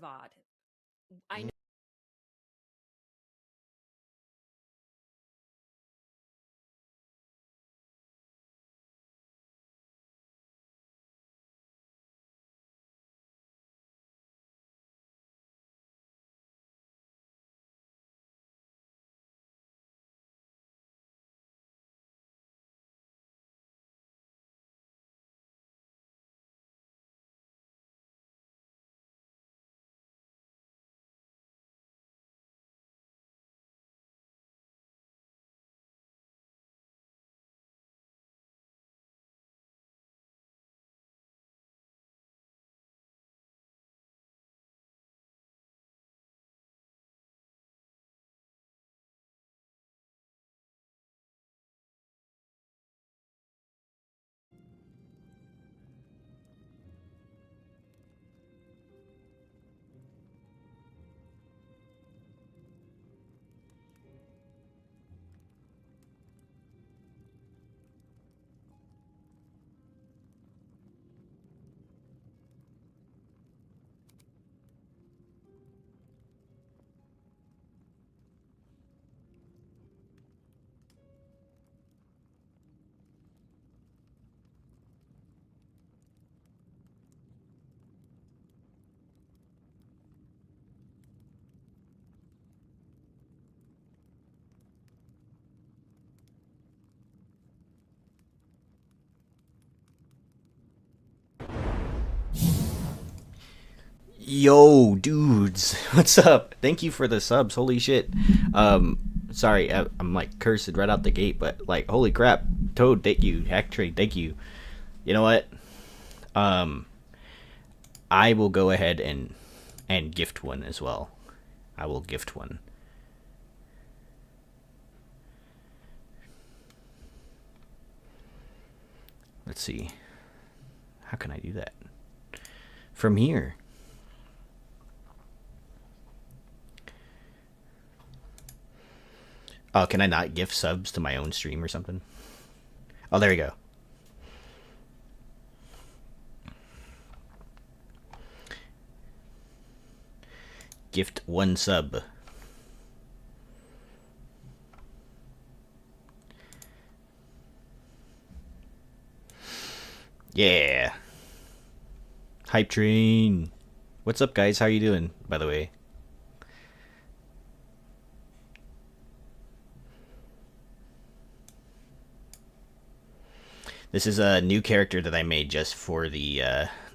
VOD. I know. Yo, dudes, what's up? Thank you for the subs. Holy shit. Sorry, I'm like cursed right out the gate, but like, holy crap, Toad, thank you. Hacktrade, thank you. You know what? Um, I will go ahead and gift one as well. I will gift one. Let's see. How can I do that? From here. Oh, can I not gift subs to my own stream or something? Oh, there you go. Gift one sub. Yeah. Hype train. What's up, guys? How are you doing, by the way? This is a new character that I made just for the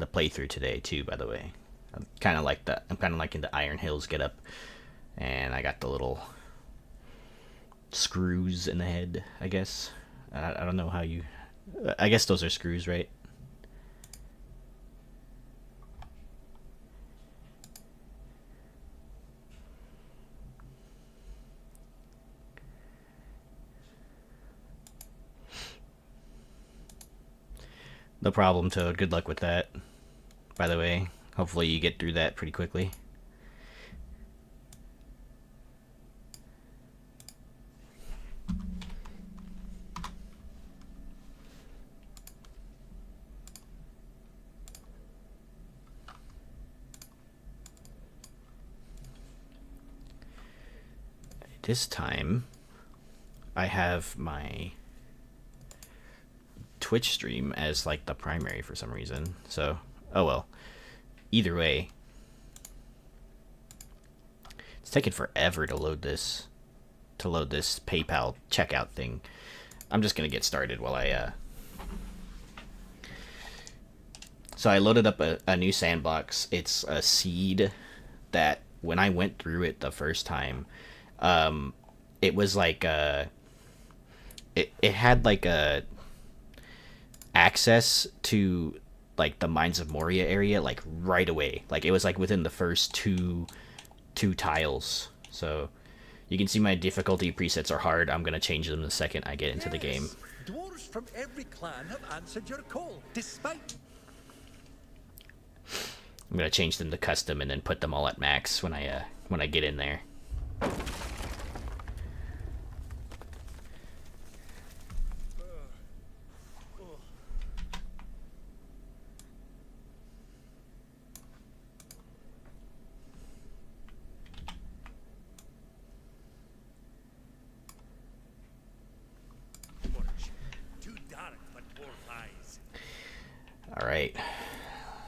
playthrough today, too. By the way, I'm kind of liking the Iron Hills getup, and I got the little screws in the head. I guess I don't know how you. I guess those are screws, right? No problem, Toad. Good luck with that. By the way, hopefully you get through that pretty quickly. This time, I have my Twitch stream as like the primary for some reason. So, oh well. Either way, it's taking forever to load this PayPal checkout thing. I'm just gonna get started while I So I loaded up a new sandbox. It's a seed that when I went through it the first time, it was like it had like a access to like the Mines of Moria area like right away. Like it was like within the first two tiles. So you can see my difficulty presets are hard. I'm gonna change them the second I get into the game. Dwarves from every clan have answered your call, despite. I'm gonna change them to custom and then put them all at max when I get in there.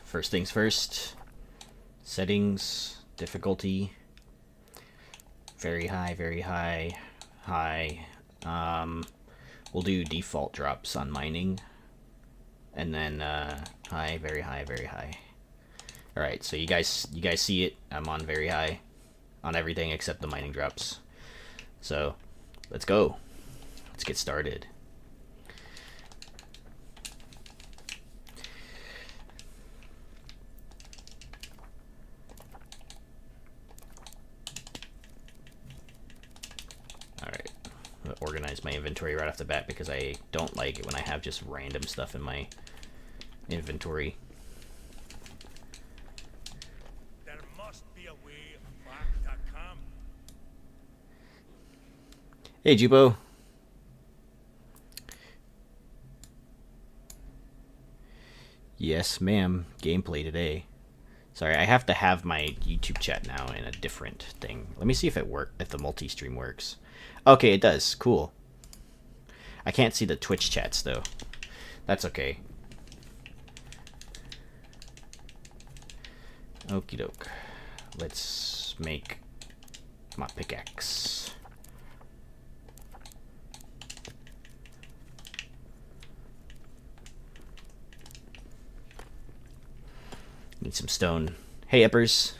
first things first. Settings, difficulty, very high, high. We'll do default drops on mining, and then high, very high, very high. All right, so you guys see it. I'm on very high on everything except the mining drops. So let's go. Let's get started. Alright, I'm gonna organize my inventory right off the bat because I don't like it when I have just random stuff in my inventory. There must be a way back to camp. Hey, Jubo. Yes, ma'am. Gameplay today. Sorry, I have to have my YouTube chat now in a different thing. Let me see if if the multi-stream works. Okay, it does. Cool. I can't see the Twitch chats though. That's okay. Okie doke. Let's make my pickaxe. Need some stone. Hey, uppers.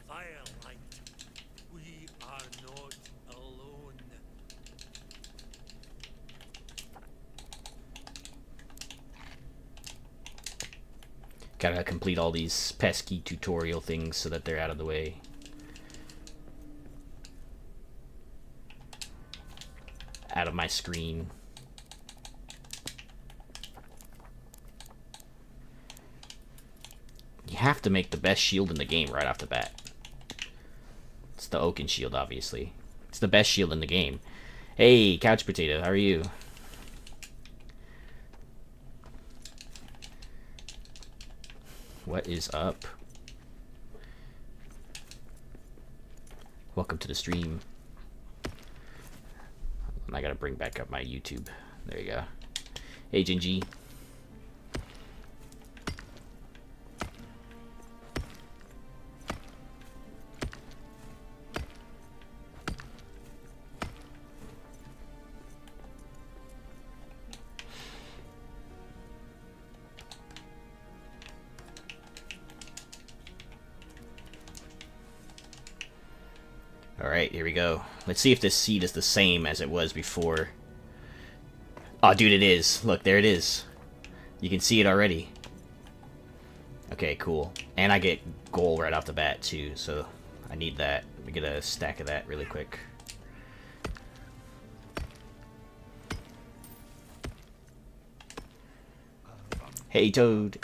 Firelight, we are not alone. Gotta complete all these pesky tutorial things so that they're out of the way. Out of my screen. You have to make the best shield in the game right off the bat. It's the oaken shield, obviously. It's the best shield in the game. Hey, Couch Potato, how are you? What is up? Welcome to the stream. I gotta bring back up my YouTube. There you go. Hey, Gingy. Alright, here we go. Let's see if this seed is the same as it was before. Oh, dude, it is. Look, there it is. You can see it already. Okay, cool. And I get gold right off the bat, too, so I need that. Let me get a stack of that really quick. Hey, Toad.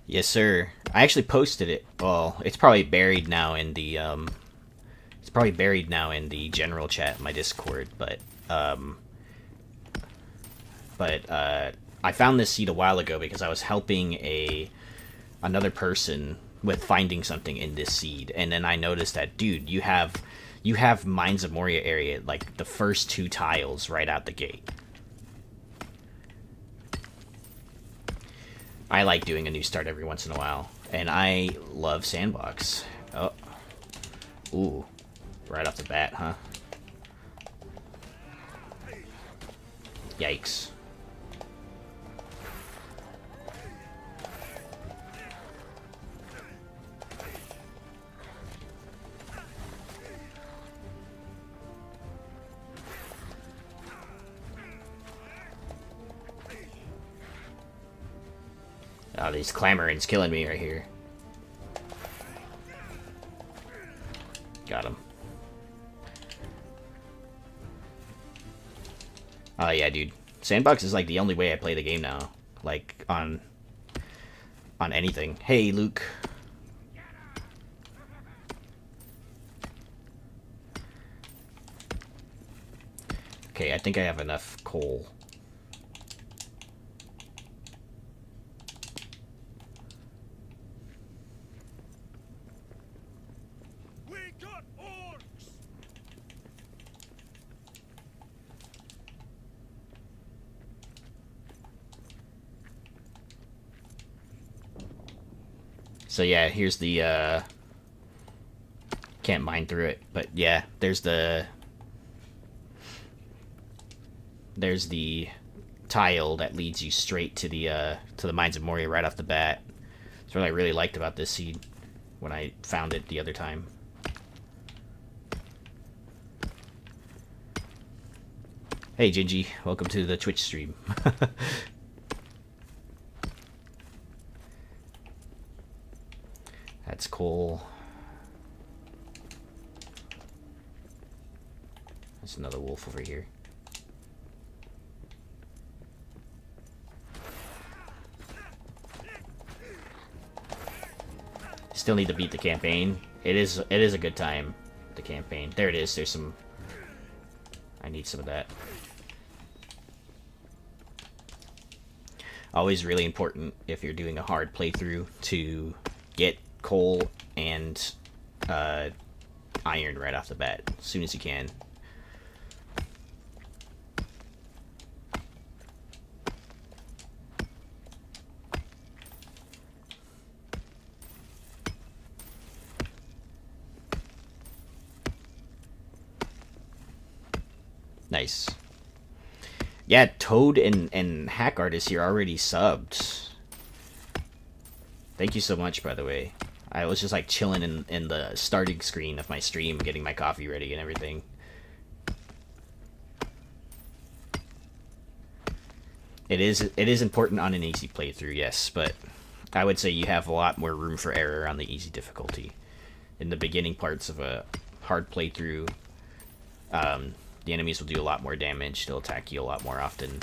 Yes, sir. I actually posted it. Well, it's probably buried now in the general chat in my Discord, but I found this seed a while ago because I was helping another person with finding something in this seed, and then I noticed that, dude, you have Mines of Moria area, like the first 2 tiles right out the gate. I like doing a new start every once in a while, and I love sandbox. Oh, ooh, right off the bat, huh? Yikes. Oh, these clamoring's killing me right here. Got him. Oh yeah, dude. Sandbox is like the only way I play the game now. Like on anything. Hey, Luke. Okay, I think I have enough coal. We got orcs! So yeah, here's the can't mine through it, but yeah, there's the tile that leads you straight to the mines of Moria right off the bat. That's what I really liked about this seed when I found it the other time. Hey Gingy, welcome to the Twitch stream. That's cool. There's another wolf over here. Still need to beat the campaign. It is a good time, the campaign. There it is. There's some... I need some of that. Always really important if you're doing a hard playthrough to get coal and iron right off the bat as soon as you can. Nice. Yeah, Toad and Hack Artist here already subbed. Thank you so much, by the way. I was just like chilling in the starting screen of my stream, getting my coffee ready and everything. It is important on an easy playthrough, yes, but I would say you have a lot more room for error on the easy difficulty. In the beginning parts of a hard playthrough, the enemies will do a lot more damage. They'll attack you a lot more often.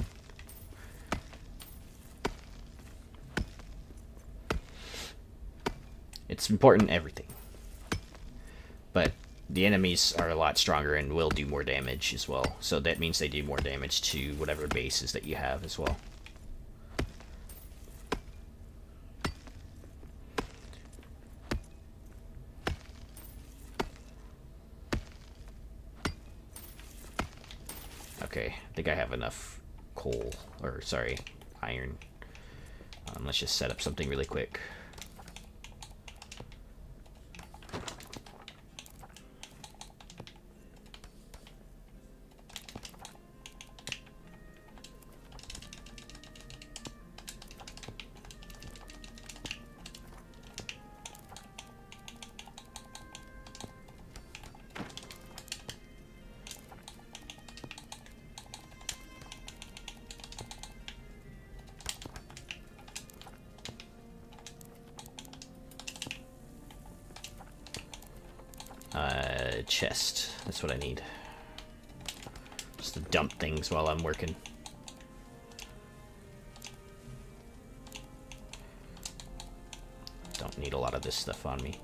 It's important in everything. But the enemies are a lot stronger and will do more damage as well. So that means they do more damage to whatever bases that you have as well. Okay, I think I have enough coal, or sorry, iron. Let's just set up something really quick. Chest. That's what I need. Just to dump things while I'm working. Don't need a lot of this stuff on me.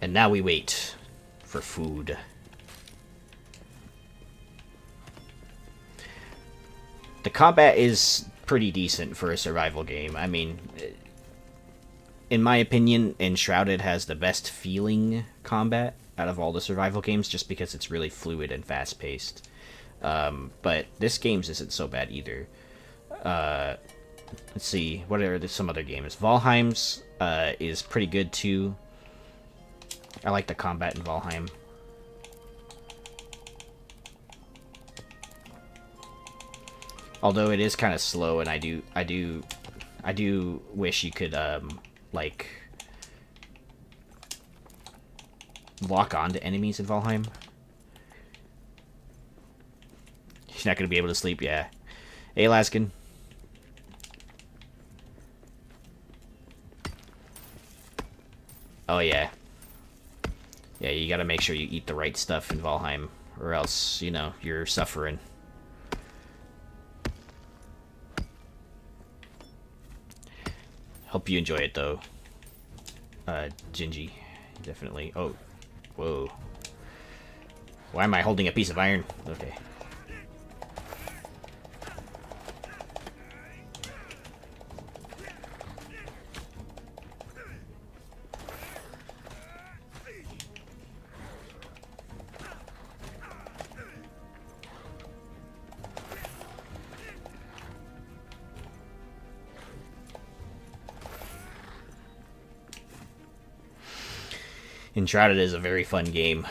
And now we wait for food. The combat is pretty decent for a survival game. I mean, in my opinion, Enshrouded has the best feeling combat out of all the survival games, just because it's really fluid and fast-paced. But this game's isn't so bad either. Let's see, what are some other games? Valheim's is pretty good too. I like the combat in Valheim. Although it is kind of slow, and I do wish you could like lock onto enemies in Valheim. You're not gonna be able to sleep, yeah. Hey, Laskin. Oh, yeah. Yeah, you gotta make sure you eat the right stuff in Valheim, or else, you know, you're suffering. Hope you enjoy it, though. Gingy. Definitely. Oh. Whoa. Why am I holding a piece of iron? Okay. Enshrouded is a very fun game.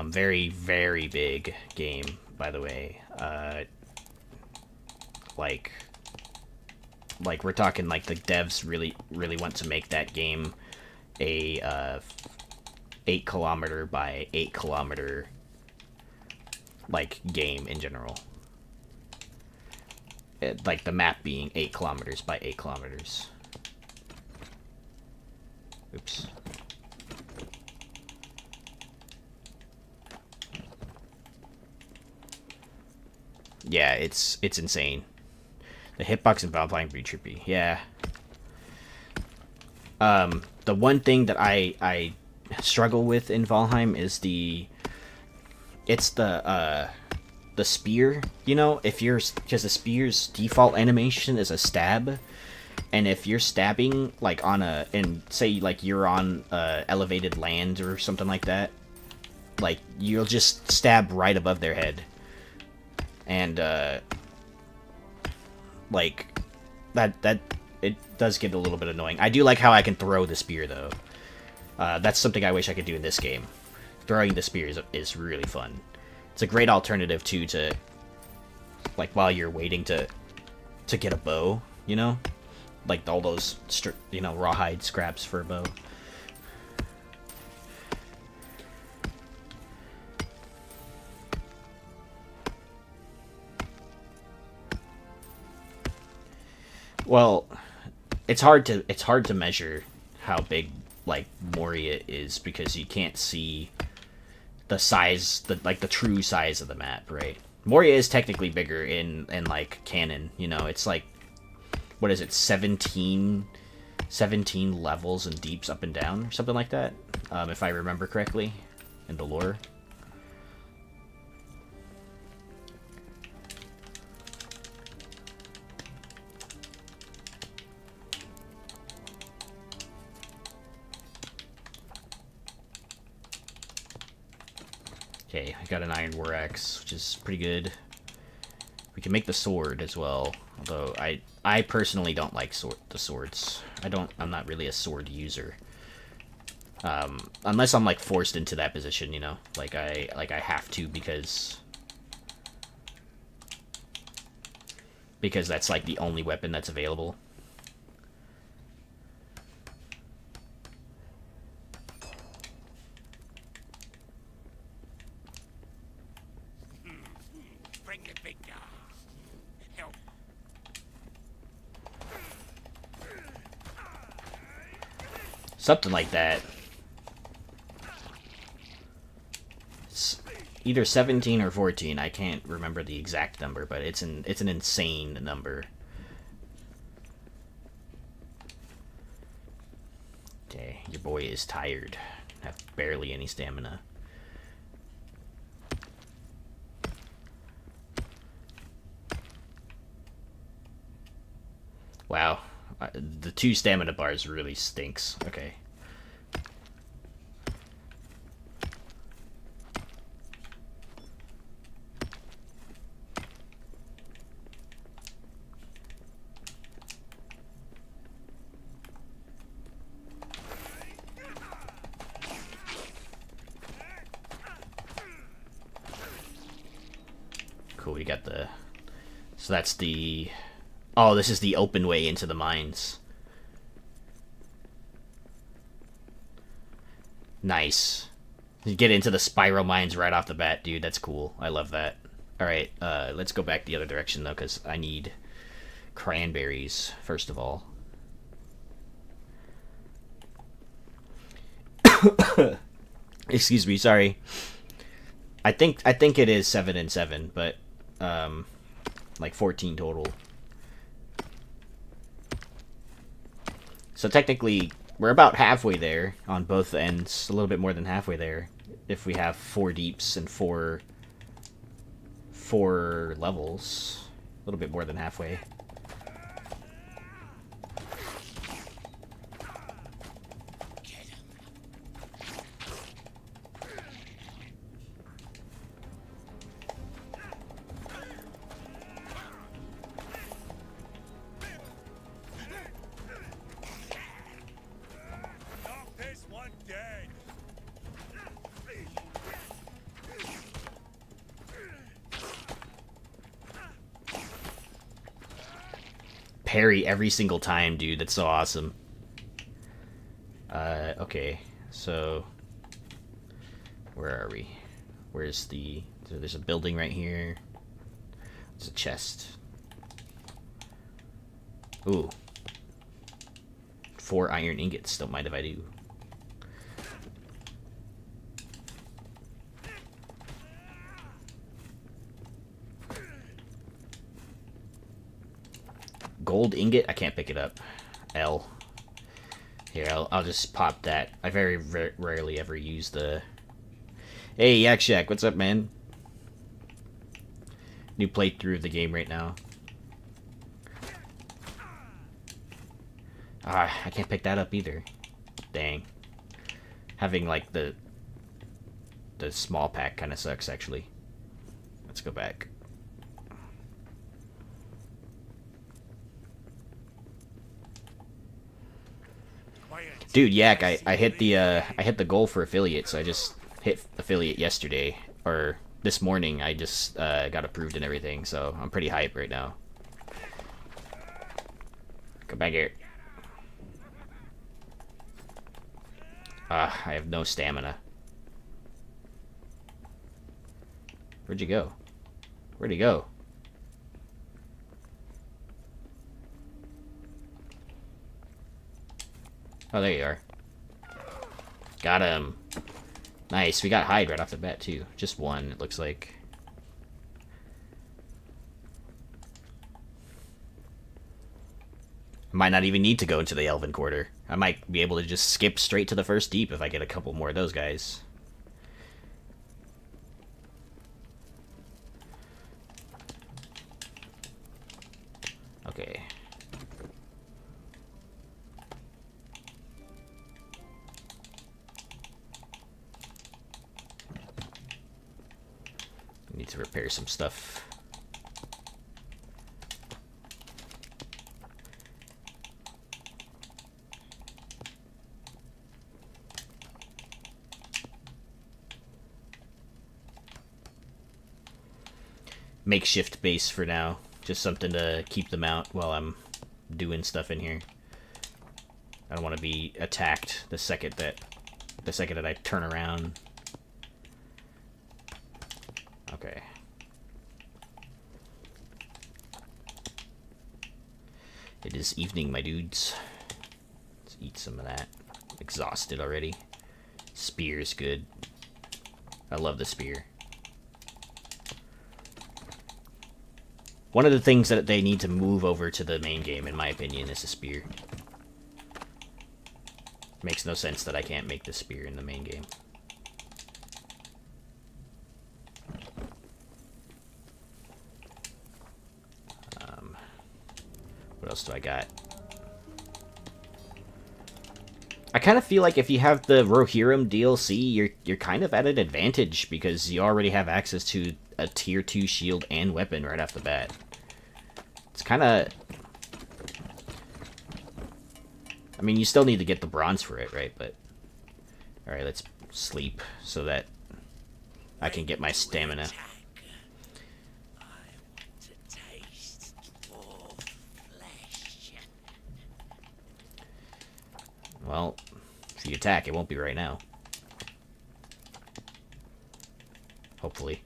Very, very big game, by the way. Like we're talking like the devs really want to make that game a 8 kilometer by 8 kilometer like game in general. Like the map being 8 kilometers by 8 kilometers. Oops. Yeah, it's insane. The hitbox in Valheim pretty trippy. Yeah. The one thing that I struggle with in Valheim is the spear. You know, because the spear's default animation is a stab, and if you're stabbing like say like you're on elevated land or something like that, like you'll just stab right above their head. And, like, that it does get a little bit annoying. I do like how I can throw the spear, though. That's something I wish I could do in this game. Throwing the spear is really fun. It's a great alternative, too, to, like, while you're waiting to get a bow, you know? Like, all those, rawhide scraps for a bow. Well, it's hard to measure how big like Moria is because you can't see the size, the true size of the map, right? Moria is technically bigger in like canon, you know. It's like, what is it, 17 levels and deeps up and down or something like that, if I remember correctly in the lore. Okay, I got an iron war axe, which is pretty good. We can make the sword as well, although I personally don't like the swords. I'm not really a sword user. Unless I'm like forced into that position, you know, like I have to because that's like the only weapon that's available. Something like that. It's either 17 or 14. I can't remember the exact number, but it's an insane number. Okay, your boy is tired. Have barely any stamina. Wow. The 2 stamina bars really stinks. Okay. Cool, we got the... So that's the... Oh, this is the open way into the mines. Nice. You get into the spiral mines right off the bat, dude. That's cool. I love that. Alright, let's go back the other direction, though, because I need cranberries, first of all. Excuse me, sorry. I think it is 7 and 7, but, like 14 total. So technically, we're about halfway there on both ends, a little bit more than halfway there, if we have 4 deeps and 4 levels. A little bit more than halfway. Knock this one dead. Parry every single time, dude. That's so awesome. Okay. So, where are we? Where's the... So there's a building right here. There's a chest. Ooh. 4 iron ingots. Don't mind if I do. Gold ingot? I can't pick it up. L. Here, I'll just pop that. I very rarely ever use the... Hey, Yak Shack, what's up, man? New playthrough of the game right now. Ah, I can't pick that up either. Dang. Having, like, the small pack kind of sucks, actually. Let's go back. Dude, Yak, I hit the goal for affiliate, so I just hit affiliate yesterday, or this morning. I just got approved and everything, so I'm pretty hyped right now. Go back here. I have no stamina. Where'd you go? Where'd he go? Oh, there you are. Got him. Nice. We got hide right off the bat, too. Just one, it looks like. I might not even need to go into the Elven Quarter. I might be able to just skip straight to the first deep if I get a couple more of those guys. Okay. Need to repair some stuff. Makeshift base for now. Just something to keep them out while I'm doing stuff in here. I don't want to be attacked the second that I turn around. Okay. It is evening, my dudes. Let's eat some of that. Exhausted already. Spear's good. I love the spear. One of the things that they need to move over to the main game, in my opinion, is the spear. Makes no sense that I can't make the spear in the main game. What else do I got? I kind of feel like if you have the Rohirrim DLC, you're kind of at an advantage because you already have access to a tier 2 shield and weapon right off the bat. It's kind of... I mean, you still need to get the bronze for it, right? But... Alright, let's sleep so that I can get my stamina. Well, if you attack, it won't be right now. Hopefully.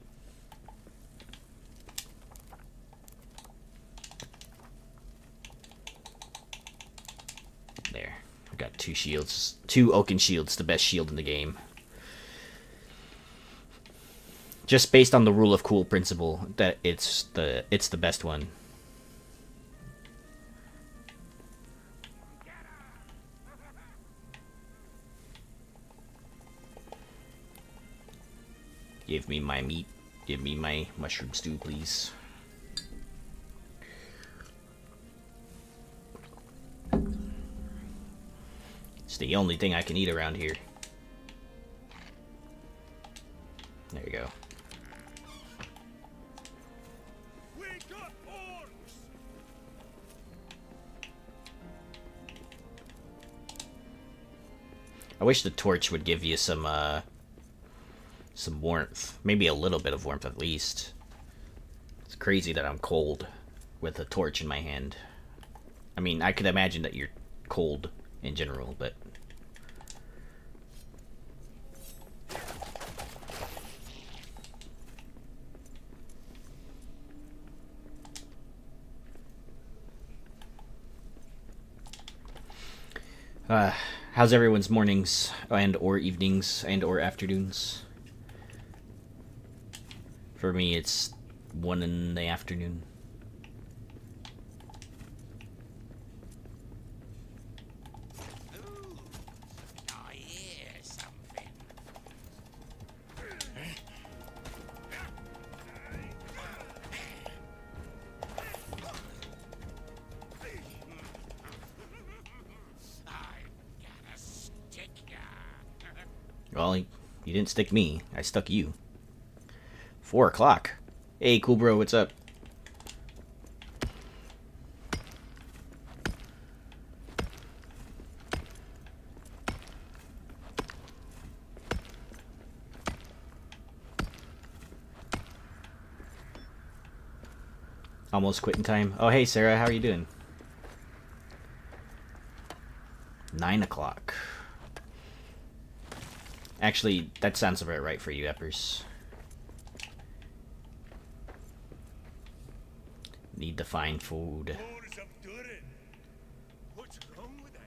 There. I got 2 shields. 2 oaken shields, the best shield in the game. Just based on the rule of cool principle, that it's the best one. Give me my meat. Give me my mushroom stew, please. It's the only thing I can eat around here. There you go. We got orcs! I wish the torch would give you some warmth. Maybe a little bit of warmth at least. It's crazy that I'm cold with a torch in my hand. I mean, I could imagine that you're cold in general, but... how's everyone's mornings and or evenings and or afternoons? For me, it's 1 in the afternoon. Ooh, I hear something. I'm gonna stick ya. Well, you didn't stick me. I stuck you. 4 o'clock. Hey, cool bro, what's up? Almost quitting time. Oh, hey, Sarah, how are you doing? 9 o'clock. Actually, that sounds about right for you, Eppers. Need to find food. What's wrong with it?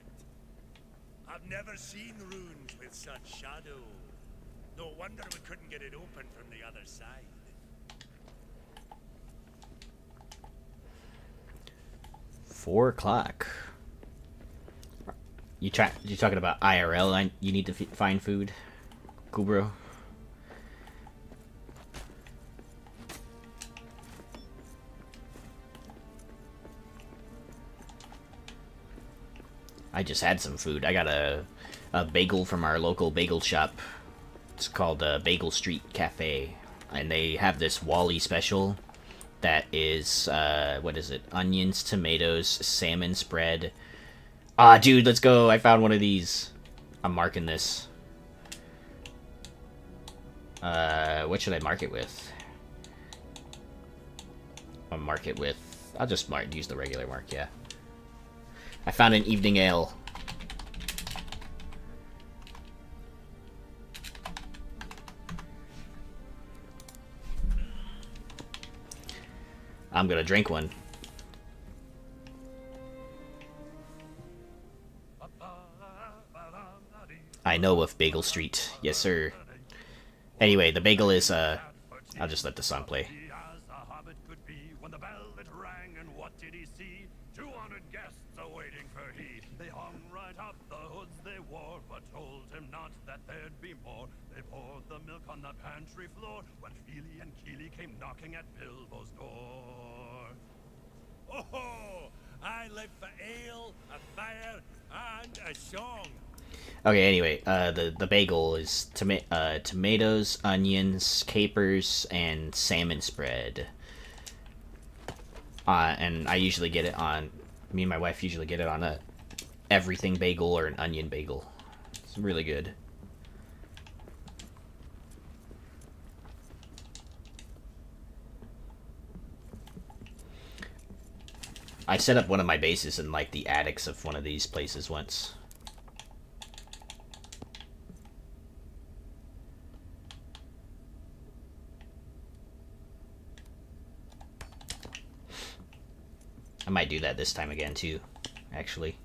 I've never seen runes with such shadow. No wonder we couldn't get it open from the other side. 4 o'clock. You talking about IRL? You need to find food, cool bro. I just had some food. I got a bagel from our local bagel shop. It's called Bagel Street Cafe, and they have this Wally special that is what is it? Onions, tomatoes, salmon spread. Ah, dude, let's go! I found one of these. I'm marking this. What should I mark it with? I'll mark it with. I'll just use the regular mark. Yeah. I found an evening ale. I'm gonna drink one. I know of Bagel Street. Yes, sir. Anyway, the bagel is, I'll just let the song play. As a hobbit could be when the bell it rang, and what did he see? 200 guests awaiting for he. They hung right up the hoods they wore, but told him not that there'd be more. They poured the milk on the pantry floor when Feely and Keely came knocking at Bilbo's door. Oh ho! I live for ale, a fire, and a song. Okay, anyway, the bagel is tomatoes, onions, capers, and salmon spread. And I usually get it on, me and my wife usually get it on a everything bagel or an onion bagel. It's really good. I set up one of my bases in like the attics of one of these places once. I might do that this time again too, actually.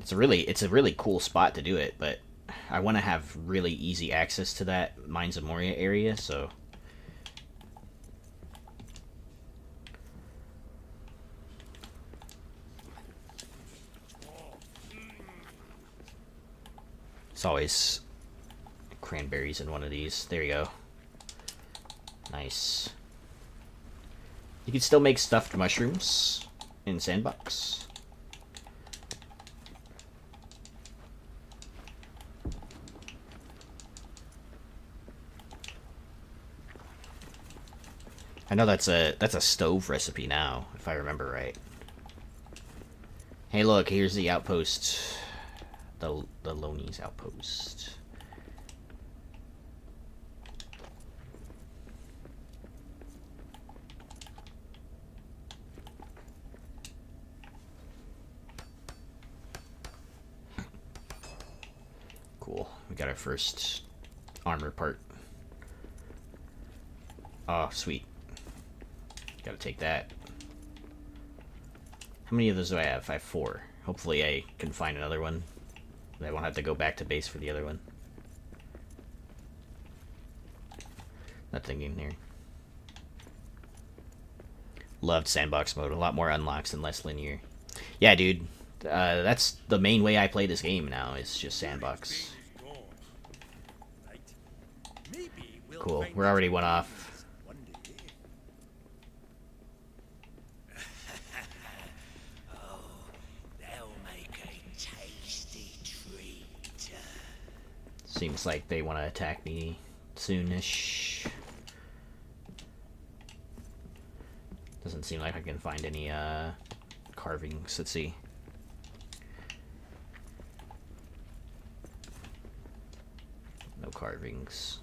It's a really cool spot to do it, but I want to have really easy access to that Mines of Moria area, so it's always cranberries in one of these. There you go. Nice. You can still make stuffed mushrooms in Sandbox. I know that's a stove recipe now, if I remember right. Hey, look, here's the outpost, the Loney's outpost. Cool. We got our first armor part. Oh, sweet. Gotta take that. How many of those do I have? I have 4. Hopefully I can find another one. I won't have to go back to base for the other one. Nothing in here. Loved sandbox mode. A lot more unlocks and less linear. Yeah, dude. That's the main way I play this game now. It's just sandbox. Cool. We're already one off. Seems like they want to attack me soonish. Doesn't seem like I can find any carvings. Let's see. No carvings.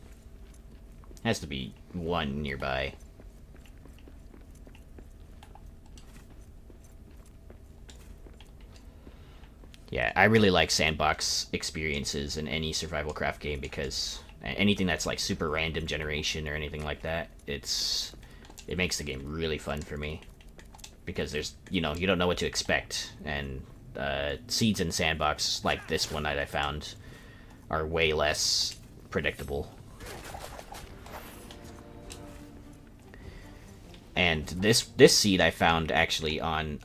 Has to be one nearby. Yeah, I really like sandbox experiences in any survival craft game because anything that's like super random generation or anything like that, it makes the game really fun for me because there's, you don't know what to expect, and seeds in sandbox like this one that I found are way less predictable. And this seed I found actually on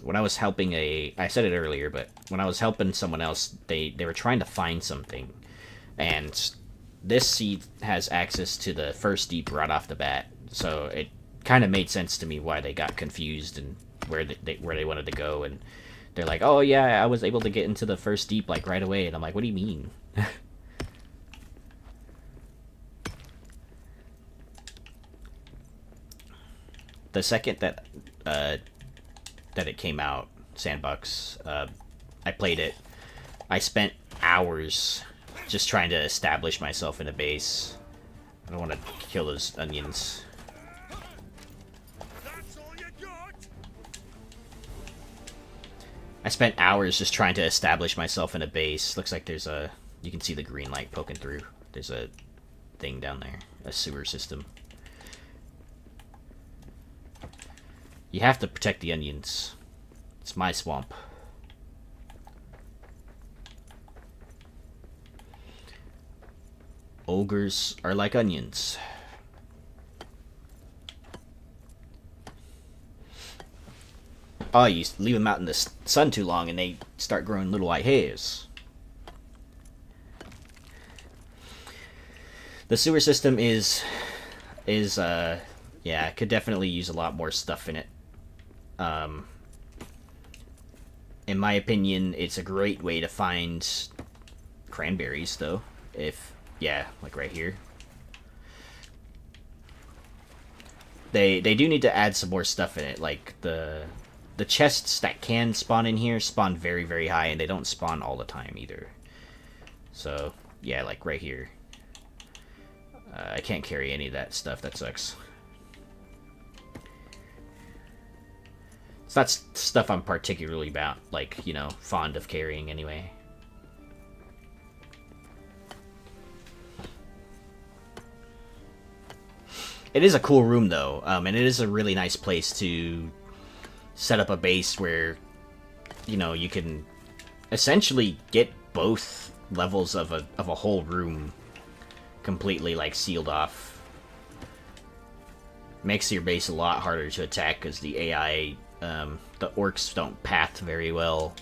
when I was helping I said it earlier, but when I was helping someone else, they were trying to find something, and this seed has access to the first deep right off the bat, so it kind of made sense to me why they got confused and where they wanted to go, and they're like, oh yeah, I was able to get into the first deep like right away, and I'm like, what do you mean? The second that it came out, Sandbox, I played it. I spent hours just trying to establish myself in a base. I don't want to kill those onions. I spent hours just trying to establish myself in a base. Looks like there's you can see the green light poking through. There's a thing down there, a sewer system. You have to protect the onions. It's my swamp. Ogres are like onions. Oh, you leave them out in the sun too long and they start growing little white hairs. The sewer system is yeah, could definitely use a lot more stuff in it. In my opinion, it's a great way to find cranberries, though. Yeah, like right here. They do need to add some more stuff in it. Like the chests that can spawn in here spawn very, very high, and they don't spawn all the time either. So yeah, like right here. I can't carry any of that stuff. That sucks. It's not stuff I'm particularly about, like, fond of carrying anyway. It is a cool room, though, and it is a really nice place to set up a base where, you can essentially get both levels of a whole room completely like sealed off. Makes your base a lot harder to attack because the AI, the orcs don't path very well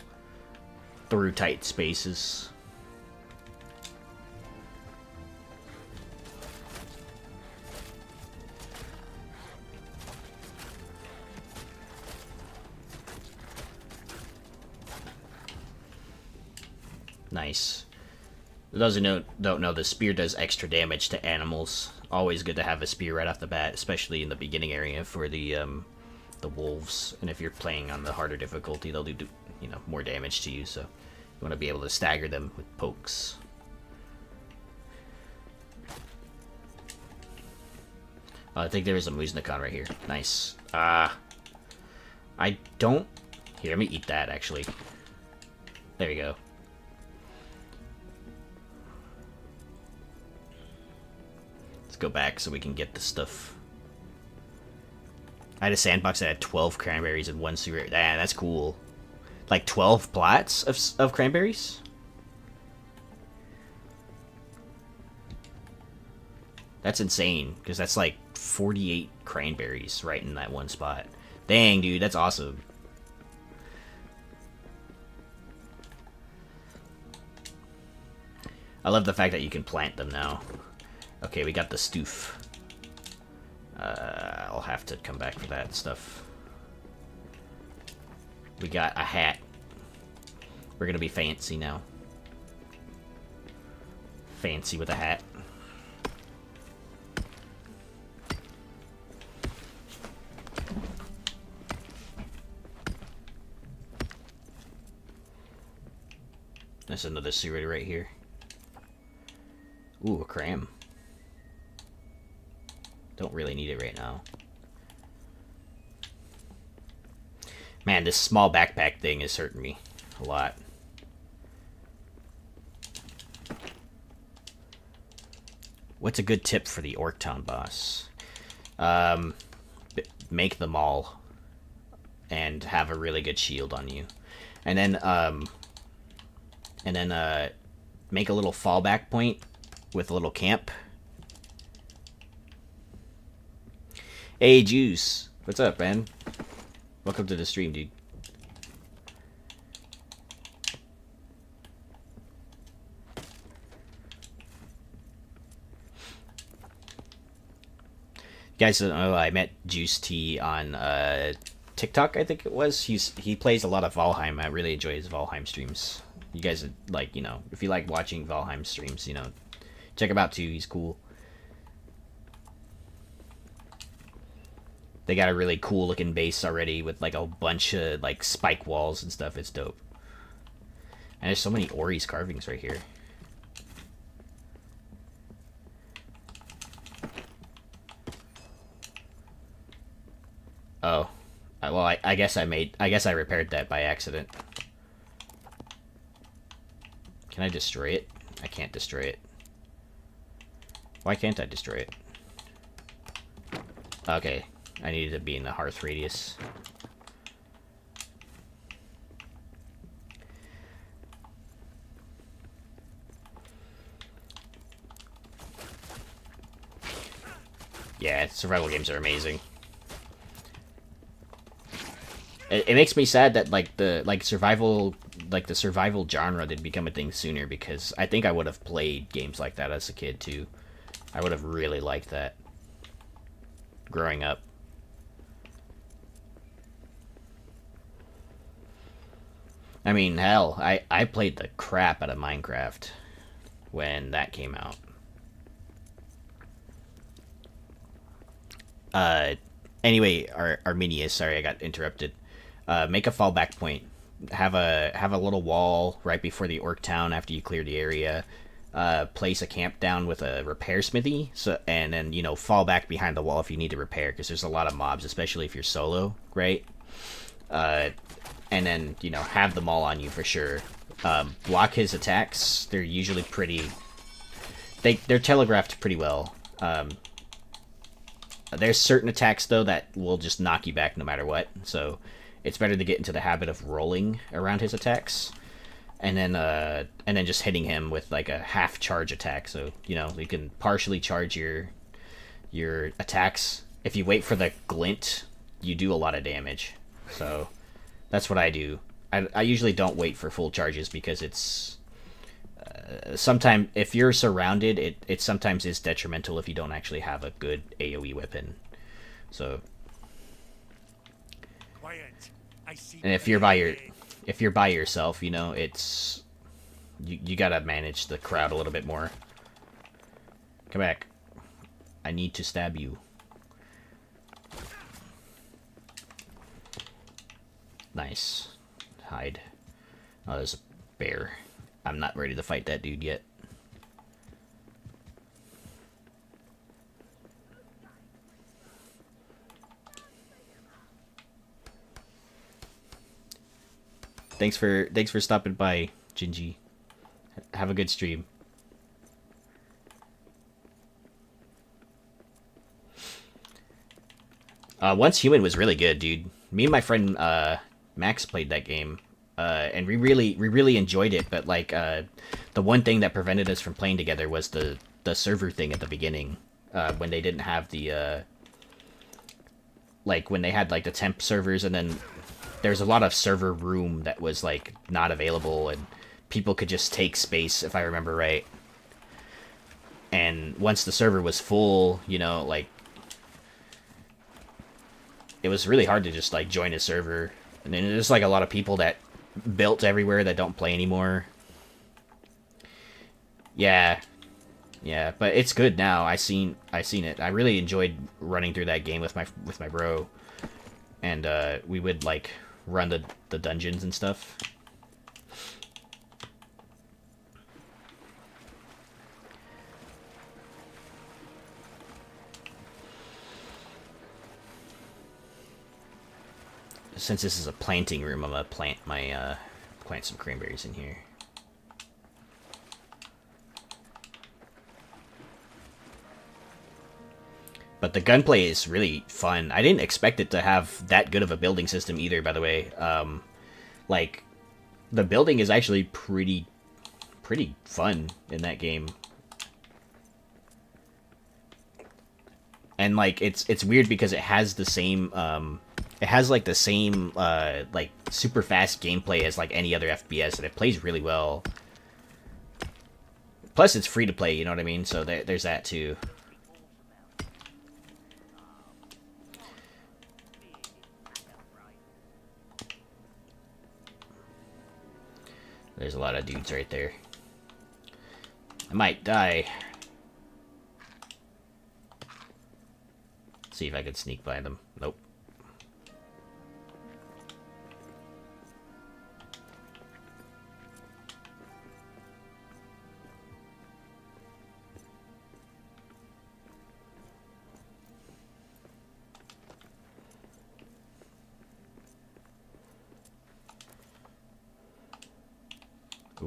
through tight spaces. Nice. For those who don't know, the spear does extra damage to animals. Always good to have a spear right off the bat, especially in the beginning area for the wolves. And if you're playing on the harder difficulty, they'll do more damage to you. So you want to be able to stagger them with pokes. I think there is a Muznikon right here. Nice. I don't... Here, let me eat that, actually. There we go. Let's go back so we can get the stuff. I had a sandbox that had 12 cranberries and 1 super... Ah, that's cool. Like 12 plots of cranberries? That's insane, because that's like 48 cranberries right in that one spot. Dang, dude, that's awesome. I love the fact that you can plant them now. Okay, we got the stoof. I'll have to come back for that stuff. We got a hat. We're gonna be fancy now. Fancy with a hat. There's another sewer right here. Ooh, a cram. Don't really need it right now. Man, this small backpack thing is hurting me a lot. What's a good tip for the Orc Town boss? Make them all and have a really good shield on you. And then make a little fallback point with a little camp. Hey, Juice. What's up, man? Welcome to the stream, dude. You guys don't know, I met Juice T on TikTok, I think it was. He plays a lot of Valheim. I really enjoy his Valheim streams. You guys, like, if you like watching Valheim streams, check him out too. He's cool. They got a really cool looking base already with like a bunch of like spike walls and stuff. It's dope. And there's so many Ori's carvings right here. Oh. Well, I guess I repaired that by accident. Can I destroy it? I can't destroy it. Why can't I destroy it? Okay. I needed to be in the hearth radius. Yeah, survival games are amazing. It makes me sad that the survival genre didn't become a thing sooner, because I think I would have played games like that as a kid too. I would have really liked that growing up. I mean, hell, I played the crap out of Minecraft when that came out. Anyway, Arminius, sorry I got interrupted. Make a fallback point. Have a little wall right before the Orc Town after you clear the area. Place a camp down with a repair smithy, and then fall back behind the wall if you need to repair, because there's a lot of mobs, especially if you're solo, right? And then have them all on you for sure. Block his attacks. They're usually pretty. They're telegraphed pretty well. There's certain attacks though that will just knock you back no matter what. So it's better to get into the habit of rolling around his attacks. and then just hitting him with like a half charge attack. So you know you can partially charge your attacks. If you wait for the glint, you do a lot of damage. So that's what I do. I usually don't wait for full charges because it's sometimes if you're surrounded, it sometimes is detrimental if you don't actually have a good AoE weapon. So, Quiet. I see. and if you're by yourself, you know, it's you gotta manage the crowd a little bit more. Come back. I need to stab you. Nice. Hide. Oh, there's a bear. I'm not ready to fight that dude yet. Thanks for stopping by, Gingy. Have a good stream. Once Human was really good, dude. Me and my friend Max played that game, and we really enjoyed it. But like, the one thing that prevented us from playing together was the server thing at the beginning, when they didn't have the like when they had like the temp servers, and then there's a lot of server room that was like not available, and people could just take space, if I remember right. And once the server was full, you know, like, it was really hard to just like join a server. And then there's like a lot of people that built everywhere that don't play anymore. Yeah, but it's good now. I seen it. I really enjoyed running through that game with my bro, and we would like run the dungeons and stuff. Since this is a planting room, I'm gonna plant some cranberries in here. But the gunplay is really fun. I didn't expect it to have that good of a building system either, by the way. Like, the building is actually pretty fun in that game. And like, it's weird because it has the same it has like the same like super fast gameplay as like any other FPS, and it plays really well. Plus it's free to play, you know what I mean? So there's that too. There's a lot of dudes right there. I might die. See if I could sneak by them. Nope.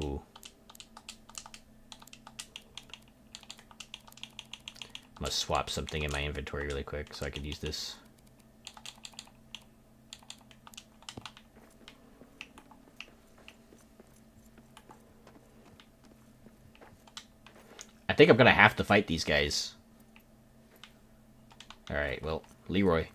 Ooh. I'm gonna swap something in my inventory really quick so I could use this. I think I'm gonna have to fight these guys. Alright, well, Leroy.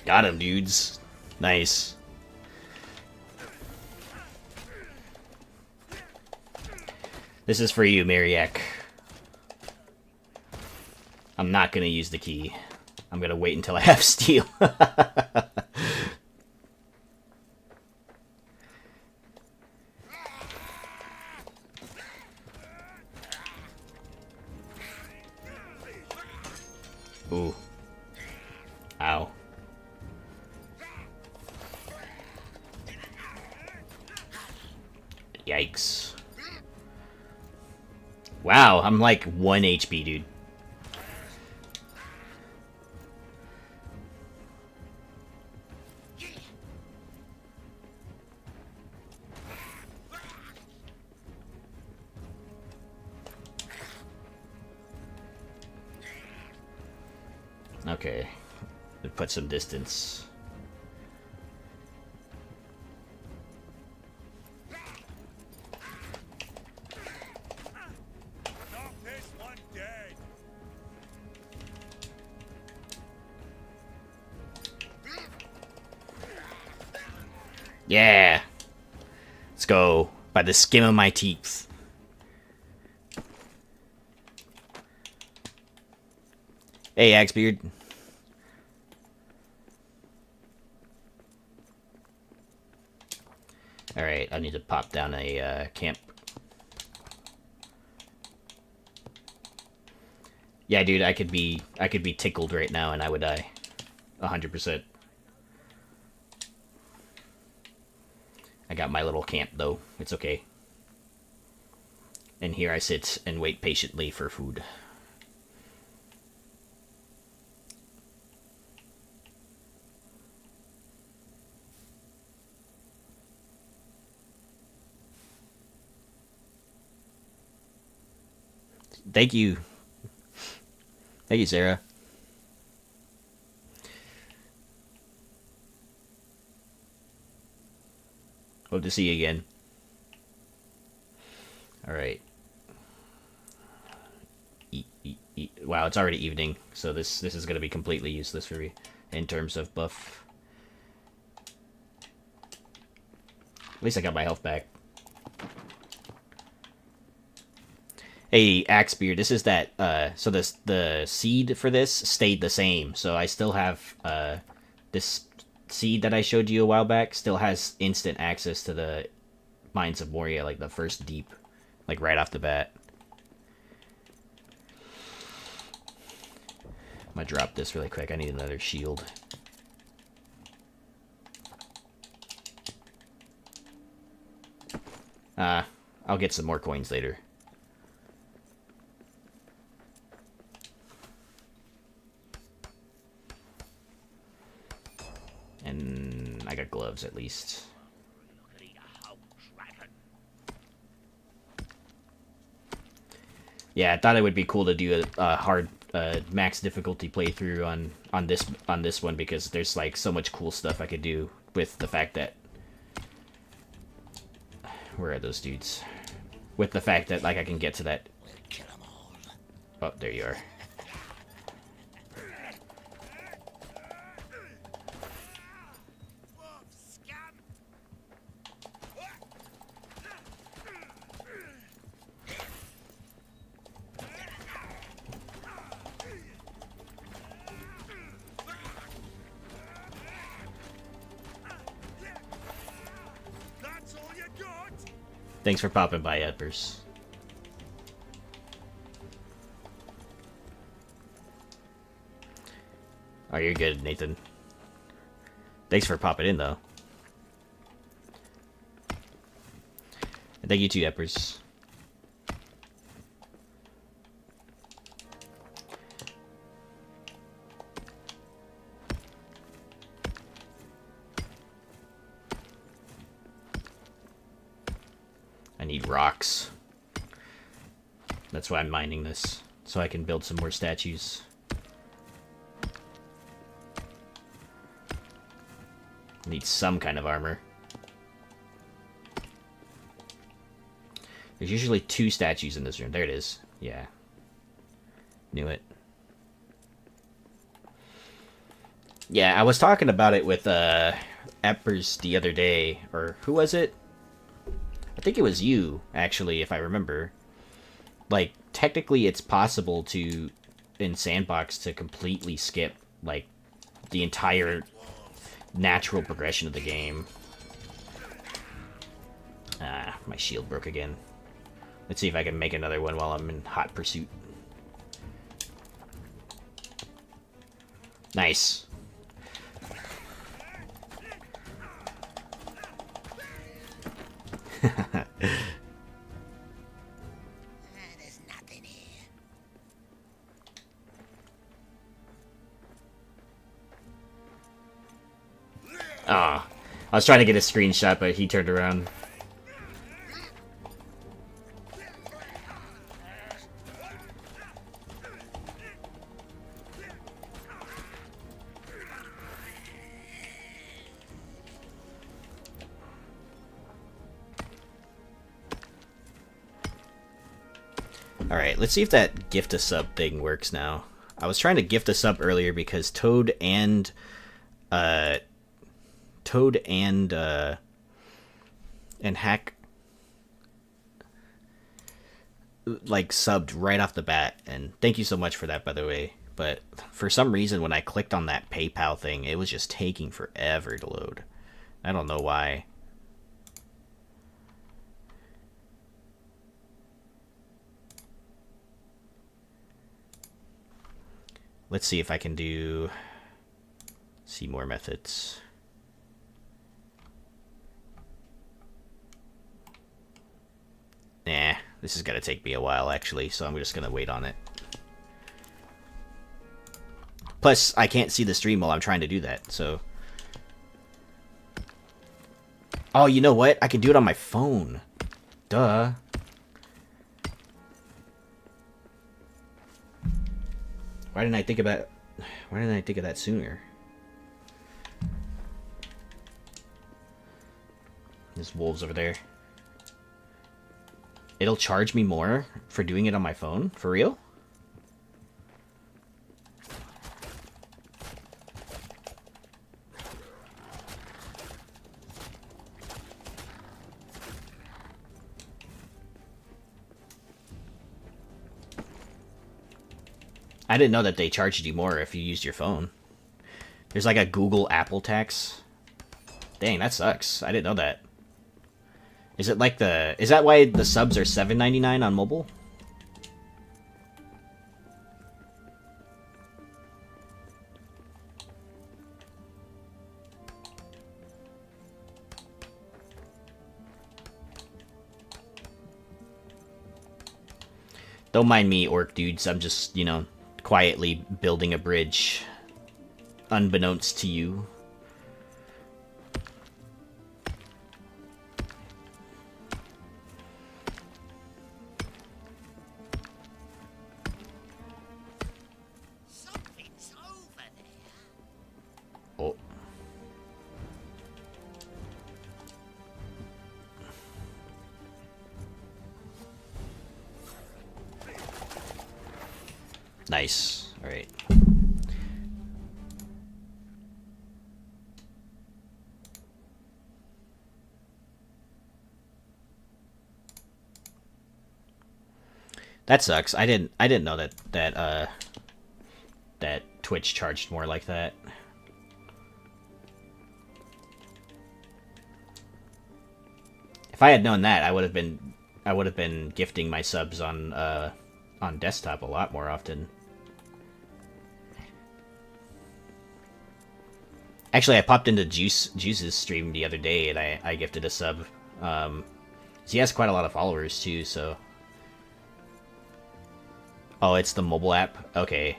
Got him, dudes. Nice. This is for you, Mariak. I'm not gonna use the key. I'm gonna wait until I have steel. Ooh. Ow. Yikes. Wow, I'm like 1 HP, dude. Okay. Put some distance. Knock this one dead. Yeah. Let's go. By the skin of my teeth. Hey, Axebeard. Alright, I need to pop down a camp. Yeah, dude, I could be tickled right now and I would die. 100%. I got my little camp though. It's okay. And here I sit and wait patiently for food. Thank you. Thank you, Sarah. Hope to see you again. Alright. Eat. Wow, it's already evening, so this is going to be completely useless for me in terms of buff. At least I got my health back. Hey, Axebeard, this is that, so the seed for this stayed the same, so I still have, this seed that I showed you a while back still has instant access to the Mines of Moria, like the first deep, like right off the bat. I'm gonna drop this really quick, I need another shield. I'll get some more coins later. And I got gloves at least. Yeah, I thought it would be cool to do a hard max difficulty playthrough on this one because there's like so much cool stuff I could do with the fact that where are those dudes? With the fact that like I can get to that. Oh, there you are. Thanks for popping by, Edpers. Oh, you're good, Nathan. Thanks for popping in, though. And thank you too, Edpers. I need rocks. That's why I'm mining this, so I can build some more statues. I need some kind of armor. There's usually 2 statues in this room. There it is. Yeah. Knew it. Yeah, I was talking about it with Eppers the other day, or who was it? I think it was you, actually, if I remember. Like, technically it's possible to, in Sandbox, to completely skip, like, the entire natural progression of the game. Ah, my shield broke again. Let's see if I can make another one while I'm in hot pursuit. Nice. There's nothing here. Ah, I was trying to get a screenshot, but he turned around. Alright, let's see if that gift a sub thing works now. I was trying to gift a sub earlier because Toad and Hack like subbed right off the bat, and thank you so much for that, by the way. But for some reason when I clicked on that PayPal thing, it was just taking forever to load. I don't know why. Let's see if I can see more methods. Nah, this is gonna take me a while actually, so I'm just gonna wait on it. Plus, I can't see the stream while I'm trying to do that, so... Oh, you know what? I can do it on my phone. Duh. Why didn't I think of that sooner? There's wolves over there. It'll charge me more for doing it on my phone? For real? I didn't know that they charged you more if you used your phone. There's like a Google Apple tax. Dang, that sucks. I didn't know that. Is it like is that why the subs are $7.99 on mobile? Don't mind me, orc dudes. I'm just, you know, quietly building a bridge. Unbeknownst to you. Something's over there. Oh. Nice. All right. That sucks. I didn't know that Twitch charged more like that. If I had known that, I would have been gifting my subs on desktop a lot more often. Actually, I popped into Juice's stream the other day, and I gifted a sub. He has quite a lot of followers too, so. Oh, it's the mobile app? Okay.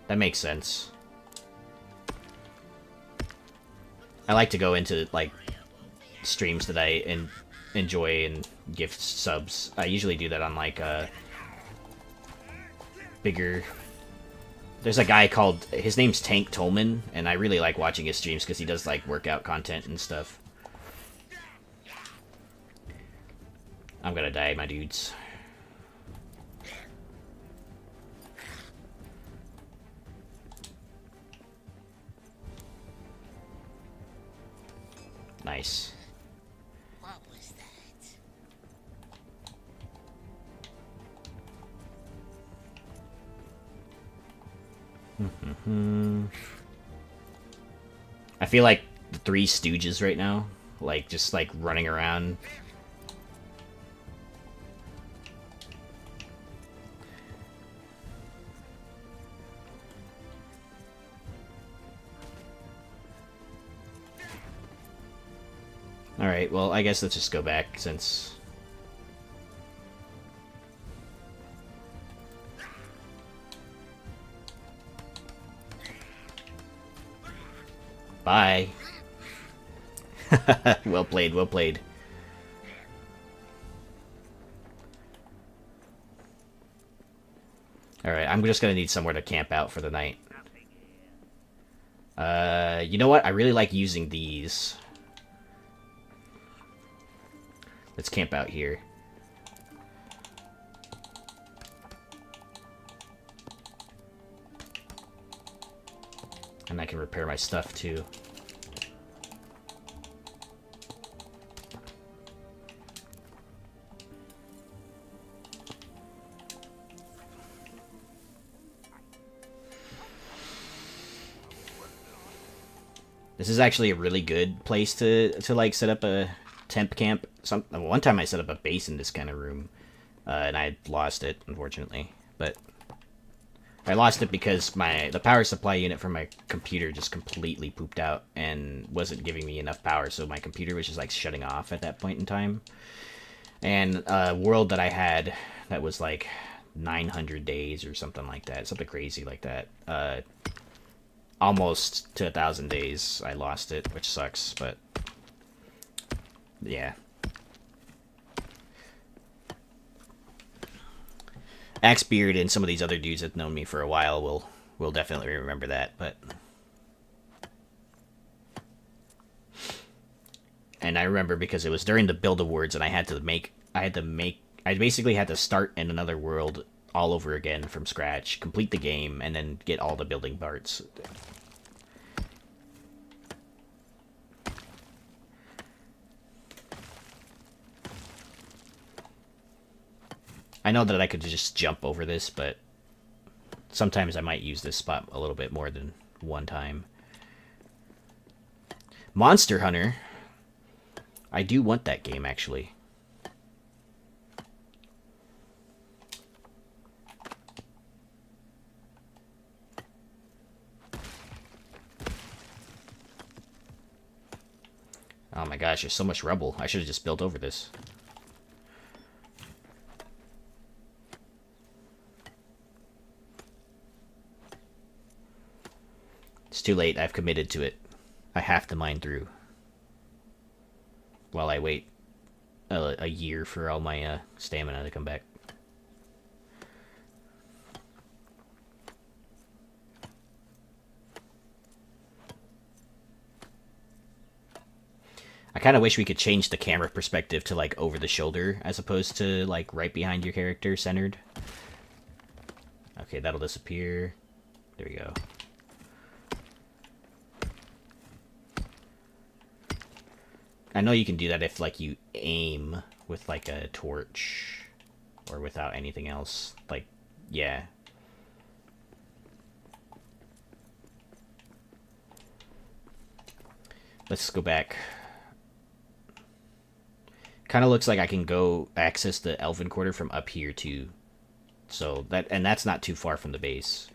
That makes sense. I like to go into, like, streams that I enjoy and gift subs. I usually do that on, like, bigger... There's a guy called... His name's Tank Tolman, and I really like watching his streams because he does, like, workout content and stuff. I'm gonna die, my dudes. Nice. What was that? I feel like the Three Stooges right now. Like, just, like, running around. Alright, well, I guess let's just go back, since... Bye. Well played, well played. Alright, I'm just gonna need somewhere to camp out for the night. You know what? I really like using these. Let's camp out here. And I can repair my stuff too. This is actually a really good place to like set up a temp camp. One time I set up a base in this kind of room, and I lost it, unfortunately. But I lost it because the power supply unit for my computer just completely pooped out and wasn't giving me enough power, so my computer was just like shutting off at that point in time. And a world that I had that was like 900 days or something like that, something crazy like that. Almost to 1,000 days, I lost it, which sucks, but yeah. Axebeard and some of these other dudes that known me for a while will definitely remember that, but... And I remember because it was during the build awards and I basically had to start in another world all over again from scratch, complete the game, and then get all the building parts. I know that I could just jump over this, but sometimes I might use this spot a little bit more than one time. Monster Hunter. I do want that game, actually. Oh my gosh, there's so much rubble. I should have just built over this. It's too late. I've committed to it. I have to mine through. While I wait a year for all my stamina to come back. I kind of wish we could change the camera perspective to like over the shoulder as opposed to like right behind your character centered. Okay, that'll disappear. There we go. I know you can do that if like you aim with like a torch or without anything else. Like, yeah. Let's go back. Kind of looks like I can go access the Elven Quarter from up here too. So that's not too far from the base.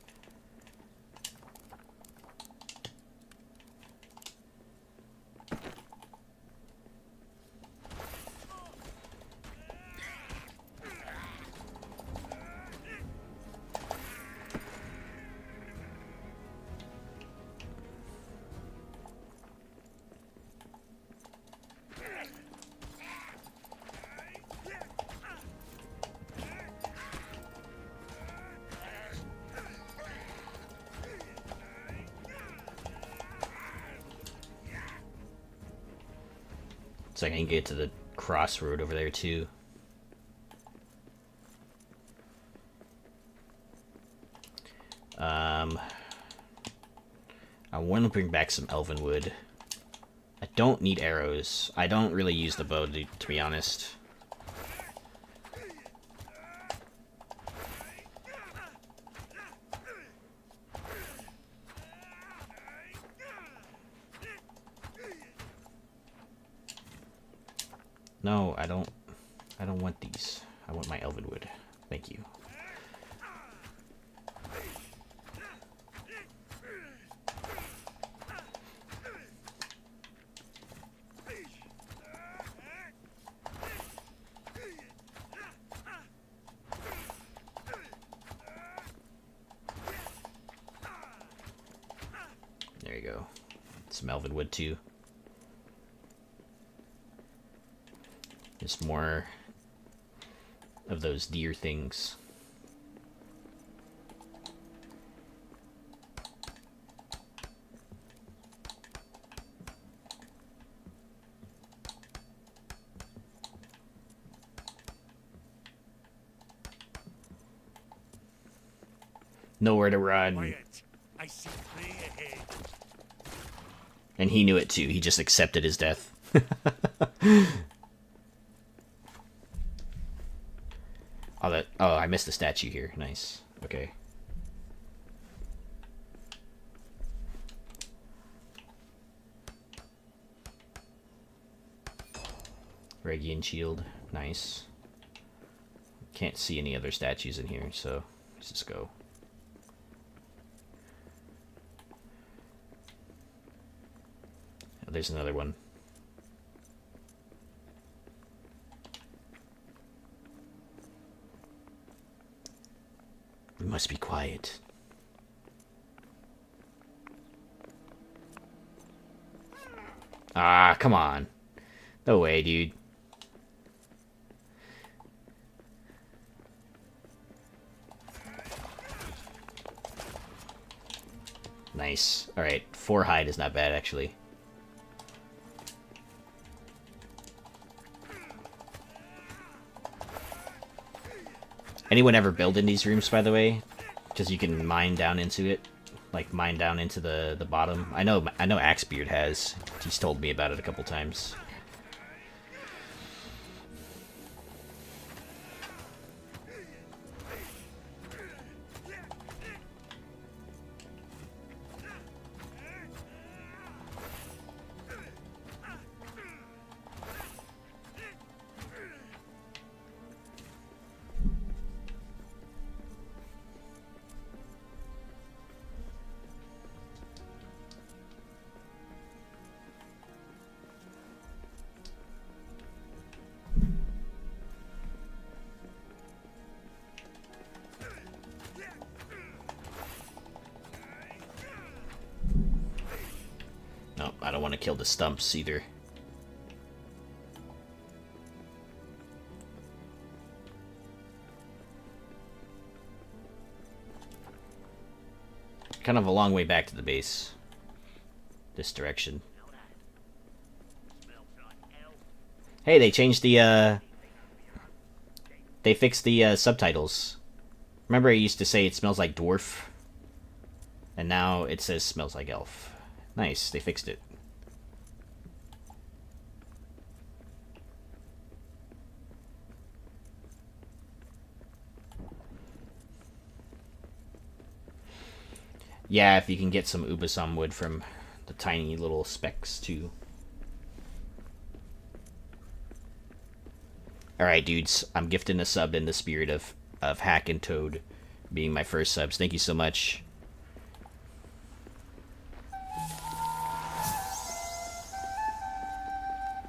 So I can get to the crossroad over there too. I want to bring back some elven wood. I don't need arrows. I don't really use the bow to be honest. No, I don't want these. I want my elven wood. Thank you. There you go. Some elven wood too. Just more of those deer things. Nowhere to run. Quiet. I see prey ahead. And he knew it too. He just accepted his death. Oh, I missed the statue here. Nice. Okay. Regian shield. Nice. Can't see any other statues in here, so let's just go. Oh, there's another one. We must be quiet. Ah, come on. No way, dude. Nice. Alright, 4 hide is not bad, actually. Anyone ever build in these rooms, by the way? Because you can mine down into it. Like, mine down into the bottom. I know Axebeard has. He's told me about it a couple times. No, I don't want to kill the stumps either. Kind of a long way back to the base. This direction. Hey, they changed the, they fixed the, subtitles. Remember I used to say it smells like dwarf? And now it says smells like elf. Nice, they fixed it. Yeah, if you can get some Ubasam wood from the tiny little specks too. Alright, dudes, I'm gifting a sub in the spirit of Hack and Toad being my first subs. Thank you so much.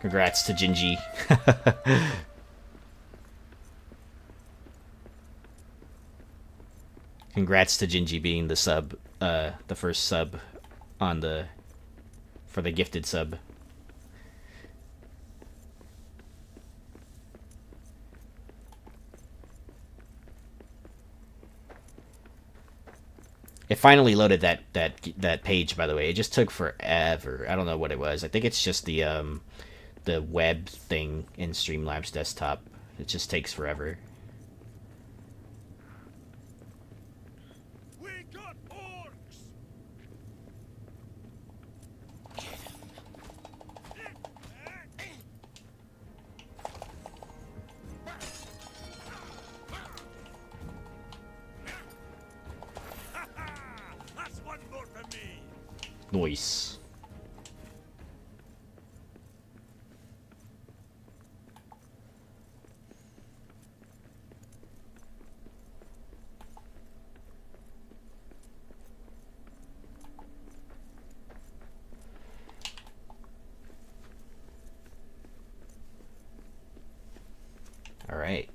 Congrats to Gingy. Congrats to Gingy being the sub, the first sub on the, for the gifted sub. It finally loaded that page, by the way. It just took forever. I don't know what it was. I think it's just the web thing in Streamlabs desktop. It just takes forever. We got orcs. That's one more for me. Nice. Alright.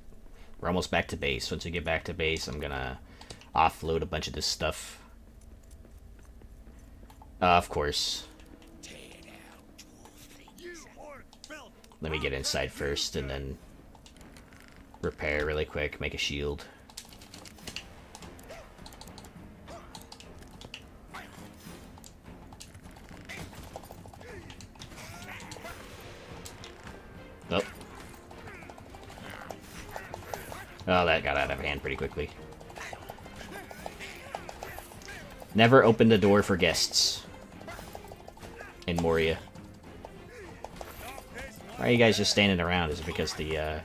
We're almost back to base. Once we get back to base, I'm gonna offload a bunch of this stuff. Of course. You orc filth! Let me get inside first and then repair really quick, make a shield. Oh. Oh, that got out of hand pretty quickly. Never open the door for guests in Moria. Why are you guys just standing around? Is it because the,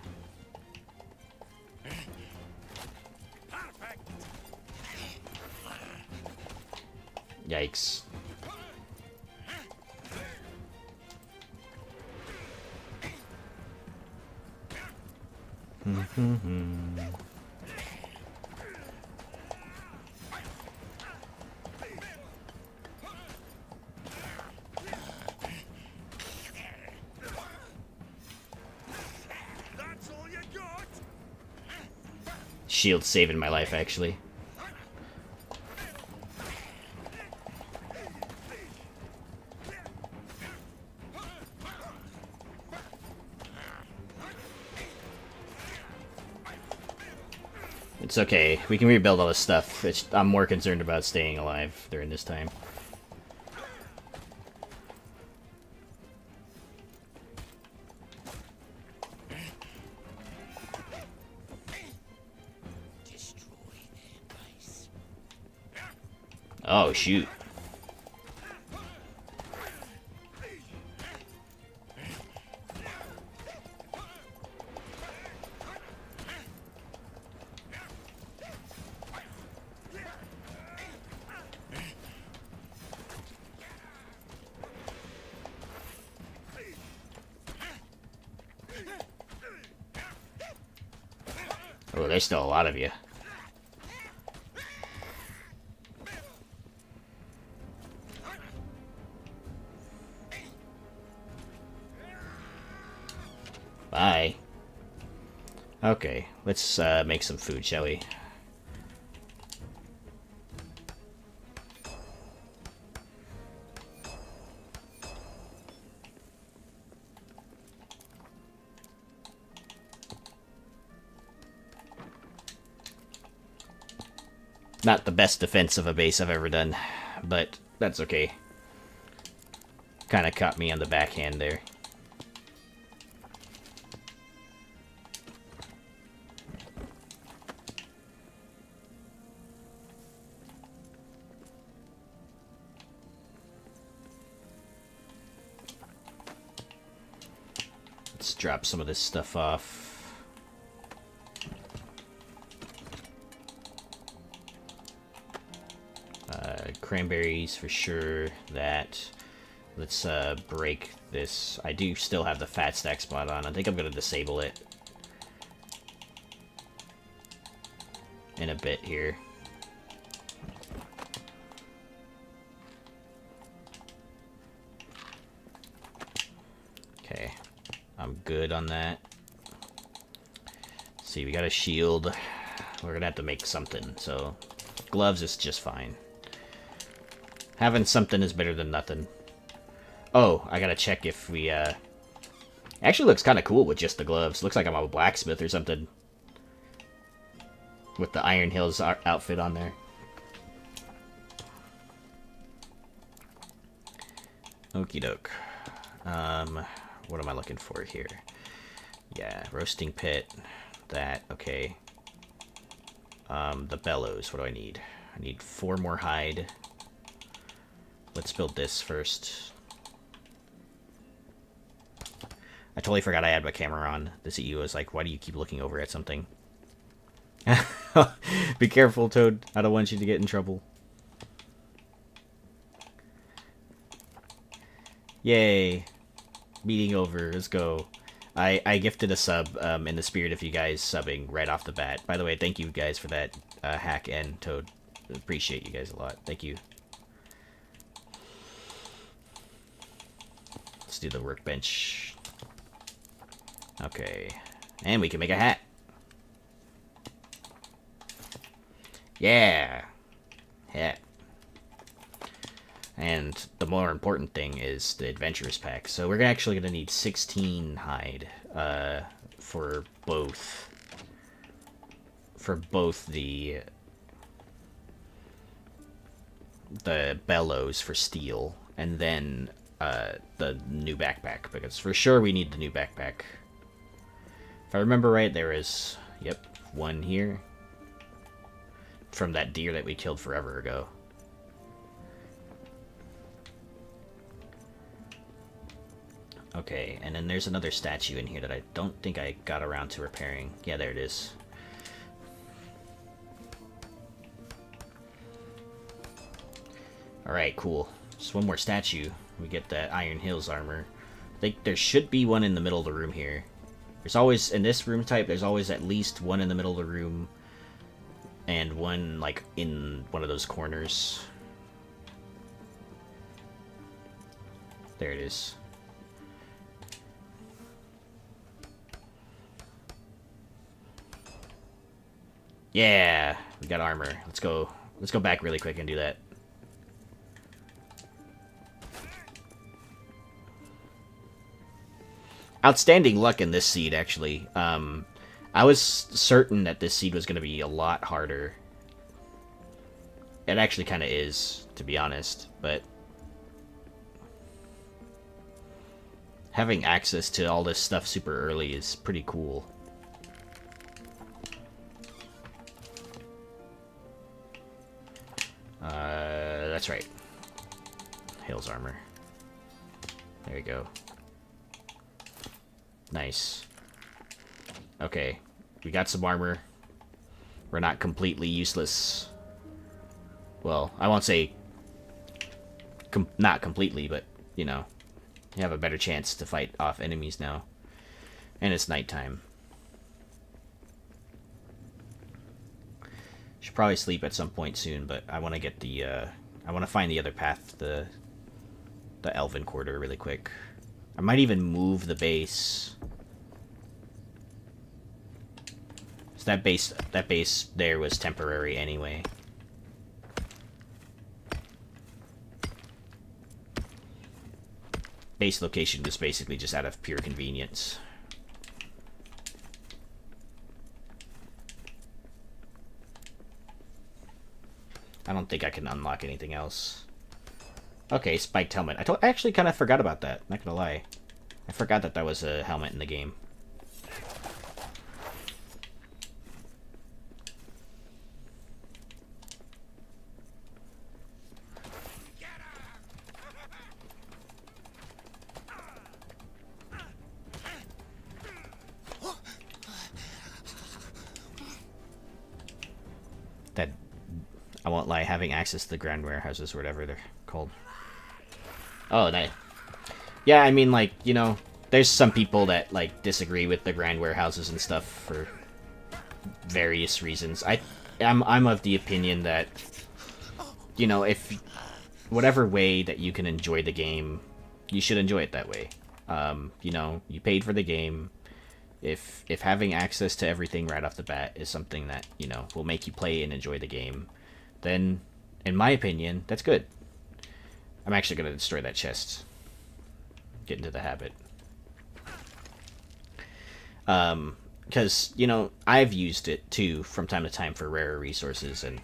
Yikes. That's all you got? Shield saving my life, actually. It's okay. We can rebuild all this stuff. I'm more concerned about staying alive during this time. Oh, shoot. Oh, there's still a lot of you. Bye. Okay, let's make some food, shall we? Not the best defense of a base I've ever done, but that's okay. Kind of caught me on the backhand there. Let's drop some of this stuff off. Cranberries for sure. That. Let's break this. I do still have the fat stack spot on. I think I'm going to disable it in a bit here. Okay, I'm good on that. Let's see, we got a shield. We're going to have to make something, so gloves is just fine. Having something is better than nothing. Oh, I gotta check if we, Actually looks kind of cool with just the gloves. Looks like I'm a blacksmith or something. With the Iron Hills outfit on there. Okie doke. What am I looking for here? Yeah, roasting pit. That, okay. The bellows, what do I need? I need 4 more hide. Let's build this first. I totally forgot I had my camera on. The CEO was like, why do you keep looking over at something? Be careful, Toad. I don't want you to get in trouble. Yay. Meeting over. Let's go. I gifted a sub in the spirit of you guys subbing right off the bat. By the way, thank you guys for that hack and Toad. Appreciate you guys a lot. Thank you. Let's do the workbench. Okay. And we can make a hat. Yeah. Hat. And the more important thing is the adventurous pack. So we're actually going to need 16 hide for both the bellows for steel, and then the new backpack, because for sure we need the new backpack. If I remember right, there is, yep, one here from that deer that we killed forever ago. Okay, and then there's another statue in here that I don't think I got around to repairing. Yeah, there it is. Alright, cool. Just one more statue. We get that Iron Hills armor. I think there should be one in the middle of the room here. There's always, in this room type, there's always at least one in the middle of the room. And one, like, in one of those corners. There it is. Yeah! We got armor. Let's go back really quick and do that. Outstanding luck in this seed, actually. I was certain that this seed was going to be a lot harder. It actually kind of is, to be honest, but having access to all this stuff super early is pretty cool. That's right. Hale's armor. There you go. Nice. Okay, we got some armor. We're not completely useless. Well, I won't say not completely, but, you know, you have a better chance to fight off enemies now. And it's nighttime. Should probably sleep at some point soon, but I want to get the, I want to find the other path, the Elven Quarter really quick. I might even move the base. So that base there was temporary anyway. Base location was basically just out of pure convenience. I don't think I can unlock anything else. Okay, spiked helmet. I actually kind of forgot about that, not gonna lie. I forgot that that was a helmet in the game. That, I won't lie, having access to the ground warehouses or whatever they're called. Oh, nice. Yeah, I mean, like, you know, there's some people that, like, disagree with the grand warehouses and stuff for various reasons. I'm of the opinion that, you know, if whatever way that you can enjoy the game, you should enjoy it that way. You know, you paid for the game. If having access to everything right off the bat is something that, you know, will make you play and enjoy the game, then, in my opinion, that's good. I'm actually going to destroy that chest. Get into the habit. Because, you know, I've used it, too, from time to time for rarer resources, and,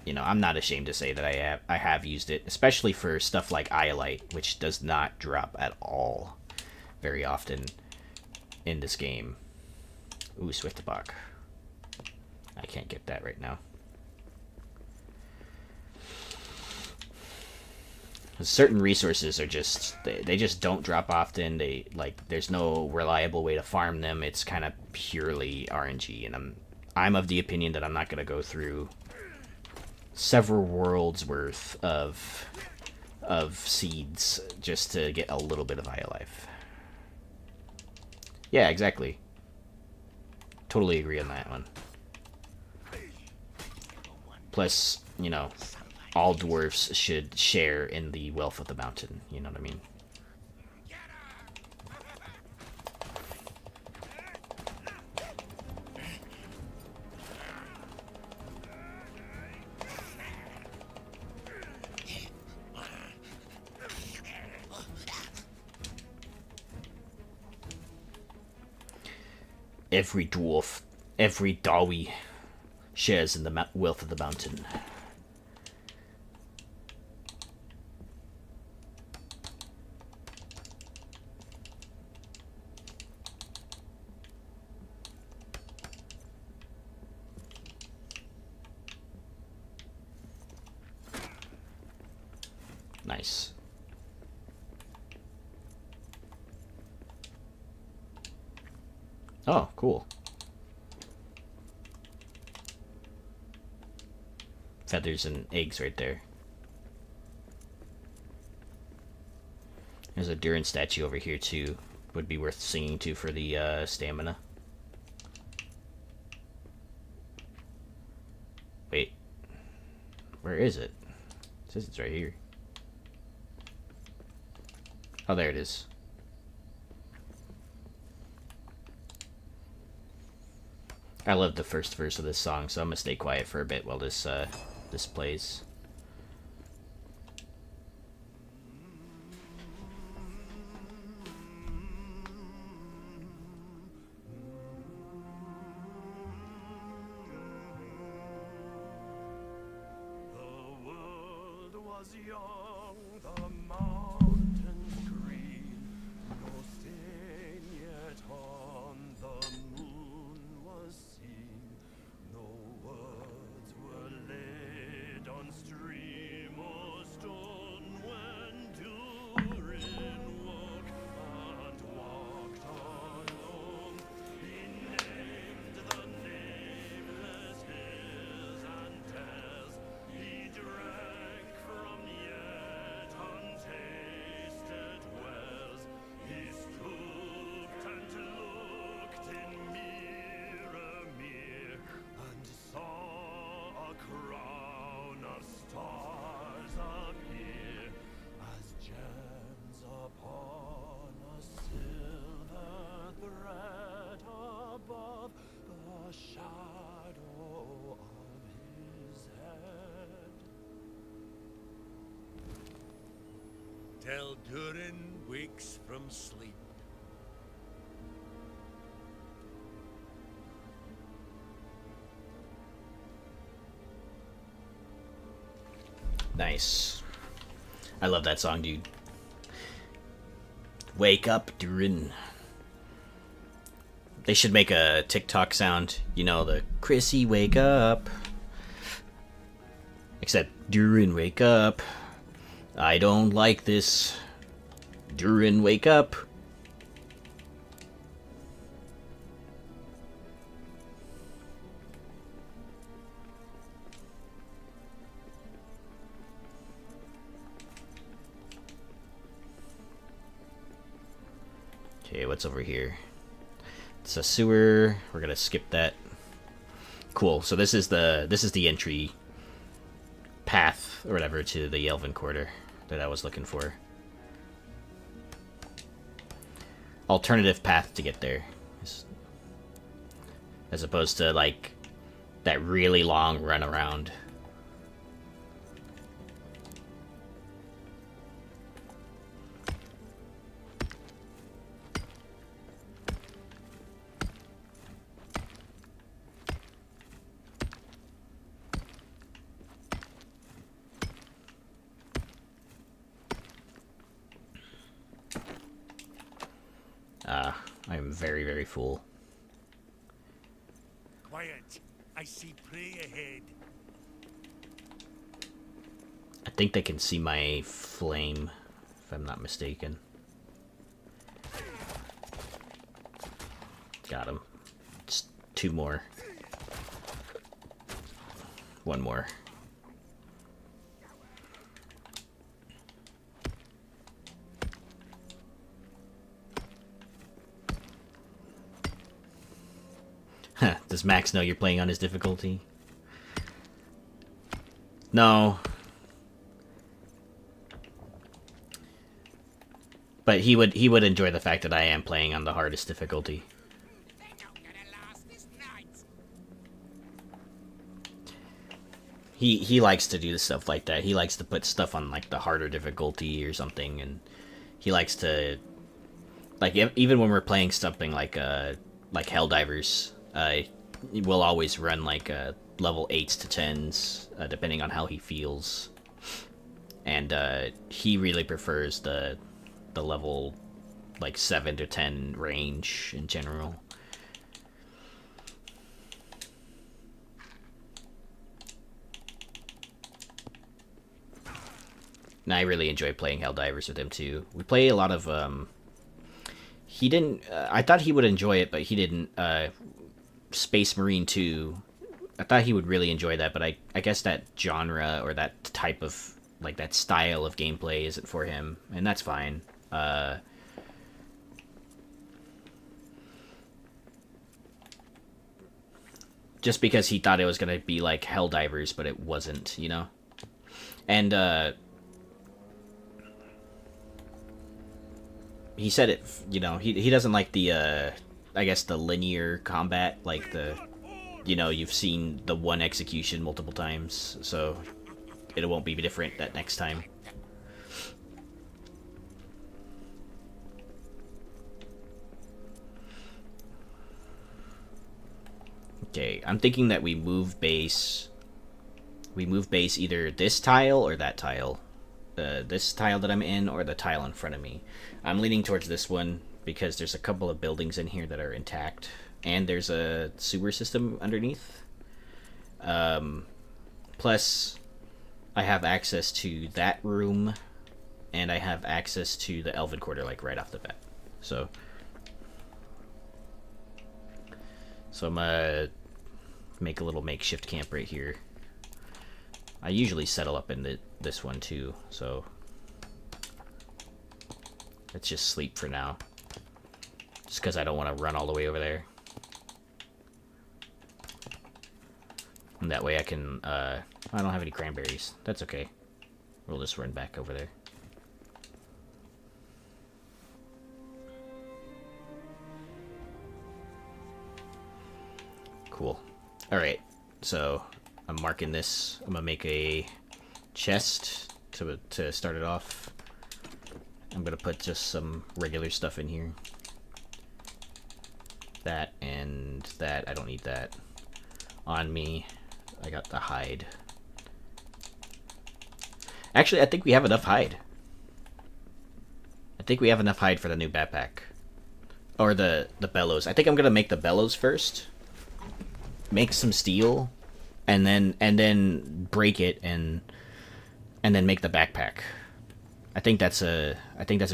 you know, I'm not ashamed to say that I have used it, especially for stuff like Iolite, which does not drop at all very often in this game. Ooh, Swiftbach. I can't get that right now. Certain resources are just, they just don't drop often. They, like, there's no reliable way to farm them. It's kind of purely RNG, and I'm of the opinion that I'm not going to go through several worlds worth of seeds just to get a little bit of Iolife. Yeah, exactly. Totally agree on that one. Plus, you know, all dwarves should share in the wealth of the mountain. You know what I mean? Every dwarf, every Dawi shares in the wealth of the mountain. Nice. Oh, cool. Feathers and eggs right there. There's a Durin statue over here too. Would be worth singing to for the stamina. Wait. Where is it? It says it's right here. Oh, there it is. I love the first verse of this song, so I'm gonna stay quiet for a bit while this this plays. The world was young, the mountains green, no stain yet on the moon was seen, no words were laid on stream or stone when Durin woke and walked alone. He named the nameless hills and dells, he drank from yet untasted wells, he stooped and looked in mirror and saw a crown of stars appear as gems upon a silver thread above the shadow of his head. Till Durin wakes from sleep. Nice. I love that song, dude. Wake up, Durin. They should make a TikTok sound. You know, the Chrissy wake up. Except, Durin wake up. I don't like this. Durin wake up. Okay, what's over here? It's a sewer. We're gonna skip that. Cool. So this is the entry path or whatever to the Elven Quarter that I was looking for. Alternative path to get there, as opposed to like that really long run around. I am very, very full. Quiet. I see prey ahead. I think they can see my flame, if I'm not mistaken. Got him. Just two more. One more. Does Max know you're playing on his difficulty? No. But he would enjoy the fact that I am playing on the hardest difficulty. He likes to do stuff like that. He likes to put stuff on like the harder difficulty or something, and he likes to like even when we're playing something like like Helldivers, will always run like level 8s to 10s, depending on how he feels. And he really prefers the level like 7 to 10 range in general. And I really enjoy playing Helldivers with him too. We play a lot of he didn't I thought he would enjoy it, but he didn't. Space Marine 2, I thought he would really enjoy that, but I guess that genre or that type of, like, that style of gameplay isn't for him, and that's fine. Just because he thought it was gonna be like Helldivers, but it wasn't, you know? And, he said it, you know, he doesn't like the, I guess the linear combat, like the, you know, you've seen the one execution multiple times, so it won't be different that next time. Okay, I'm thinking that we move base either this tile or that tile. This tile that I'm in or the tile in front of me. I'm leaning towards this one because there's a couple of buildings in here that are intact, and there's a sewer system underneath. Plus, I have access to that room, and I have access to the Elven Quarter, like, right off the bat. So I'm gonna make a little makeshift camp right here. I usually settle up in this one too, so let's just sleep for now. Just because I don't want to run all the way over there. And that way I can, I don't have any cranberries. That's okay. We'll just run back over there. Cool. Alright, so I'm marking this. I'm gonna make a chest to start it off. I'm gonna put just some regular stuff in here. That and that. I don't need that. On me, I got the hide. Actually, I think we have enough hide. I think we have enough hide for the new backpack. Or the bellows. I think I'm gonna make the bellows first. Make some steel, and then break it and then make the backpack. I think that's a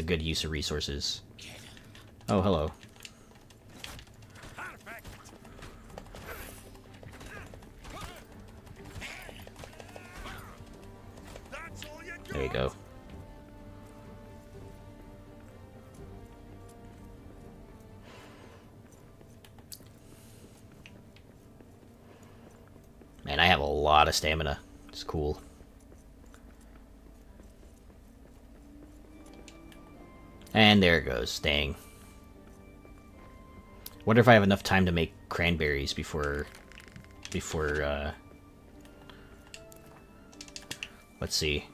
good use of resources. Oh, hello. There you go. Man, I have a lot of stamina. It's cool. And there it goes. Dang. Wonder if I have enough time to make cranberries before let's see.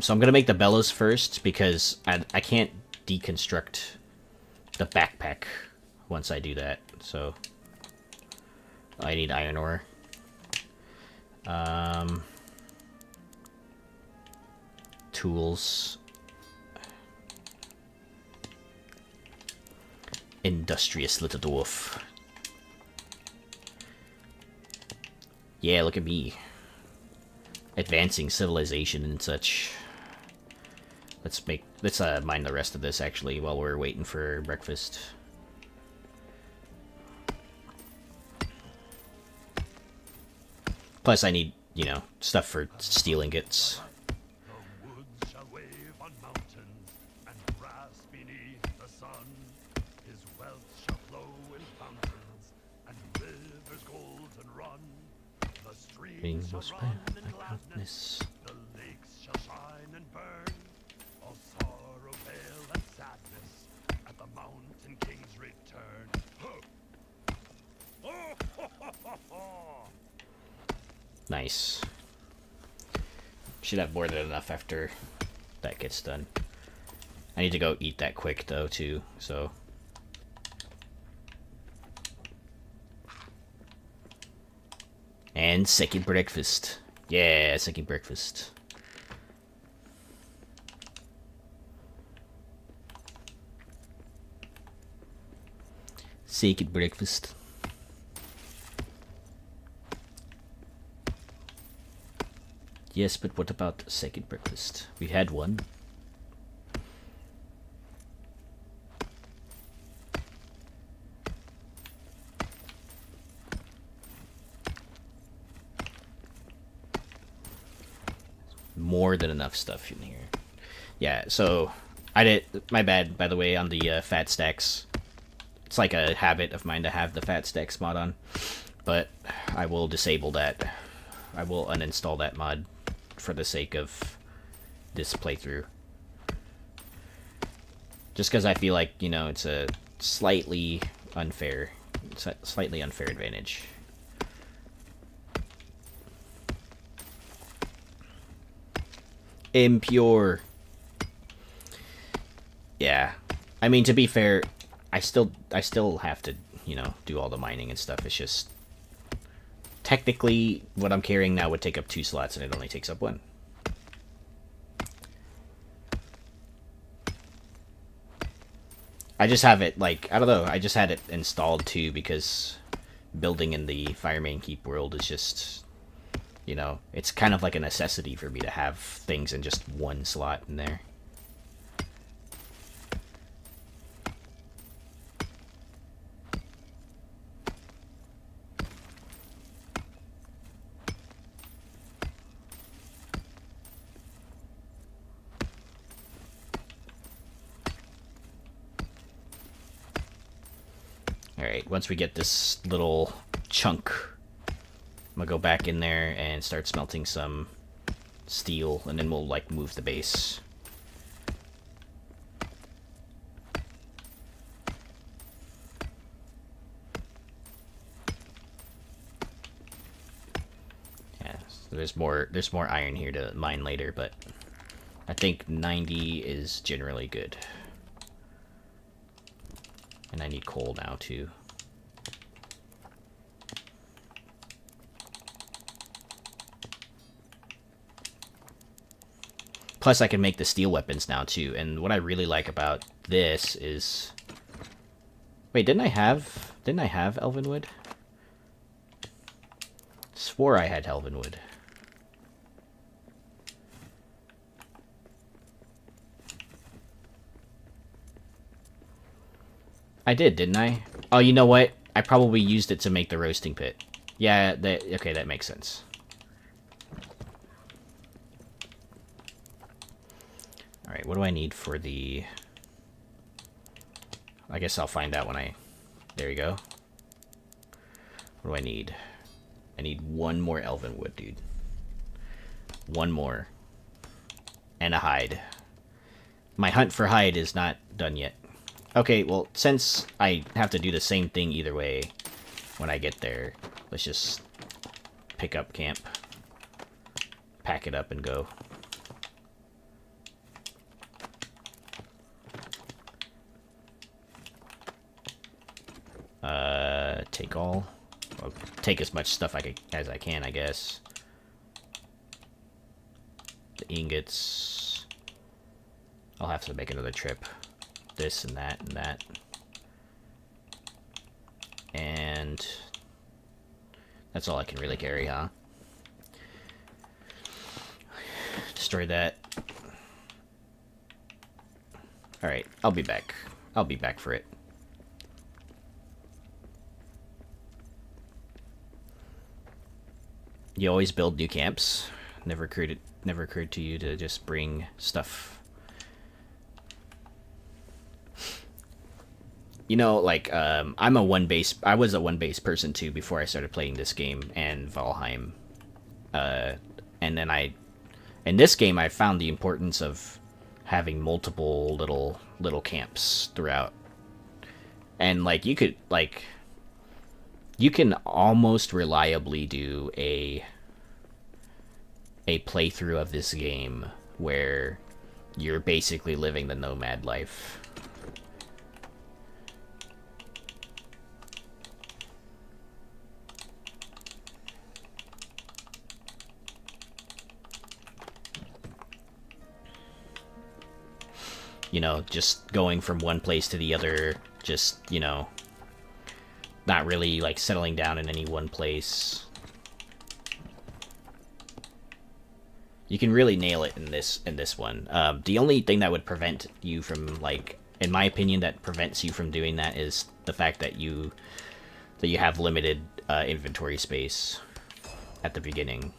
So I'm gonna make the bellows first because I can't deconstruct the backpack once I do that. So I need iron ore. Tools. Industrious little dwarf. Yeah, look at me. Advancing civilization and such. Let's mine the rest of this actually while we're waiting for breakfast. Plus I need, you know, stuff for steel ingots. The woods shall wave on mountains and grass beneath the sun. His wealth shall flow in fountains and rivers golden run. The streams shall run in gladness. The lakes shall shine and burn. All sorrow, veil, and sadness at the mountain king's return. Nice. Should have more than enough after that gets done. I need to go eat that quick though too, so. And second breakfast. Yeah, second breakfast. Second breakfast. Yes, but what about second breakfast? We had one. More than enough stuff in here. Yeah, so I did my bad, by the way, on the fat stacks. It's like a habit of mine to have the fat stacks mod on, but I will disable that. I will uninstall that mod for the sake of this playthrough. Just because I feel like, you know, it's a slightly unfair advantage. Impure. Yeah. I mean, to be fair, I still have to, you know, do all the mining and stuff. It's just technically what I'm carrying now would take up 2 slots and it only takes up 1. I just have it, like, I don't know, I just had it installed too because building in the Firemane Keep world is just, you know, it's kind of like a necessity for me to have things in just 1 slot in there. Alright, once we get this little chunk, I'm gonna go back in there and start smelting some steel, and then we'll, like, move the base. Yeah, so there's more iron here to mine later, but I think 90 is generally good. And I need coal now, too. Plus, I can make the steel weapons now, too. And what I really like about this is... Wait, didn't I have Elvenwood? Swore I had Elvenwood. I did, didn't I? Oh, you know what? I probably used it to make the roasting pit. Yeah, okay, that makes sense. Alright, what do I need for the... I guess I'll find out when I... There you go. What do I need? I need 1 more elven wood, dude. 1 more. And a hide. My hunt for hide is not done yet. Okay, well, since I have to do the same thing either way when I get there, let's just pick up camp, pack it up, and go. Take all. Well, take as much stuff as I can, I guess. The ingots. I'll have to make another trip. This and that and that. And that's all I can really carry, huh? Destroy that. Alright, I'll be back. I'll be back for it. You always build new camps. Never occurred to you to just bring stuff. You know, like, I was a one-base person, too, before I started playing this game and Valheim. And then in this game, I found the importance of having multiple little camps throughout. And, like, you can almost reliably do a playthrough of this game where you're basically living the nomad life. You know, just going from one place to the other, just, you know, not really, like, settling down in any one place. You can really nail it in this one. The only thing that would prevent you from, like, in my opinion, that prevents you from doing that is the fact that you have limited inventory space at the beginning.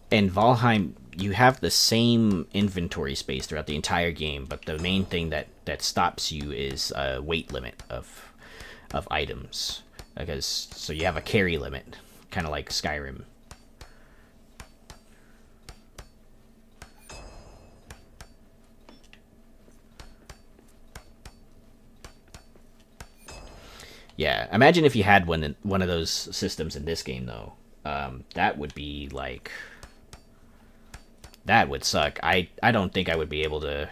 In Valheim, you have the same inventory space throughout the entire game, but the main thing that stops you is a weight limit of items. So you have a carry limit, kind of like Skyrim. Yeah, imagine if you had one of those systems in this game, though. That would be like... That would suck. I don't think I would be able to...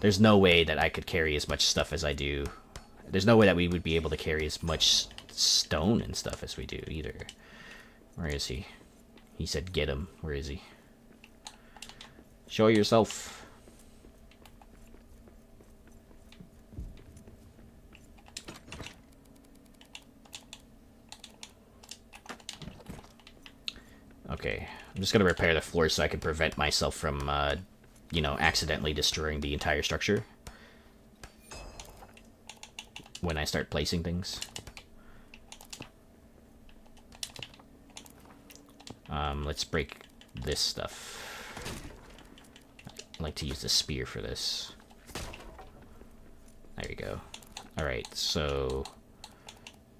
There's no way that I could carry as much stuff as I do. There's no way that we would be able to carry as much stone and stuff as we do, either. Where is he? He said get him. Where is he? Show yourself. Okay, I'm just gonna repair the floor so I can prevent myself from, you know, accidentally destroying the entire structure when I start placing things. Let's break this stuff. I like to use the spear for this. There you go. Alright, so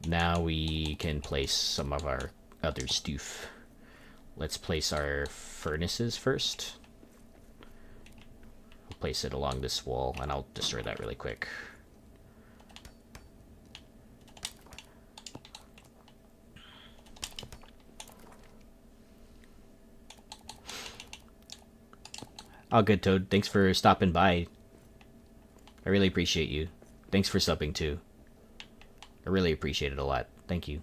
now we can place some of our other stuff. Let's place our furnaces first. We'll place it along this wall, and I'll destroy that really quick. Oh, good, Toad. Thanks for stopping by. I really appreciate you. Thanks for subbing, too. I really appreciate it a lot. Thank you.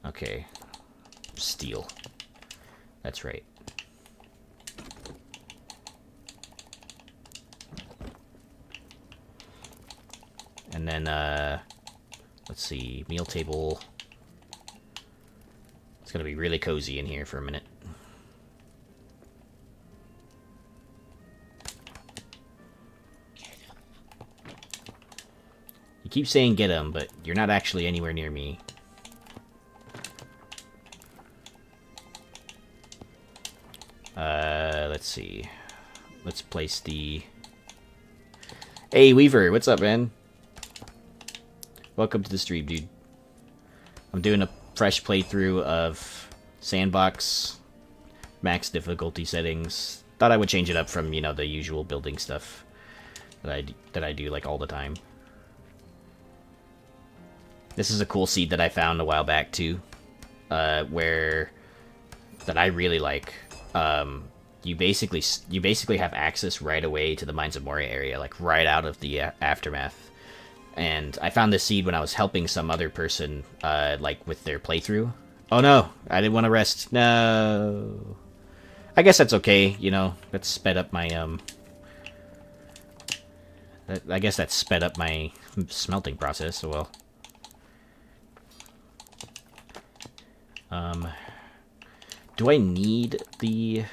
Okay. Steel. That's right. And then, let's see, meal table. It's gonna be really cozy in here for a minute. You keep saying get him, but you're not actually anywhere near me. Let's see. Let's place the... Hey, Weaver, what's up, man? Welcome to the stream, dude. I'm doing a fresh playthrough of Sandbox, max difficulty settings. Thought I would change it up from, you know, the usual building stuff that I do like all the time. This is a cool seed that I found a while back too, that I really like. You basically have access right away to the Mines of Moria area, like right out of the aftermath. And I found this seed when I was helping some other person, like with their playthrough. Oh no, I didn't want to rest. No. I guess that's okay, you know. That sped up my I guess that sped up my smelting process. So well. Do I need the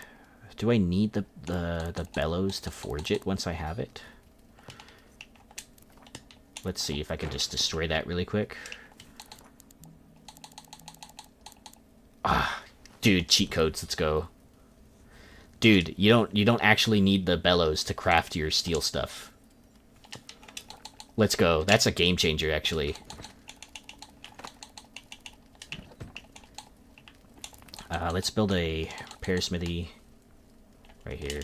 bellows to forge it once I have it? Let's see if I can just destroy that really quick. Ah, dude, cheat codes, let's go. Dude, you don't actually need the bellows to craft your steel stuff. Let's go. That's a game changer, actually. Let's build a repair smithy right here.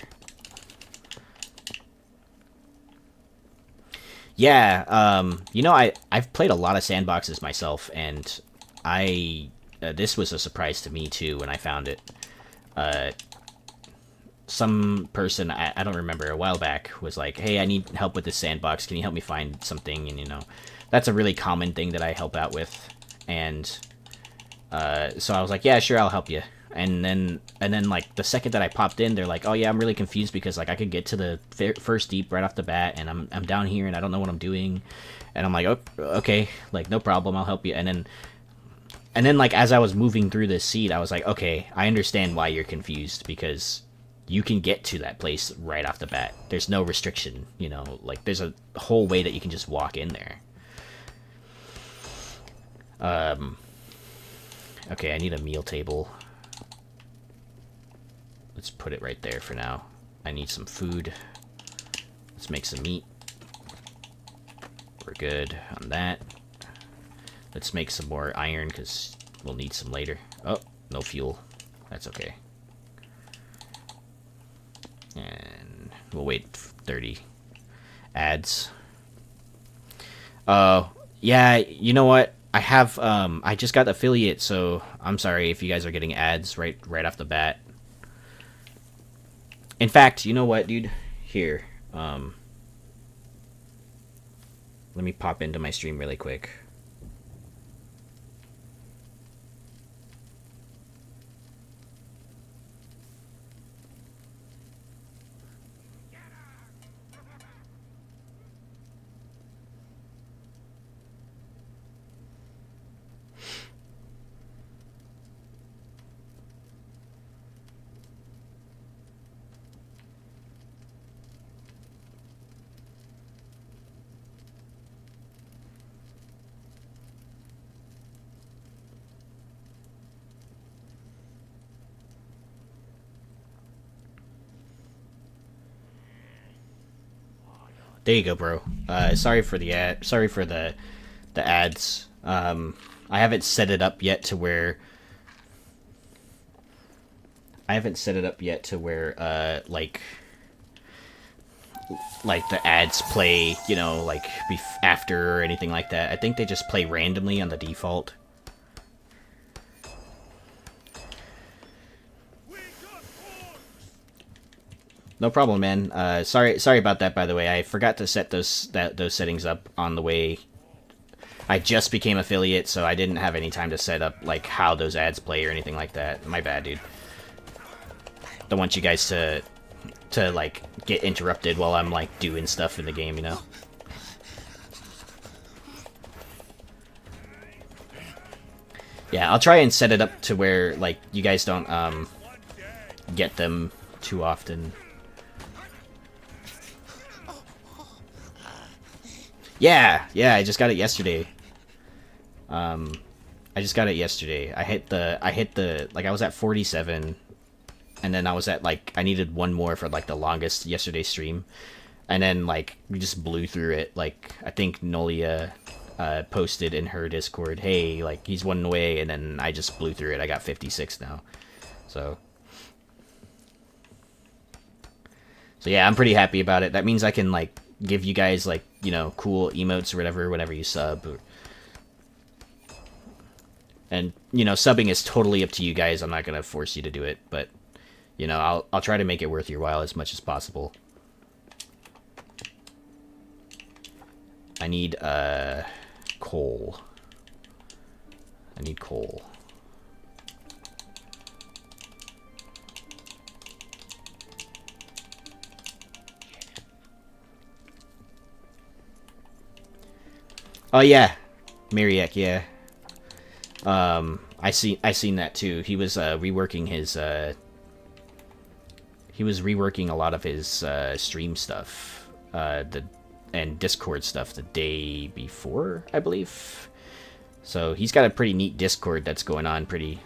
Yeah, you know, I've played a lot of sandboxes myself, and this was a surprise to me too when I found it. Some person, I don't remember, a while back was like, hey, I need help with this sandbox, can you help me find something? And you know, that's a really common thing that I help out with, and so I was like, yeah, sure, I'll help you. And then like the second that I popped in, they're like, oh yeah, I'm really confused because like I could get to the first deep right off the bat, and I'm down here and I don't know what I'm doing. And I'm like, oh, okay, like no problem, I'll help you. And then like as I was moving through this seed, I was like, okay, I understand why you're confused, because you can get to that place right off the bat. There's no restriction, you know, like there's a whole way that you can just walk in there. Okay, I need a meal table. Let's put it right there for now. I need some food. Let's make some meat. We're good on that. Let's make some more iron, because we'll need some later. Oh, no fuel. That's okay. And we'll wait 30 ads. Yeah, you know what? I have, I just got affiliate, so I'm sorry if you guys are getting ads right off the bat. In fact, you know what, dude? Here, let me pop into my stream really quick. There you go, bro. Sorry for the ad. Sorry for the ads. I haven't set it up yet to where. Like the ads play, you know, like after or anything like that. I think they just play randomly on the default. No problem, man. Sorry about that, by the way. I forgot to set those settings up on the way. I just became affiliate, so I didn't have any time to set up like how those ads play or anything like that. My bad, dude. Don't want you guys to like get interrupted while I'm like doing stuff in the game, you know. Yeah, I'll try and set it up to where like you guys don't get them too often. Yeah, I just got it yesterday. I just got it yesterday. I hit the like I was at 47, and then I was at like I needed one more for like the longest yesterday stream, and then like we just blew through it. Like I think Nolia posted in her Discord, hey, like he's one away, and then I just blew through it. I got 56 now, so yeah, I'm pretty happy about it. That means I can like give you guys like, you know, cool emotes or whatever whenever you sub. And you know, subbing is totally up to you guys. I'm not gonna force you to do it, but you know, I'll try to make it worth your while as much as possible. I need coal. I need coal. Oh yeah, Mariek, yeah. I seen that too. He was reworking his a lot of his stream stuff, and Discord stuff the day before, I believe. So he's got a pretty neat Discord that's going on pretty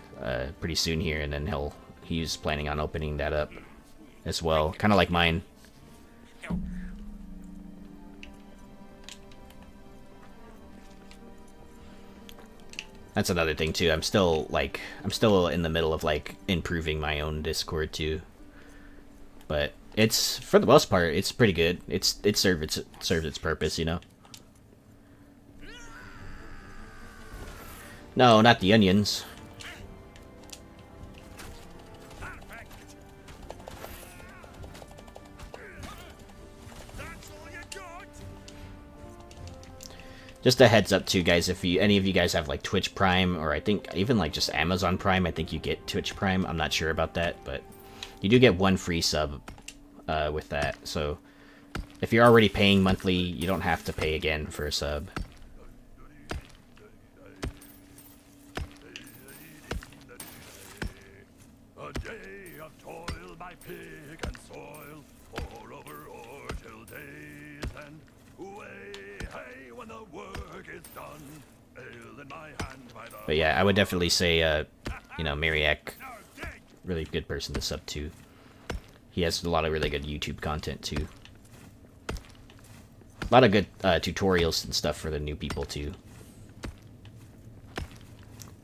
soon here, and then he's planning on opening that up as well, kind of like mine. That's another thing too. I'm still in the middle of like improving my own Discord too. But it's, for the most part, it's pretty good. It serves its purpose, you know. No, not the onions. Perfect. That's all you got? Just a heads up too, guys, if any of you guys have like Twitch Prime, or I think even like just Amazon Prime, I think you get Twitch Prime. I'm not sure about that, but you do get 1 free sub with that. So if you're already paying monthly, you don't have to pay again for a sub. A day of toil by pick and soil, pour over ore till days and way, hey, when the work is done, ale in my hand by the... But yeah, I would definitely say, you know, Mariak, really good person to sub to. He has a lot of really good YouTube content too. A lot of good tutorials and stuff for the new people too.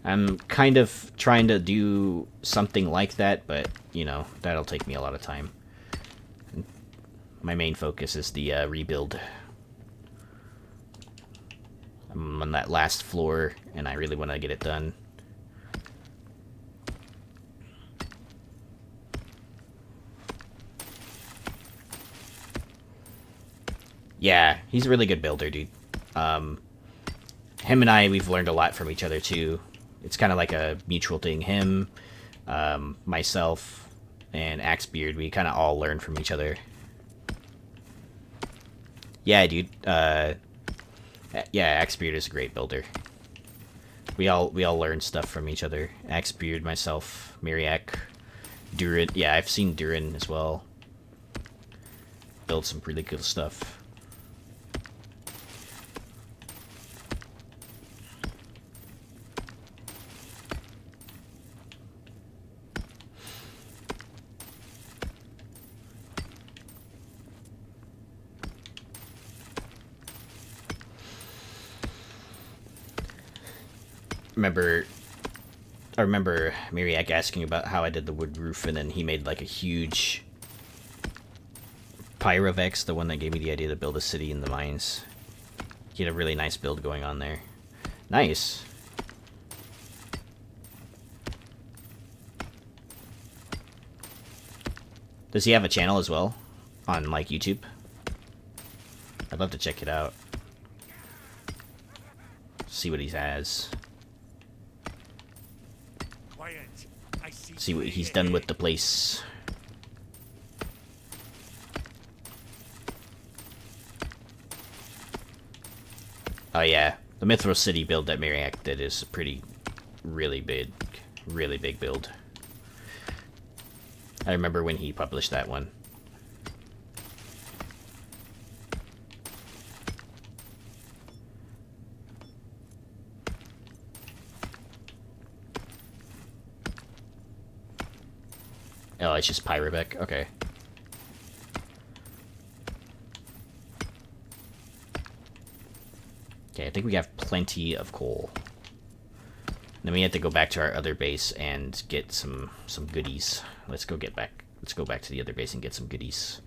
I'm kind of trying to do something like that, but, you know, that'll take me a lot of time. My main focus is the rebuild. I'm on that last floor, and I really want to get it done. Yeah, he's a really good builder, dude. Him and I, we've learned a lot from each other, too. It's kind of like a mutual thing. Him, myself, and Axebeard, we kind of all learn from each other. Yeah, dude. Yeah, Axebeard is a great builder. We all learn stuff from each other. Axebeard, myself, Miriak, Durin. Yeah, I've seen Durin as well. Build some really cool stuff. I remember Miriak asking about how I did the wood roof, and then he made like a huge Pyrovex, the one that gave me the idea to build a city in the mines. He had a really nice build going on there. Nice. Does he have a channel as well on like YouTube? I'd love to check it out. See what he has. See what he's done with the place. Oh yeah, the Mithral City build that Miriak did is pretty, really big build. I remember when he published that one. Oh, it's just Pyrobec? Okay. Okay, I think we have plenty of coal. Then we have to go back to our other base and get some goodies. Let's go back to the other base and get some goodies.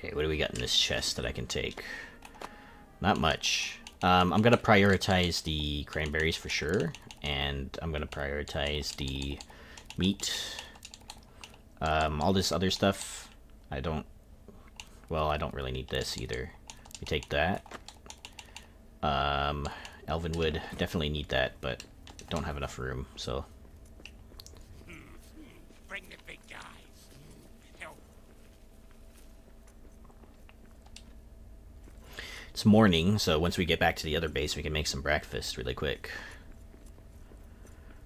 Okay, what do we got in this chest that I can take? Not much. I'm gonna prioritize the cranberries for sure, and I'm gonna prioritize the meat. All this other stuff, I don't really need this either. We take that. Elvenwood, definitely need that, but don't have enough room, so. Bring the big guys. Help. It's morning, so once we get back to the other base, we can make some breakfast really quick.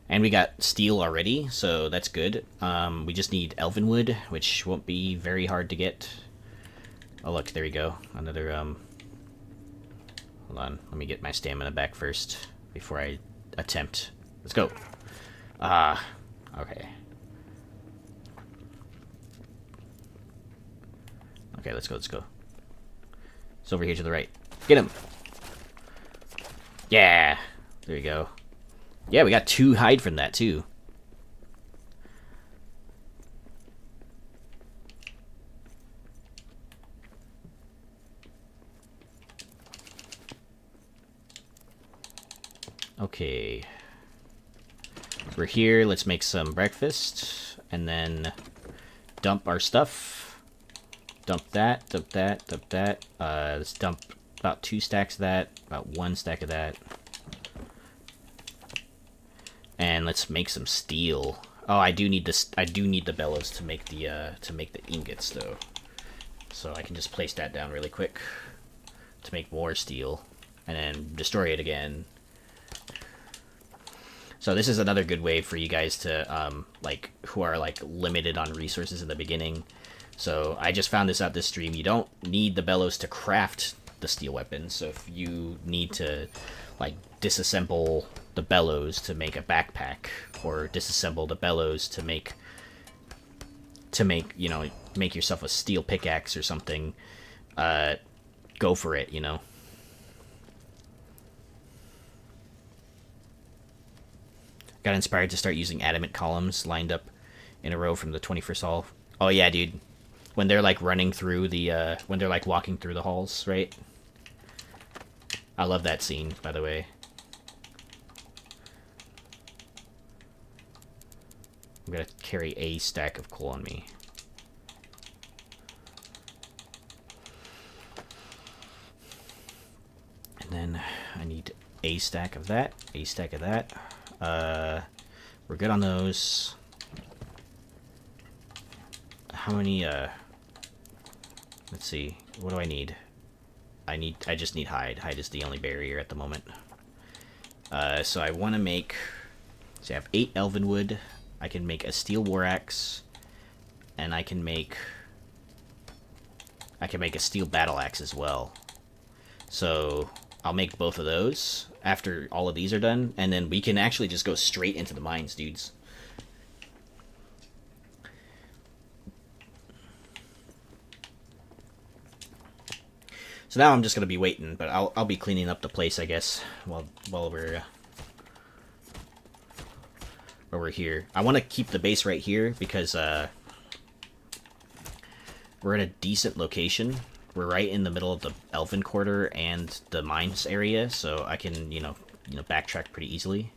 And we got steel already, so that's good. We just need Elvenwood, which won't be very hard to get. Oh look, there we go. Another, hold on, let me get my stamina back first, before I attempt. Let's go. Ah, okay. Okay, let's go, let's go. It's over here to the right. Get him! Yeah! There you go. Yeah, we got 2 hide from that, too. Okay. We're here. Let's make some breakfast. And then dump our stuff. Dump that, dump that, dump that. Let's dump about 2 stacks of that. About 1 stack of that. And let's make some steel. Oh, I do need this. I do need the bellows to make the ingots, though. So I can just place that down really quick to make more steel, and then destroy it again. So this is another good way for you guys to like who are like limited on resources in the beginning. So I just found this out this stream. You don't need the bellows to craft the steel weapons. So if you need to like disassemble the bellows to make a backpack, or disassemble the bellows to make you know, make yourself a steel pickaxe or something, go for it, you know. Got inspired to start using adamant columns lined up in a row from the 21st hall. Oh yeah, dude. When they're like running through the when they're like walking through the halls, right? I love that scene, by the way. I'm gonna carry a stack of coal on me. And then I need a stack of that, a stack of that. We're good on those. How many, let's see, what do I need? I just need hide. Hide is the only barrier at the moment. So I want to make, so I have 8 elven wood. I can make a steel war axe, and I can make a steel battle axe as well. So I'll make both of those after all of these are done, and then we can actually just go straight into the mines, dudes. So now I'm just gonna be waiting, but I'll be cleaning up the place, I guess, while we're here. I want to keep the base right here because we're in a decent location. We're right in the middle of the Elven Quarter and the mines area, so I can, you know, backtrack pretty easily.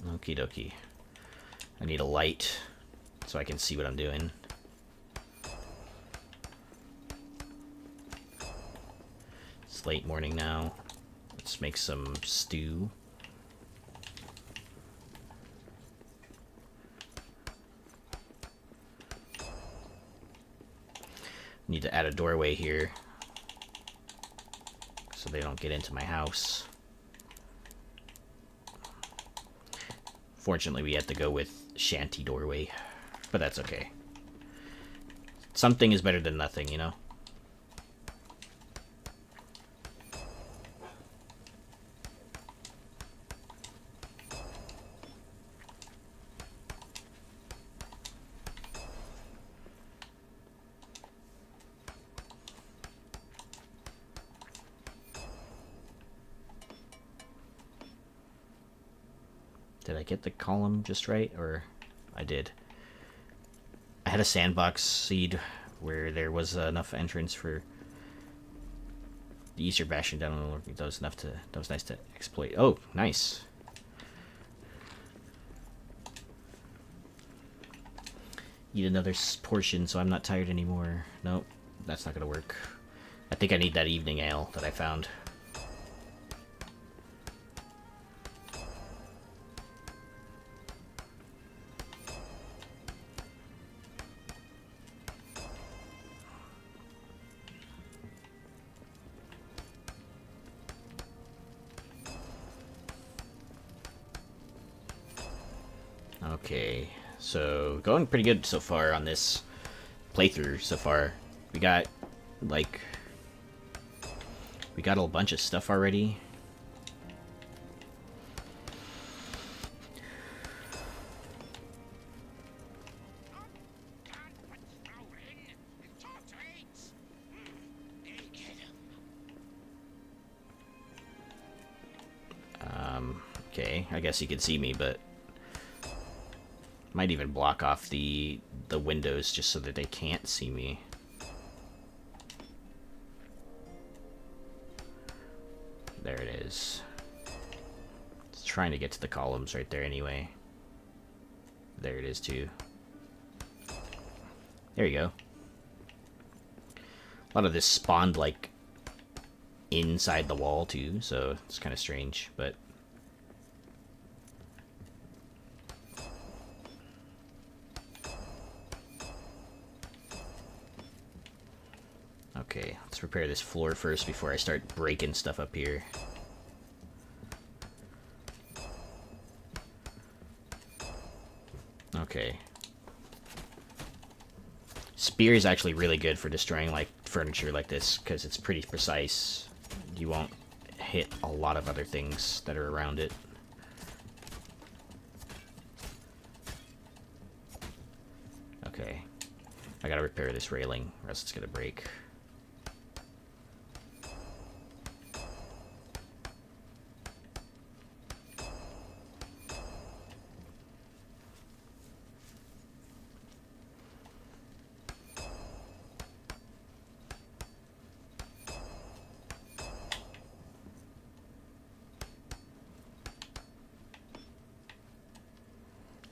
Okie dokie. I need a light so I can see what I'm doing. It's late morning now. Let's make some stew. Need to add a doorway here so they don't get into my house. Fortunately, we had to go with shanty doorway, but that's okay. Something is better than nothing, you know? Did I get the column just right, or I did? I had a sandbox seed where there was enough entrance for the Easter Bastion down. That was enough to. That was nice to exploit. Oh, nice. Eat another portion, so I'm not tired anymore. Nope, that's not gonna work. I think I need that evening ale that I found. Okay, so going pretty good so far on this playthrough so far. We got, like... We got a bunch of stuff already. Okay, I guess he could see me, but might even block off the windows just so that they can't see me. There it is. It's trying to get to the columns right there anyway. There it is too. There you go. A lot of this spawned like inside the wall too, so it's kind of strange, but okay, let's repair this floor first before I start breaking stuff up here. Okay. Spear is actually really good for destroying like furniture like this because it's pretty precise. You won't hit a lot of other things that are around it. Okay. I gotta repair this railing or else it's gonna break.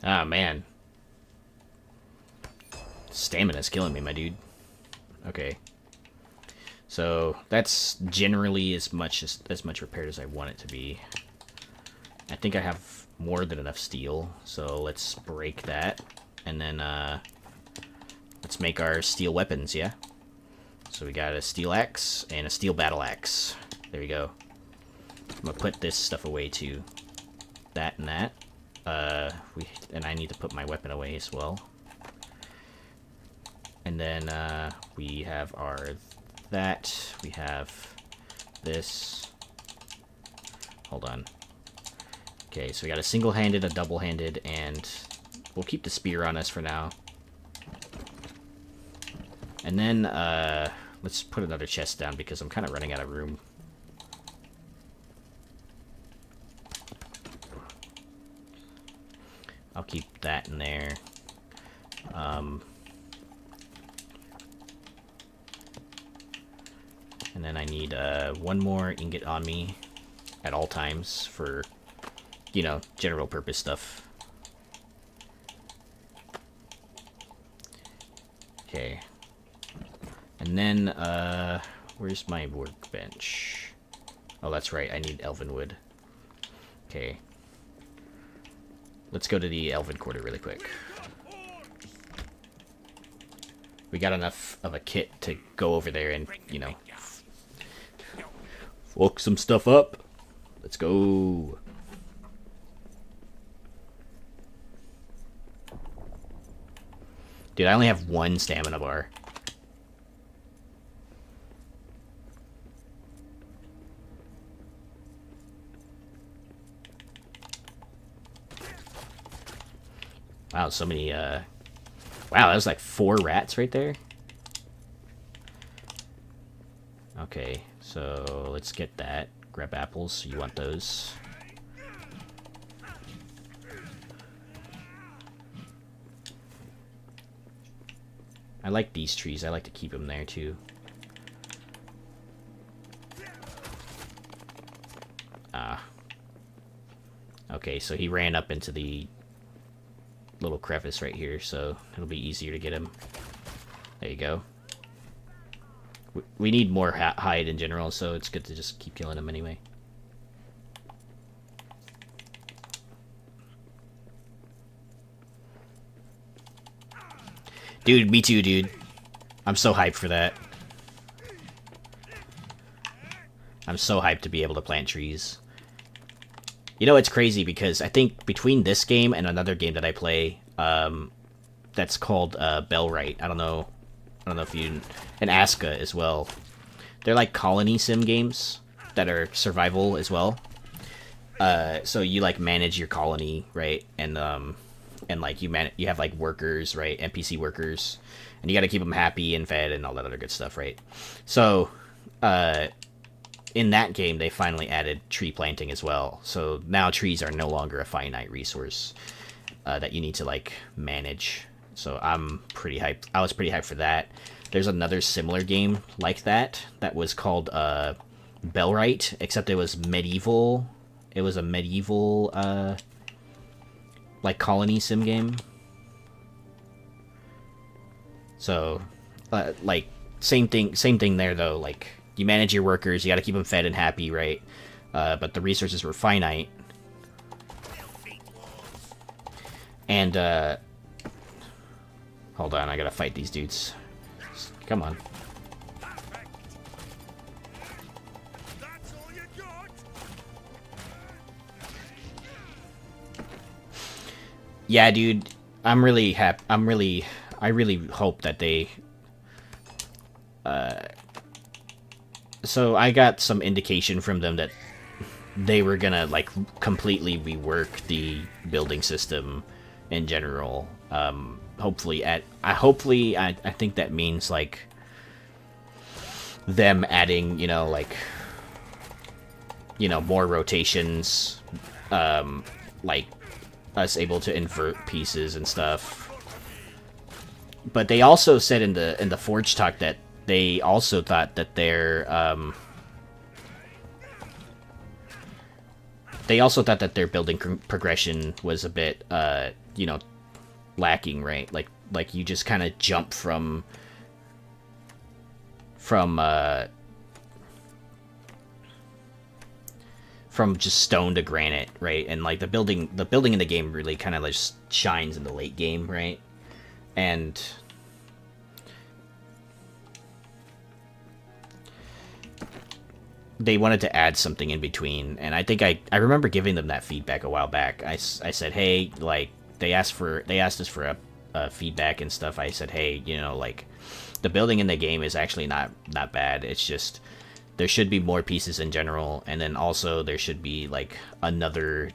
Ah, man. Stamina's killing me, my dude. Okay. So, that's generally as much repaired as I want it to be. I think I have more than enough steel, so let's break that. And then, let's make our steel weapons, yeah? So we got a steel axe and a steel battle axe. There you go. I'm gonna put this stuff away too. That and that. And I need to put my weapon away as well. And then we have our that. We have this. Hold on. Okay, so we got a single-handed, a double-handed, and we'll keep the spear on us for now. And then let's put another chest down because I'm kind of running out of room. I'll keep that in there. And then I need one more ingot on me at all times for, you know, general purpose stuff. Okay. And then, where's my workbench? Oh, that's right, I need elven wood. Okay. Let's go to the elven quarter really quick. We got enough of a kit to go over there and, you know, fuck some stuff up. Let's go. Dude, I only have one stamina bar. Wow, so many, wow, that was like 4 rats right there. Okay, so let's get that. Grab apples, you want those. I like these trees, I like to keep them there too. Ah. Okay, so he ran up into the little crevice right here, so it'll be easier to get him. There you go. We need more hide in general, so it's good to just keep killing him anyway. Dude, me too, dude. I'm so hyped for that. I'm so hyped to be able to plant trees. You know, it's crazy because I think between this game and another game that I play, that's called Bellwright. I don't know don't know if you... And Aska as well. They're like colony sim games that are survival as well. So you like manage your colony, right? And like you have like workers, right? NPC workers, and you got to keep them happy and fed and all that other good stuff, right? So in that game, they finally added tree planting as well. So now trees are no longer a finite resource that you need to like manage. So I'm pretty hyped. I was pretty hyped for that. There's another similar game like that was called Bellwright, except it was medieval. It was a medieval like colony sim game. So like same thing there though. Like you manage your workers, you got to keep them fed and happy, right? But the resources were finite. And hold on, I gotta fight these dudes. Come on. That's all you got? Yeah, dude, I'm really happy. I really hope that they. So I got some indication from them that they were gonna like completely rework the building system in general. Hopefully, I think that means like them adding, more rotations, like us able to invert pieces and stuff. But they also said in the Forge talk that they also thought that their building progression was a bit lacking, right? Like you just kind of jump from just stone to granite, right? And like the building in the game really kind of just shines in the late game, right? And they wanted to add something in between, and I think I remember giving them that feedback a while back. I said, hey, like they asked us for a feedback and stuff. I said, hey, like the building in the game is actually not bad. It's just there should be more pieces in general, and then also there should be like another,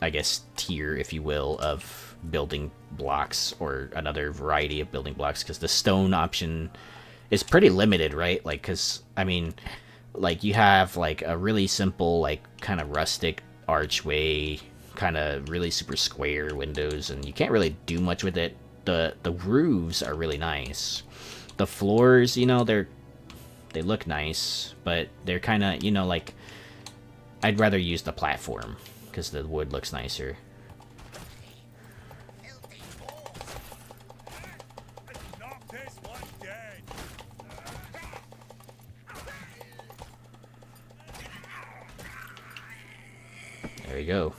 I guess, tier, if you will, of building blocks, or another variety of building blocks, because the stone option is pretty limited, right? Like, because I mean, like you have like a really simple, like kind of rustic archway, kind of really super square windows, and you can't really do much with it. The roofs are really nice. The floors, they look nice, but they're kind of, like, I'd rather use the platform because the wood looks nicer. Knock this one dead. There you go.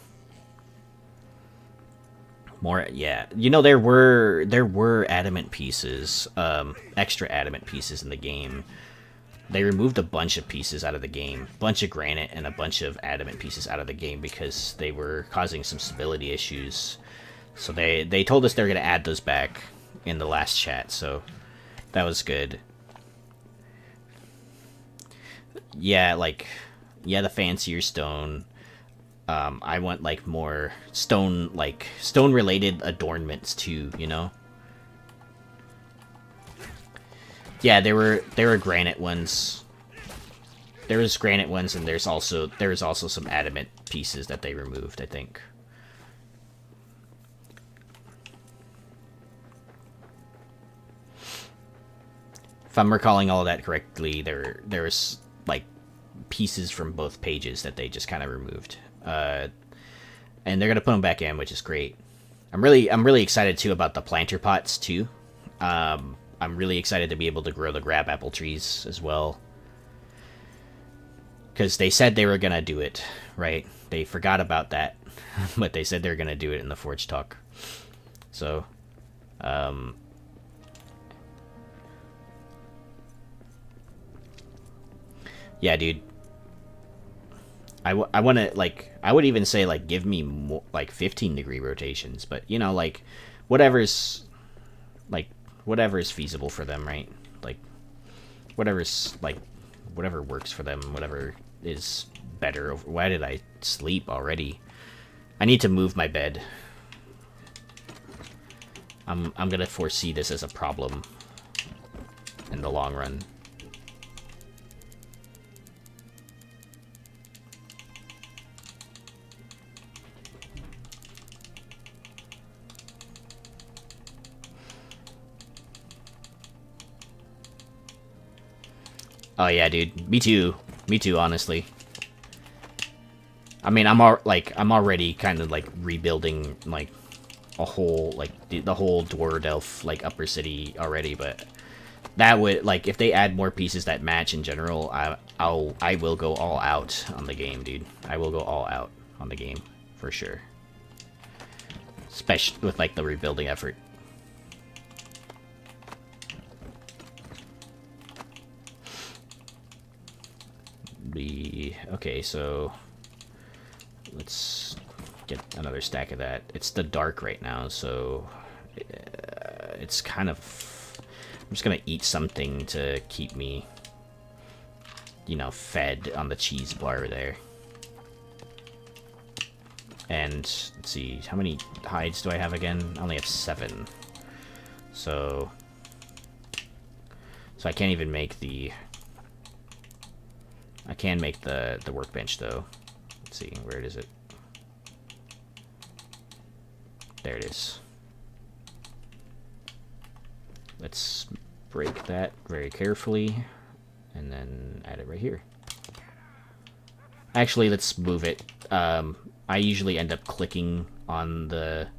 More, yeah. There were adamant pieces, extra adamant pieces in the game. They removed a bunch of pieces out of the game, bunch of granite and a bunch of adamant pieces out of the game because they were causing some stability issues. So they told us they're going to add those back in the last chat, so that was good. Yeah, the fancier stone. I want like more stone related adornments too, Yeah, there were granite ones. There was granite ones, and there was also some adamant pieces that they removed, I think. If I'm recalling all of that correctly, there was like pieces from both pages that they just kind of removed. And they're gonna put them back in, which is great. I'm really excited too about the planter pots too. I'm really excited to be able to grow the grab apple trees as well, because they said they were gonna do it, right? They forgot about that, but they said they're gonna do it in the Forge talk. So, yeah, dude. I want to, like, I would even say, like, give me more, like, 15-degree rotations, but, like, whatever's, like, whatever is feasible for them, right? Like, whatever's, like, whatever works for them, whatever is better. Why did I sleep already? I need to move my bed. I'm gonna foresee this as a problem in the long run. Oh yeah, dude. Me too. Me too, honestly. I mean, I'm already kind of like rebuilding like a whole like the whole Dwarf like upper city already, but that would like if they add more pieces that match in general, I will go all out on the game, dude. I will go all out on the game for sure. Especially with like the rebuilding effort. Okay, so let's get another stack of that. It's the dark right now, so it's kind of... I'm just gonna eat something to keep me, you know, fed on the cheese bar there. And let's see, how many hides do I have again? I only have 7. So I can't even make the... I can make the workbench though. Let's see, where is it? There it is. Let's break that very carefully and then add it right here. Actually, let's move it. I usually end up clicking on the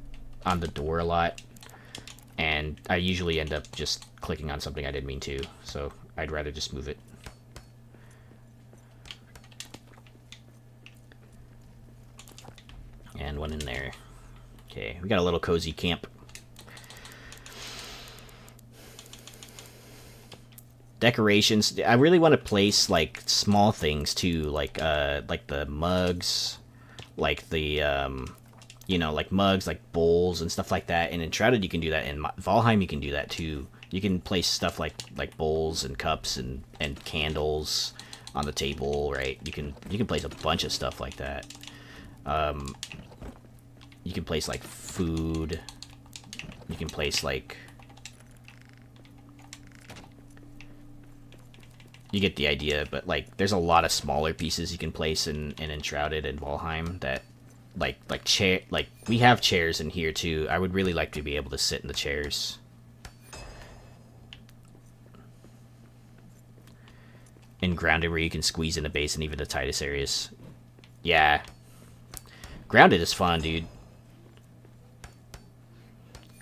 door a lot, and I usually end up just clicking on something I didn't mean to, so I'd rather just move it. And one in there. Okay, we got a little cozy camp. Decorations. I really want to place like small things too, like the mugs, like the you know, like mugs, like bowls and stuff like that. And in Shrouded you can do that. In Valheim you can do that too. You can place stuff like bowls and cups and candles on the table, right? You can place a bunch of stuff like that. You can place like food. You can place like... You get the idea, but like there's a lot of smaller pieces you can place in Enshrouded and Valheim that like we have chairs in here too. I would really like to be able to sit in the chairs. In Grounded, where you can squeeze in the base and even the tightest areas. Yeah. Grounded is fun, dude.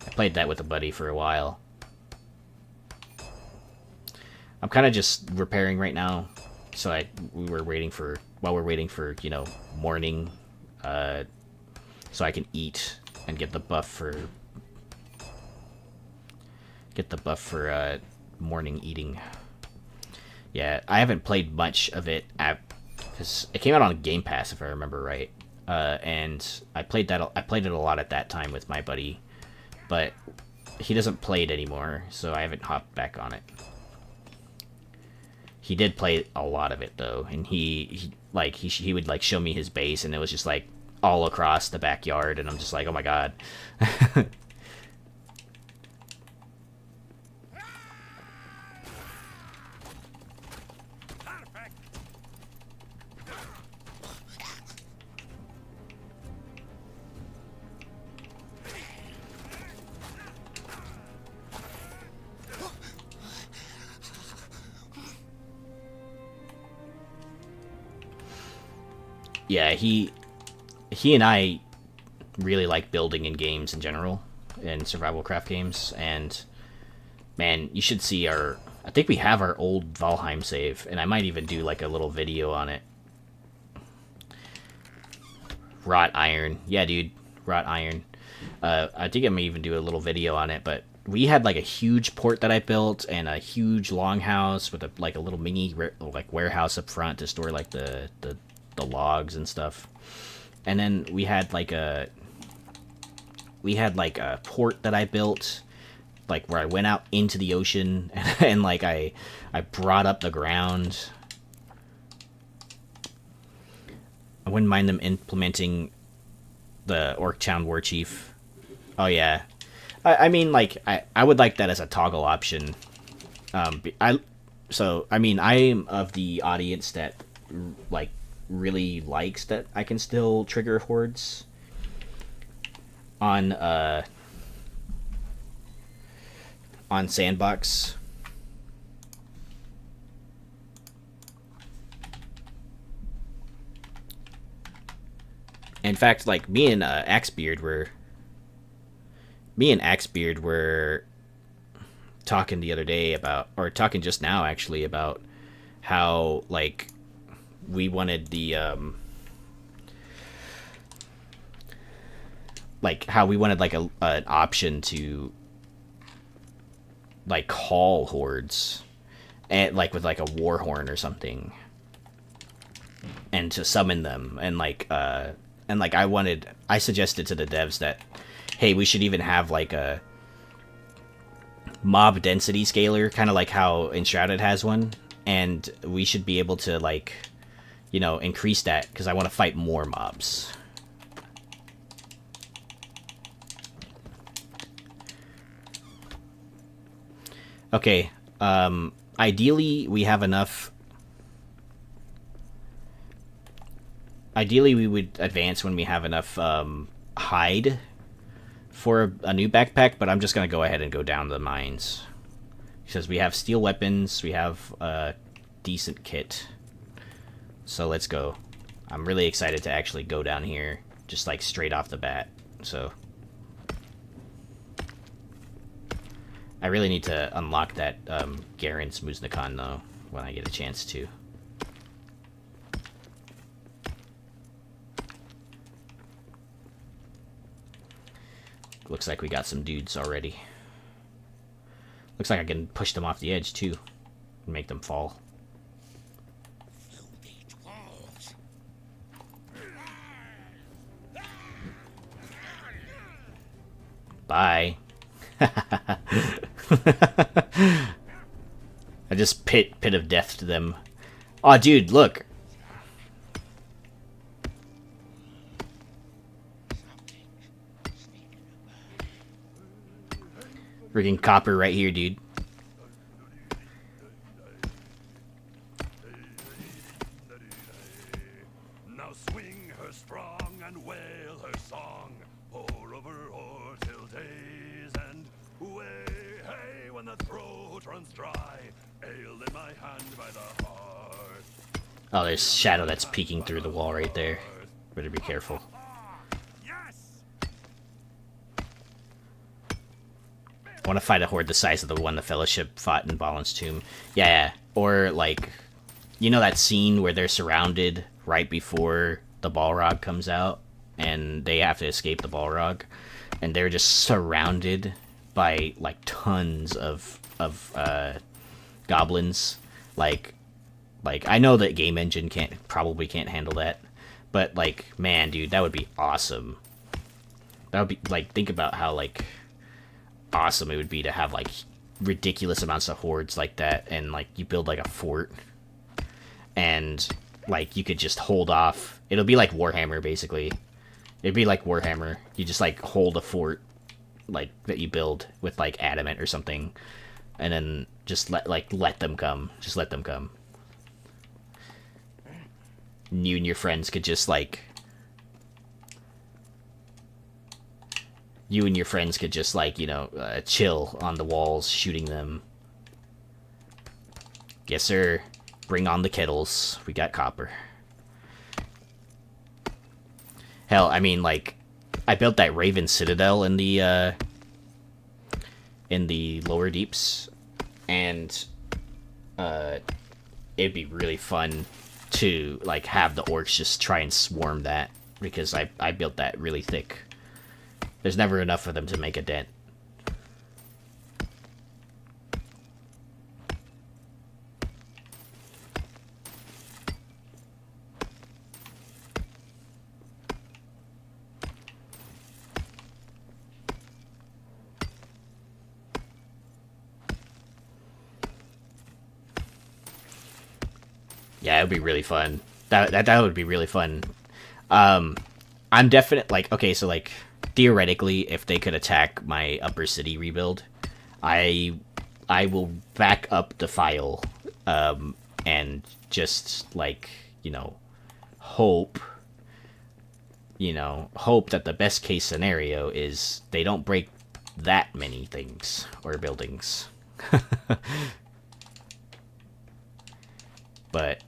I played that with a buddy for a while. I'm kind of just repairing right now, so while we're waiting for, you know, morning, so I can eat and get the buff for morning eating. Yeah, I haven't played much of it because it came out on Game Pass if I remember right, and I played it a lot at that time with my buddy, but he doesn't play it anymore, so I haven't hopped back on it. He did play a lot of it though, and he would like show me his base, and it was just like all across the backyard, and I'm just like, oh my god. Yeah, he and I really like building in games in general, in survival craft games, and man, you should see I think we have our old Valheim save, and I might even do like a little video on it. Wrought iron. Yeah, dude, wrought iron. I think I may even do a little video on it, but we had like a huge port that I built and a huge longhouse with a little mini warehouse up front to store like the logs and stuff. And then we had like a port that I built like where I went out into the ocean and like I brought up the ground. I wouldn't mind them implementing the Orc Town War Chief. Oh yeah, I mean like I would like that as a toggle option. I mean I'm of the audience that like really likes that I can still trigger hordes on sandbox. In fact, like me and Axebeard were talking the other day about, or talking just now actually, about how like we wanted the like an option to like call hordes and like with like a war horn or something, and to summon them, and like I suggested to the devs that, hey, we should even have like a mob density scaler, kind of like how Enshrouded has one, and we should be able to like, you know, increase that because I want to fight more mobs. Okay, ideally we have enough. Ideally we would advance when we have enough hide for a new backpack, but I'm just gonna go ahead and go down the mines because we have steel weapons, we have a decent kit. So let's go. I'm really excited to actually go down here, just like straight off the bat. So I really need to unlock that Garen's Muznikon though when I get a chance to. Looks like we got some dudes already. Looks like I can push them off the edge too and make them fall. Bye. I just pit of death to them. Aw, dude, look. Freaking copper right here, dude. Now swing her strong and wail her song. Pour over o'er till day's end. Way, hey, when the throat runs dry. Ale in my hand by the heart. Oh, there's shadow that's peeking through the wall right there. Better be careful. I want to fight a horde the size of the one the Fellowship fought in Balin's Tomb. Yeah, or like, you know that scene where they're surrounded right before the Balrog comes out, and they have to escape the Balrog, and they're just surrounded by like tons of goblins. Like I know that game engine probably can't handle that, but like, man, dude, that would be awesome. That would be like, think about how like awesome it would be to have like ridiculous amounts of hordes like that, and like you build like a fort and like you could just hold off. It'll be like Warhammer basically. It'd be like Warhammer. You just like hold a fort like that you build with like adamant or something, and then just let them come. Just let them come. You and your friends could just like you know, chill on the walls, shooting them. Yes, sir. Bring on the kettles. We got copper. Hell, I mean, like, I built that Raven Citadel in the lower deeps, and it'd be really fun to like have the orcs just try and swarm that, because I built that really thick. There's never enough for them to make a dent. Yeah, it would be really fun. That would be really fun. I'm definite, like, okay, so, like, theoretically, if they could attack my upper city rebuild, I will back up the file, and just, like, hope that the best case scenario is they don't break that many things or buildings. But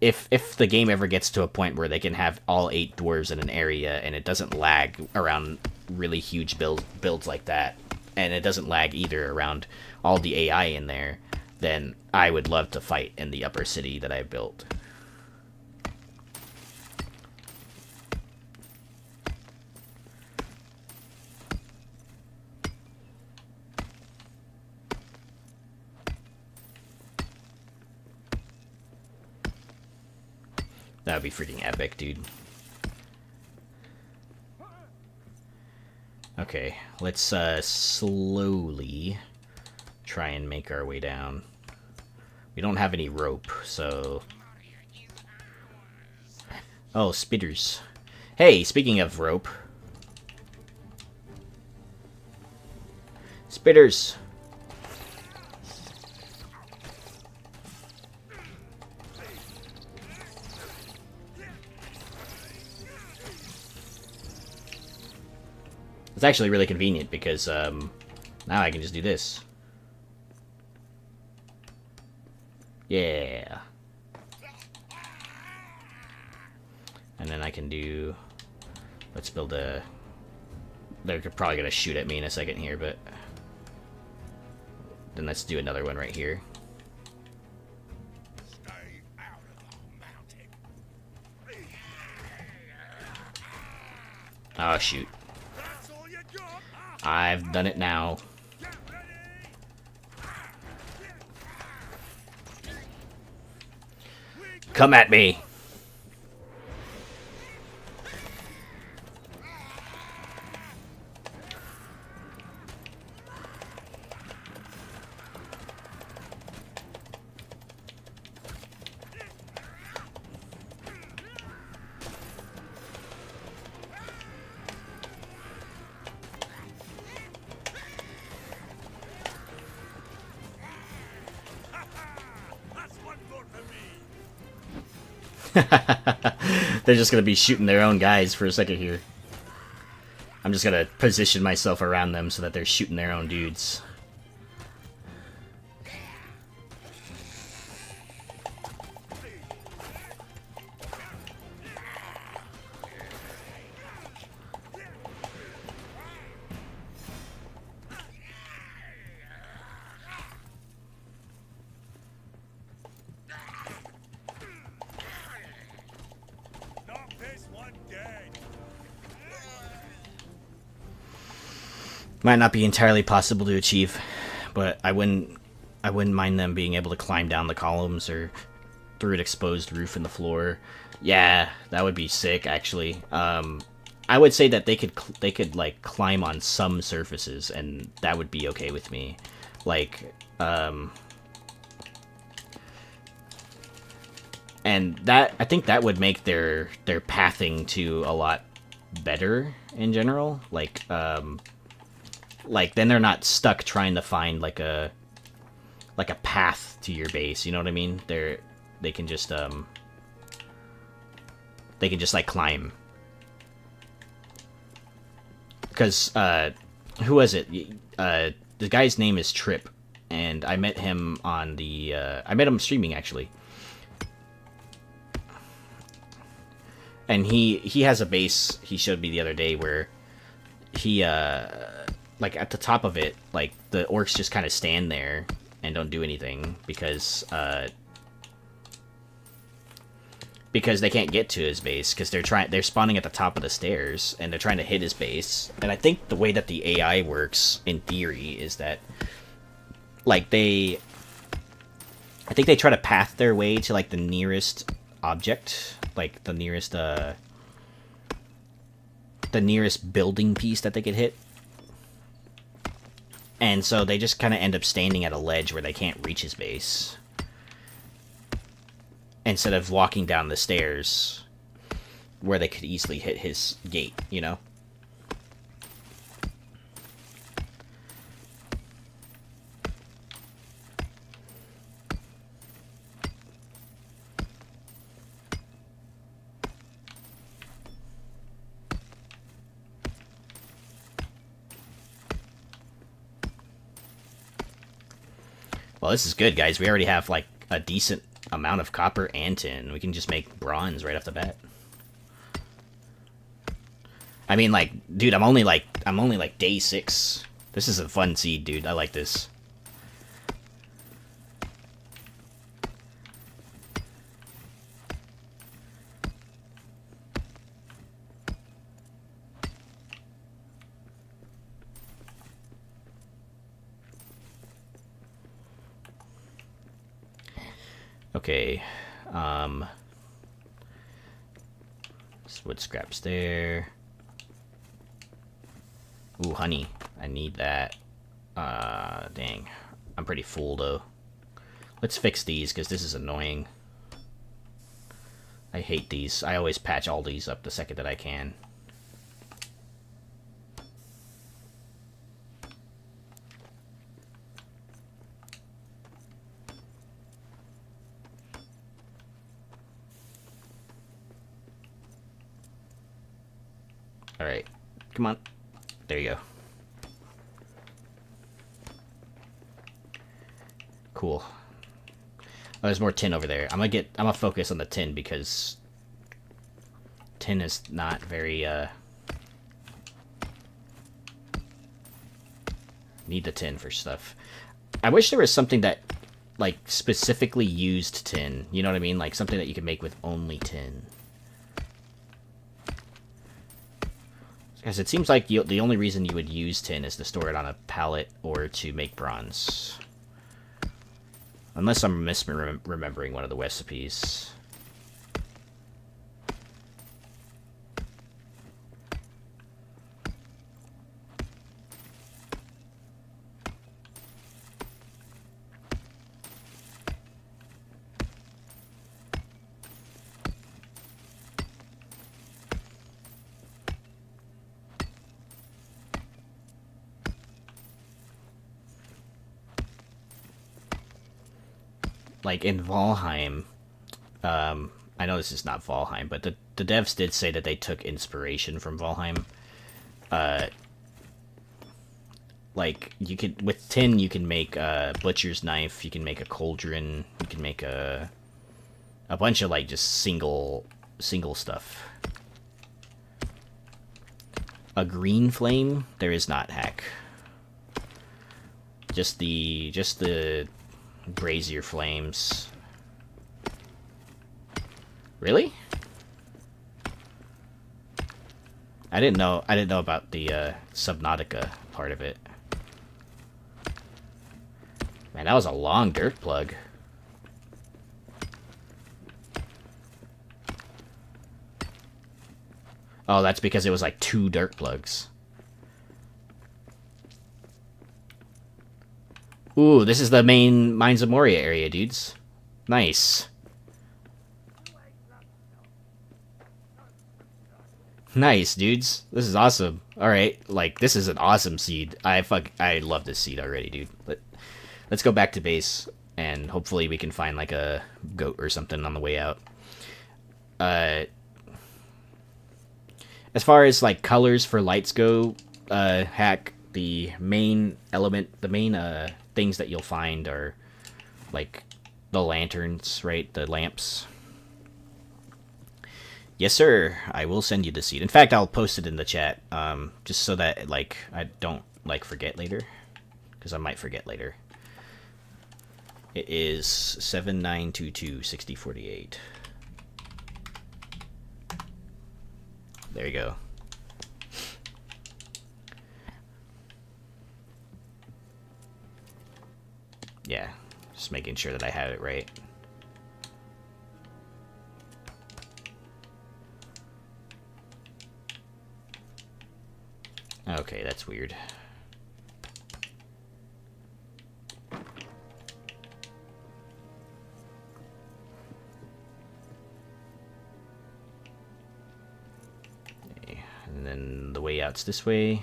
if the game ever gets to a point where they can have all 8 dwarves in an area and it doesn't lag around really huge builds like that, and it doesn't lag either around all the AI in there, then I would love to fight in the upper city that I built. That would be freaking epic, dude. Okay, let's slowly try and make our way down. We don't have any rope, so... Oh, spitters. Hey, speaking of rope. Spitters! It's actually really convenient because now I can just do this. Yeah. And then I can do... Let's build a... They're probably going to shoot at me in a second here, but... Then let's do another one right here. Stay out of the mountain. Oh, shoot. That's all you got? I've done it now. Get ready! Come at me. That's one more for me. They're just gonna be shooting their own guys for a second here. I'm just gonna position myself around them so that they're shooting their own dudes. Knock this one dead. Might not be entirely possible to achieve, but I wouldn't mind them being able to climb down the columns or through an exposed roof in the floor. Yeah, that would be sick, actually. I would say that they could like climb on some surfaces, and that would be okay with me. Like, and that, I think that would make their pathing to a lot better in general. Like then they're not stuck trying to find like a path to your base. You know what I mean? They can just like climb. Because who was it? The guy's name is Trip, and I met him on the I met him streaming actually. And he has a base he showed me the other day where he like at the top of it, like the orcs just kind of stand there and don't do anything because they can't get to his base because they're spawning at the top of the stairs and they're trying to hit his base. And I think the way that the AI works in theory is that like I think they try to path their way to like the nearest object, like the nearest building piece that they could hit. And so they just kind of end up standing at a ledge where they can't reach his base. instead of walking down the stairs where they could easily hit his gate, you know? Well, this is good, guys. We already have, like, a decent amount of copper and tin. We can just make bronze right off the bat. I mean, like, dude, I'm only like day 6. This is a fun seed, dude. I like this. Okay, wood scraps there. Ooh, honey. I need that. Dang. I'm pretty full, though. Let's fix these, because this is annoying. I hate these. I always patch all these up the second that I can. Alright. Come on. There you go. Cool. Oh, there's more tin over there. I'm gonna focus on the tin because tin is not very need the tin for stuff. I wish there was something that like specifically used tin. You know what I mean? Like something that you could make with only tin. Because it seems like the only reason you would use tin is to store it on a pallet or to make bronze. Unless I'm misremembering one of the recipes. Like in Valheim, I know this is not Valheim, but the devs did say that they took inspiration from Valheim. Like you could with tin, you can make a butcher's knife, you can make a cauldron, you can make a bunch of like just single stuff. A green flame, there is not, hack. Just the brazier flames. Really? I didn't know about the Subnautica part of it. Man, that was a long dirt plug. Oh, that's because it was like 2 dirt plugs. Ooh, this is the main Mines of Moria area, dudes. Nice. Nice, dudes. This is awesome. Alright, like, this is an awesome seed. I love this seed already, dude. Let's go back to base, and hopefully we can find, like, a goat or something on the way out. As far as, like, colors for lights go, hack, the main element, the main, things that you'll find are, like, the lanterns, right? The lamps. Yes, sir. I will send you the seed. In fact, I'll post it in the chat, just so that, like, I don't, like, forget later. Because I might forget later. It is 79226048. There you go. Yeah, just making sure that I have it right. Okay, that's weird. And then the way out's this way.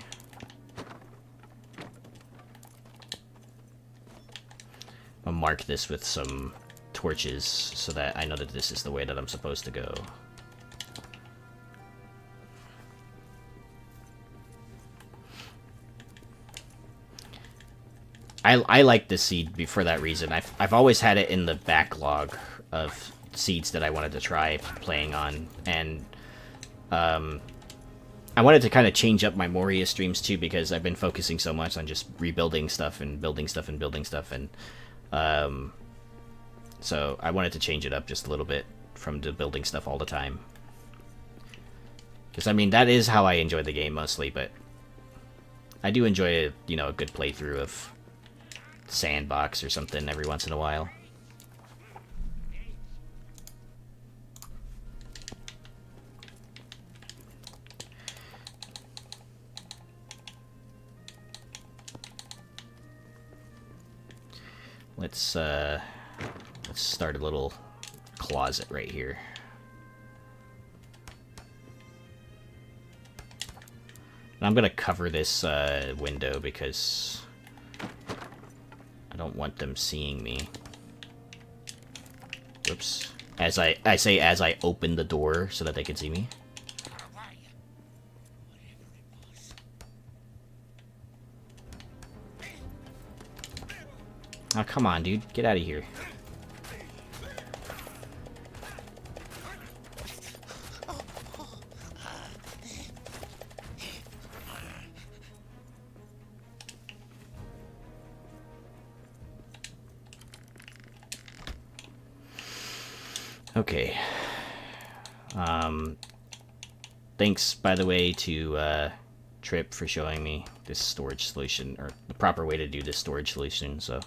I'll mark this with some torches so that I know that this is the way that I'm supposed to go. I like this seed for that reason. I've always had it in the backlog of seeds that I wanted to try playing on, and I wanted to kind of change up my Moria streams too, because I've been focusing so much on just rebuilding stuff and building stuff and building stuff, and so I wanted to change it up just a little bit from the building stuff all the time. Because I mean, that is how I enjoy the game mostly, but I do enjoy a, you know, a good playthrough of sandbox or something every once in a while. Let's start a little closet right here. And I'm gonna cover this window because I don't want them seeing me. Whoops. As I say as I open the door so that they can see me. Oh, come on, dude. Get out of here. Okay. Thanks, by the way, to Trip for showing me this storage solution, or the proper way to do this storage solution, so...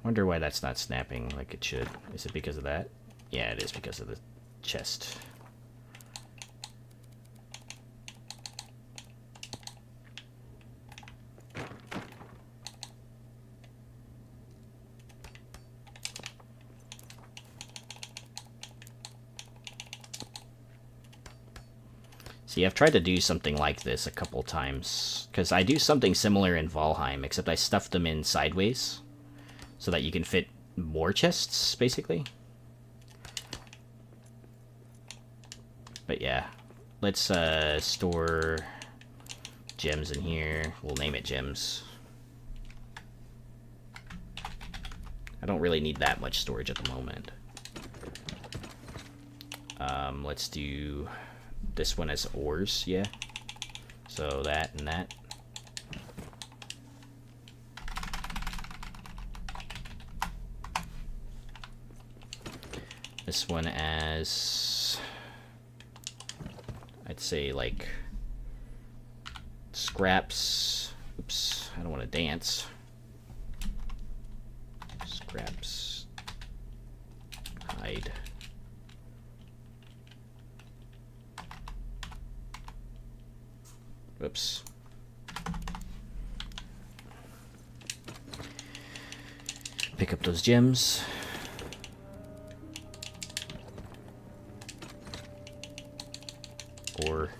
Wonder why that's not snapping like it should. Is it because of that? Yeah, it is because of the chest. See, I've tried to do something like this a couple times, because I do something similar in Valheim, except I stuff them in sideways, so that you can fit more chests, basically. But yeah, let's store gems in here. We'll name it gems. I don't really need that much storage at the moment. Let's do this one as ores, yeah. So that and that. This one as, I'd say, like, scraps. Oops, I don't want to dance. Scraps. Hide. Whoops. Pick up those gems. Or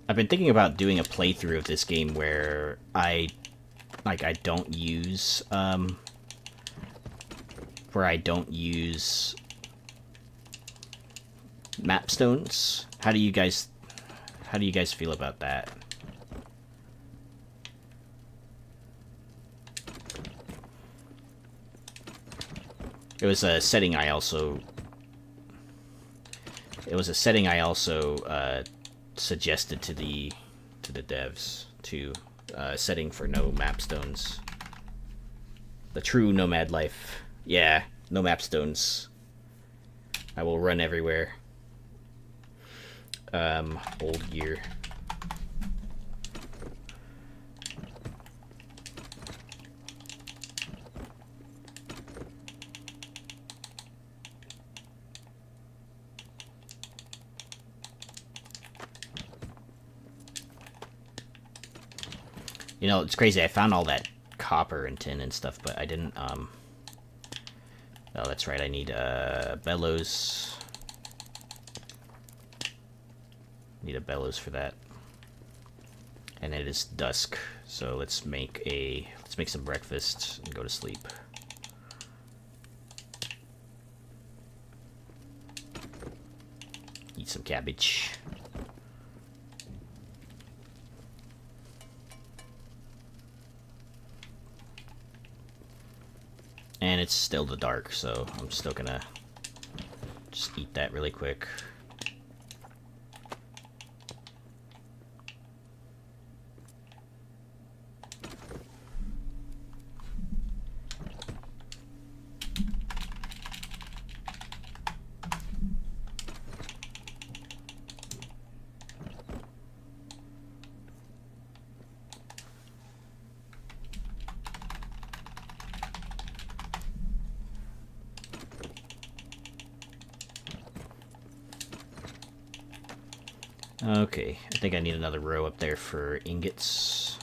I've been thinking about doing a playthrough of this game where I don't use MAPSTONES. How do you guys feel about that? It was a setting I also suggested to the devs, to setting for no MAPSTONES. The true nomad life. Yeah, no MAPSTONES. I will run everywhere. old gear. You know, it's crazy. I found all that copper and tin and stuff, but I didn't, oh, that's right. I need, bellows. Need a bellows for that. And it is dusk, so let's make some breakfast and go to sleep. Eat some cabbage. And it's still the dark, so I'm still gonna just eat that really quick. Okay, I think I need another row up there for ingots.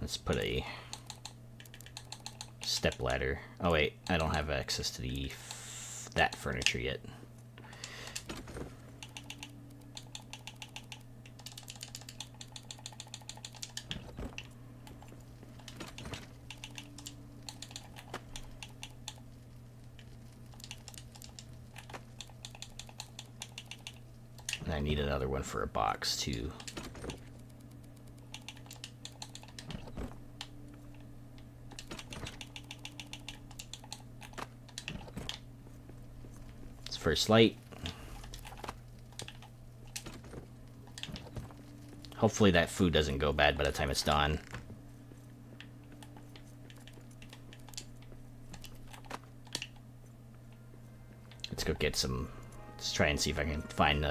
Let's put a step ladder. Oh wait, I don't have access to that furniture yet. And I need another one for a box too. First light. Hopefully that food doesn't go bad by the time it's done. Let's go get some. Let's try and see if I can find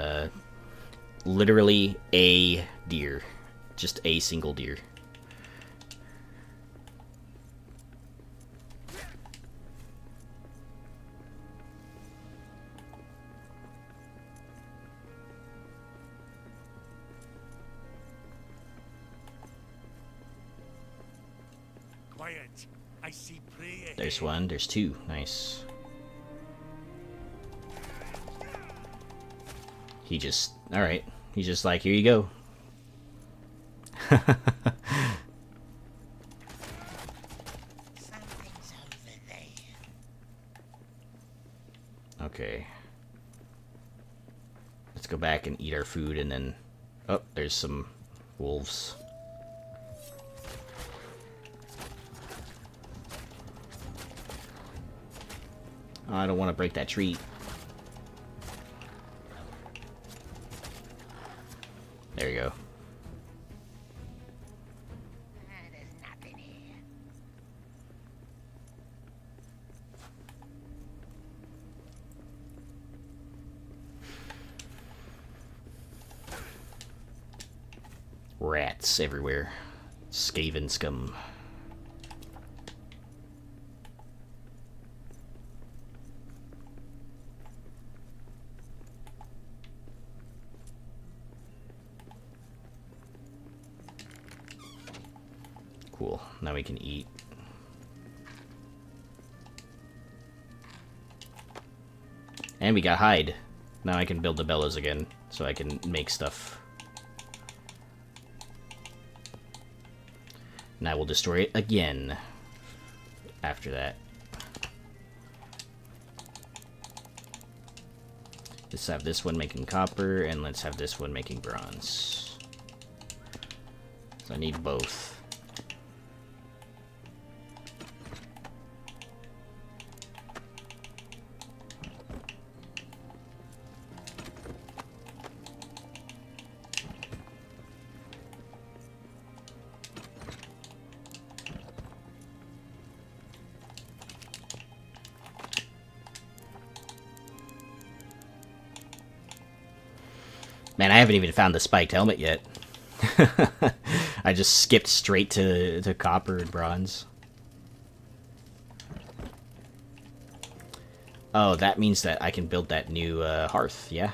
literally a deer. Just a single deer. Quiet. I see prey ahead. There's one, there's two. Nice. He just, alright. He's just like, here you go. Something's over there. Okay. Let's go back and eat our food and then... Oh, there's some wolves. Oh, I don't want to break that tree. There you go. There's nothing here. Rats everywhere. Skaven scum. Cool. Now we can eat. And we got hide. Now I can build the bellows again, so I can make stuff. And I will destroy it again after that. Let's have this one making copper, and let's have this one making bronze. So I need both. Man, I haven't even found the spiked helmet yet. I just skipped straight to copper and bronze. Oh, that means that I can build that new hearth, yeah?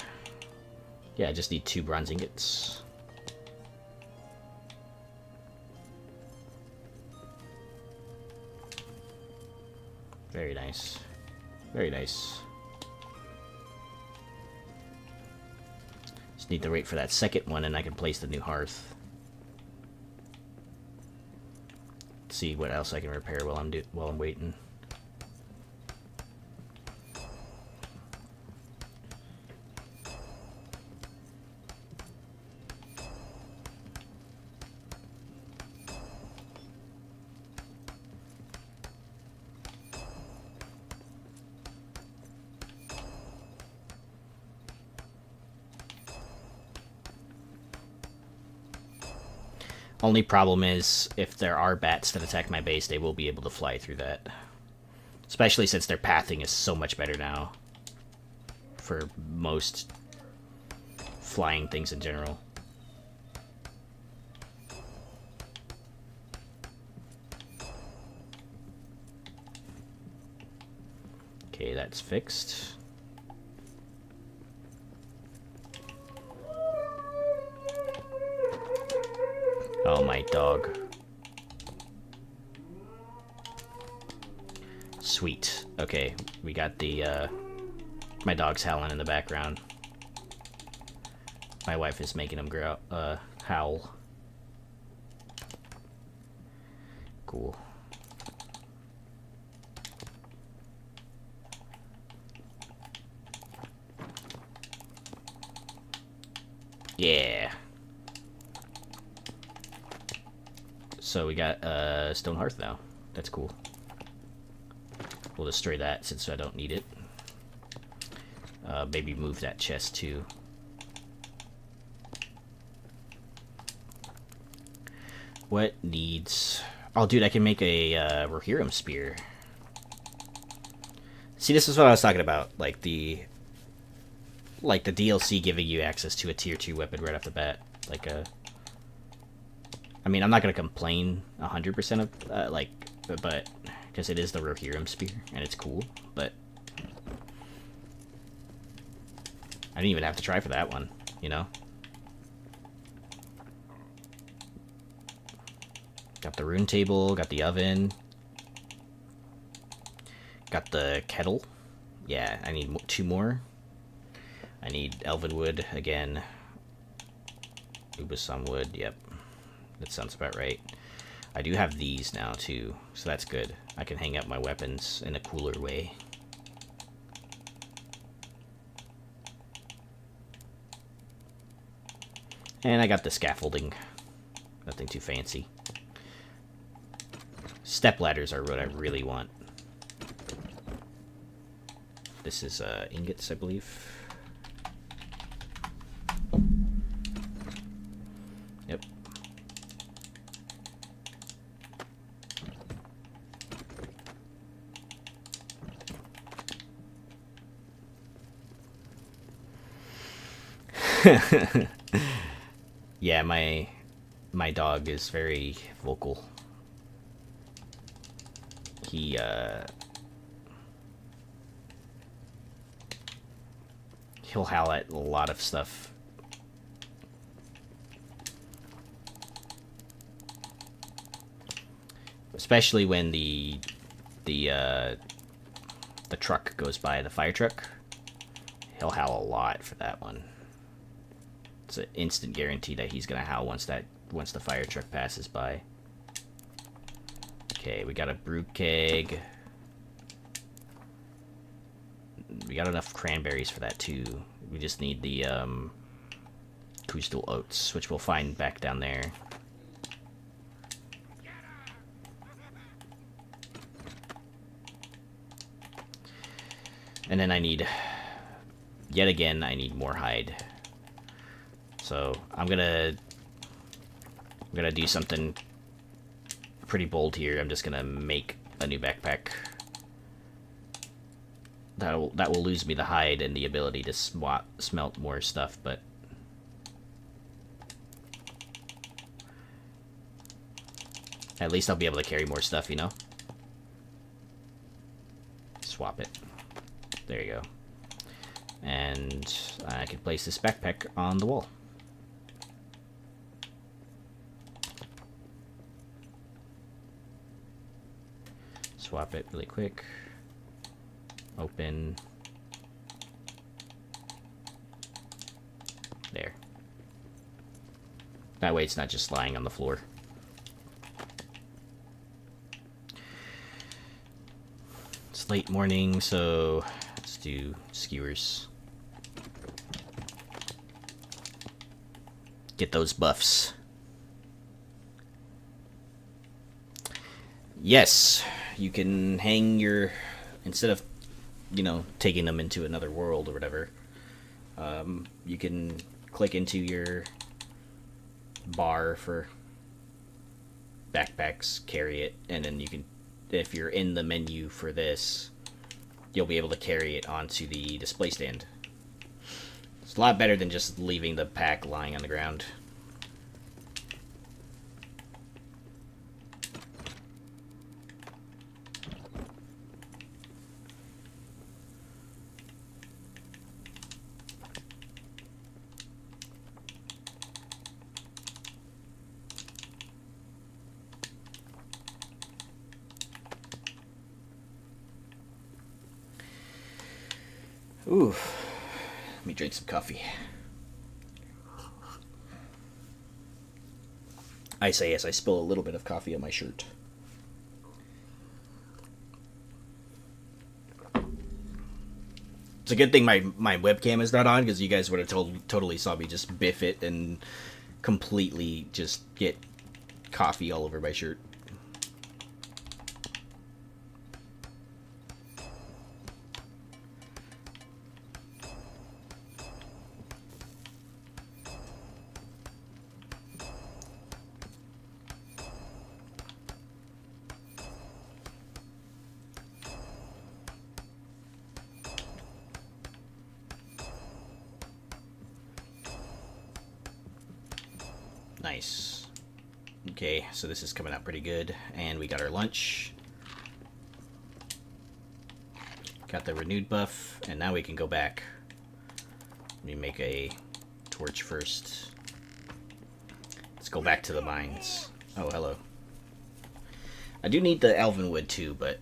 Yeah, I just need 2 bronze ingots. Very nice. Very nice. Just need to wait for that second one and I can place the new hearth. See what else I can repair while I'm waiting. Only problem is, if there are bats that attack my base, they will be able to fly through that. Especially since their pathing is so much better now. For most flying things in general. Okay, that's fixed. Oh, my dog. Sweet. Okay, we got the, my dog's howling in the background. My wife is making him howl. Cool. Yeah. So we got a stone hearth now. That's cool. We'll destroy that since I don't need it. Maybe move that chest too. What needs... Oh, dude, I can make a Rohirrim spear. See, this is what I was talking about. Like the DLC giving you access to a tier 2 weapon right off the bat. Like a... I mean, I'm not going to complain 100% of, but, because it is the Rohirrim spear, and it's cool, but I didn't even have to try for that one, you know? Got the rune table, got the oven, got the kettle. Yeah, I need 2 more. I need elven wood again. Ubasam wood, yep. That sounds about right. I do have these now, too, so that's good. I can hang up my weapons in a cooler way. And I got the scaffolding. Nothing too fancy. Step ladders are what I really want. This is ingots, I believe. Yep. Yeah, my dog is very vocal. He'll howl at a lot of stuff. Especially when the truck goes by, the fire truck. He'll howl a lot for that one. It's an instant guarantee that he's gonna howl once the fire truck passes by. Okay, we got a brew keg. We got enough cranberries for that too. We just need the crystal oats, which we'll find back down there. And then I need, yet again, I need more hide. So I'm gonna do something pretty bold here. I'm just gonna make a new backpack. That will lose me the hide and the ability to smelt more stuff, but At least I'll be able to carry more stuff, you know? Swap it. There you go. And I can place this backpack on the wall. Swap it really quick. Open. There. That way it's not just lying on the floor. It's late morning, so let's do skewers. Get those buffs. Yes, you can hang your, instead of, you know, taking them into another world or whatever, you can click into your bar for backpacks, carry it, and then you can, if you're in the menu for this, you'll be able to carry it onto the display stand. It's a lot better than just leaving the pack lying on the ground. Ooh, let me drink some coffee. I say as I spill a little bit of coffee on my shirt. It's a good thing my webcam is not on, because you guys would have totally saw me just biff it and completely just get coffee all over my shirt. Nice. Okay, so this is coming out pretty good. And we got our lunch. Got the renewed buff. And now we can go back. Let me make a torch first. Let's go back to the mines. Oh, hello. I do need the elven wood too, but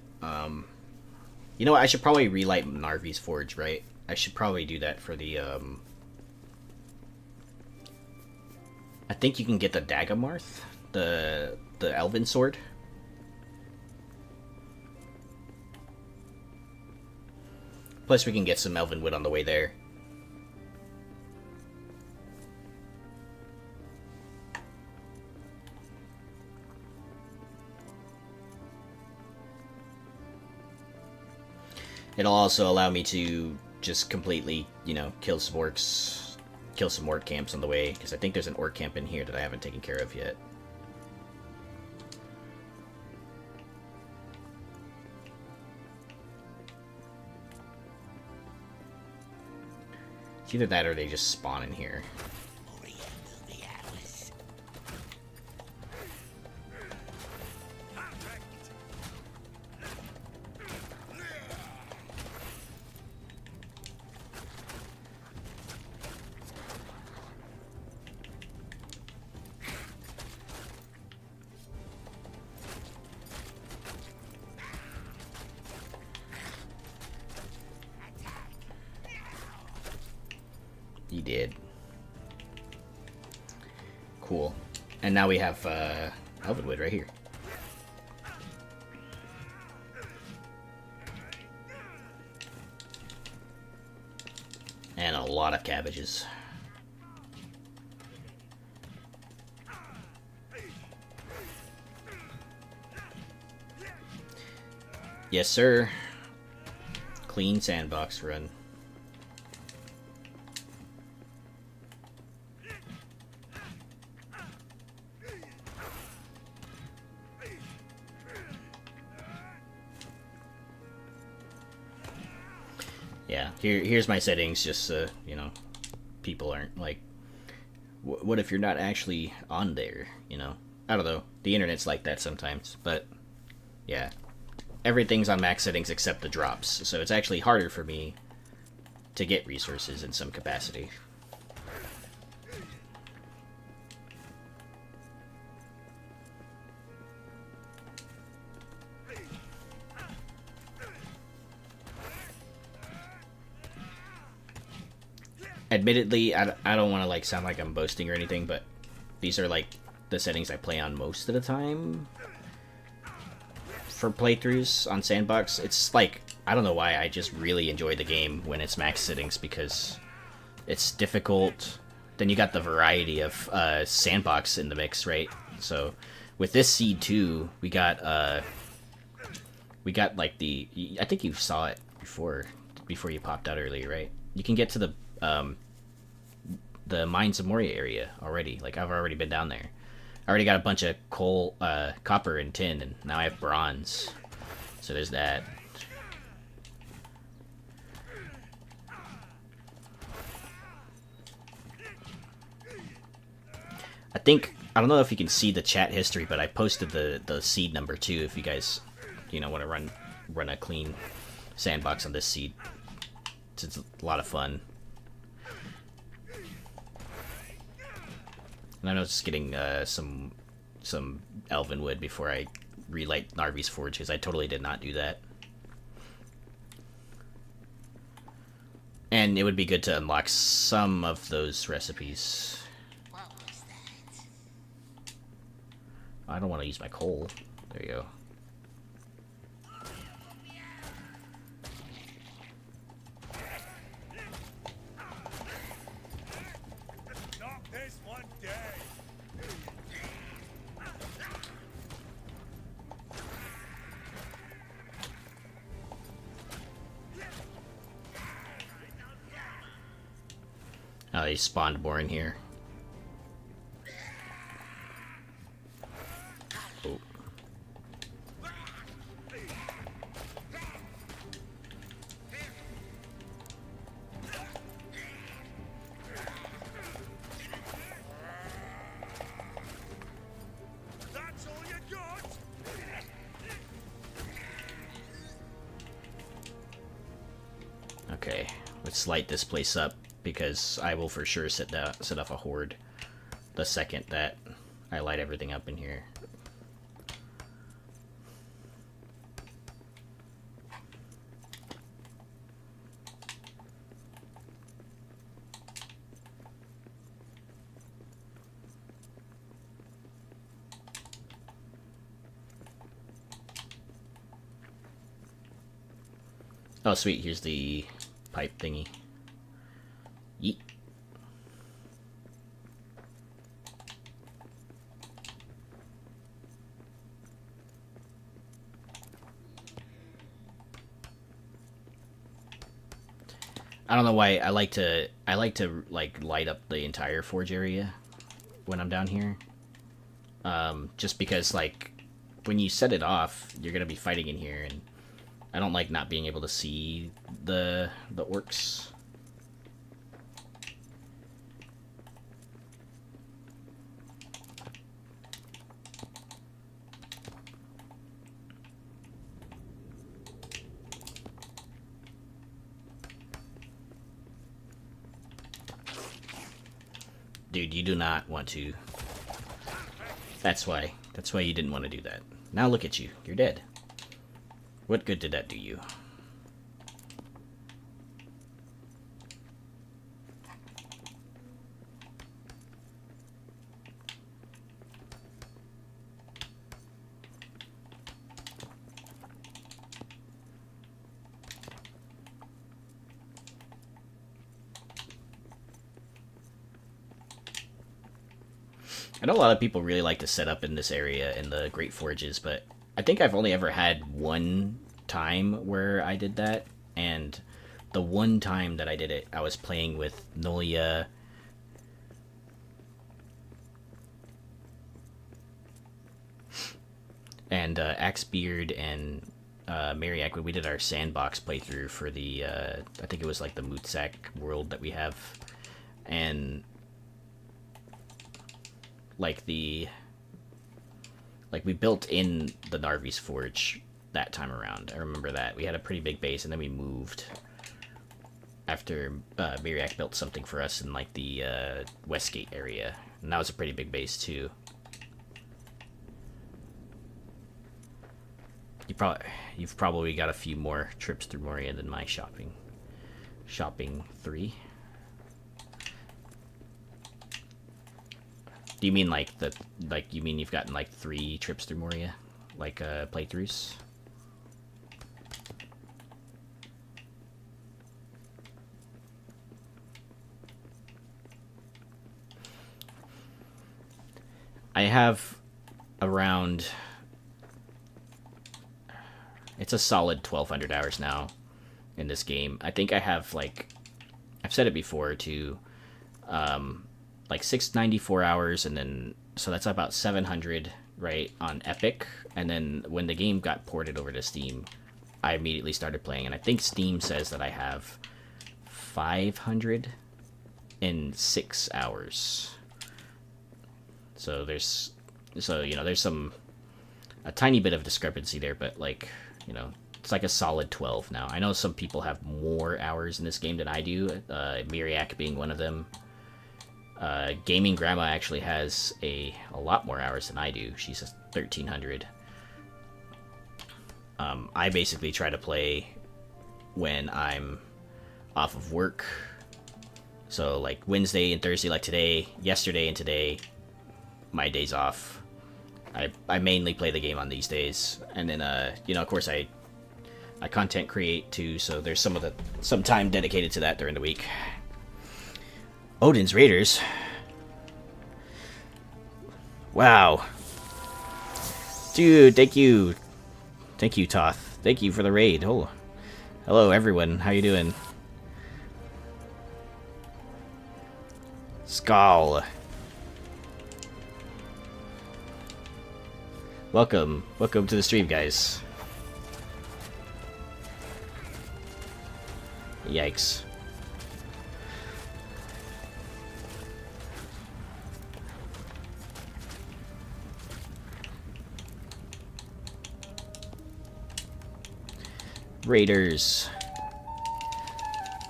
you know what? I should probably relight Narvi's forge, right? I should probably do that for the I think you can get the Dagamarth, the elven sword. Plus we can get some elven wood on the way there. It'll also allow me to just completely, you know, kill some orcs. Kill some orc camps on the way, because I think there's an orc camp in here that I haven't taken care of yet. It's either that or they just spawn in here. He did. Cool. And now we have Elvenwood right here. And a lot of cabbages. Yes, sir. Clean sandbox run. Yeah, here's my settings, just so, you know, people aren't like, what if you're not actually on there, you know? I don't know. The internet's like that sometimes, but yeah. Everything's on max settings except the drops, so it's actually harder for me to get resources in some capacity. Admittedly, I don't want to like sound like I'm boasting or anything, but these are like the settings I play on most of the time for playthroughs on Sandbox. It's like, I don't know why, I just really enjoy the game when it's max settings because it's difficult. Then you got the variety of Sandbox in the mix, right? So with this seed too, we got like I think you saw it before you popped out earlier, right? You can get to the Mines of Moria area already. Like, I've already been down there. I already got a bunch of coal, copper and tin, and now I have bronze. So there's that. I don't know if you can see the chat history, but I posted the seed number too if you guys, want to run a clean sandbox on this seed. It's a lot of fun. And I know it's getting some elven wood before I relight Narvi's forge, because I totally did not do that. And it would be good to unlock some of those recipes. What was that? I don't want to use my coal. There you go. Not this one day. Oh, they spawned more in here. Oh. That's all you got? Okay, let's light this place up, because I will for sure set off a horde the second that I light everything up in here. Oh sweet, here's the pipe thingy. Yeet. I don't know why I like to like light up the entire forge area when I'm down here. Just because like when you set it off, you're gonna be fighting in here, and I don't like not being able to see the orcs. Dude, you do not want to. That's why you didn't want to do that. Now look at you. You're dead. What good did that do you? I know a lot of people really like to set up in this area in the Great Forges, but I think I've only ever had one time where I did that, and the one time that I did it, I was playing with Nolia and Axebeard and Mariak. We did our sandbox playthrough for the, I think it was like the Mootsack world that we have, and like the Like, we built in the Narvi's Forge that time around. I remember that. We had a pretty big base, and then we moved after Miriak built something for us in, like, the Westgate area. And that was a pretty big base, too. You've probably got a few more trips through Moria than my shopping 3. Do you mean you mean you've gotten like 3 trips through Moria, like playthroughs? I have around, it's a solid 1,200 hours now in this game. I think I have, like, I've said it before too, like 694 hours, and then so that's about 700 right on Epic. And then when the game got ported over to Steam, I immediately started playing, and I think Steam says that I have 506 hours. So there's a tiny bit of discrepancy there, but, like, you know, it's like a solid 12 now. I know some people have more hours in this game than I do, Miriak being one of them. Gaming Grandma actually has a lot more hours than I do. She's 1,300. I basically try to play when I'm off of work. So, like, Wednesday and Thursday, like today, yesterday and today, my days off. I mainly play the game on these days. And then, you know, of course, I content create too, so there's some time dedicated to that during the week. Odin's Raiders. Wow. Dude, thank you. Thank you, Toth. Thank you for the raid. Oh. Hello, everyone. How you doing? Skull. Welcome. Welcome to the stream, guys. Yikes. Raiders.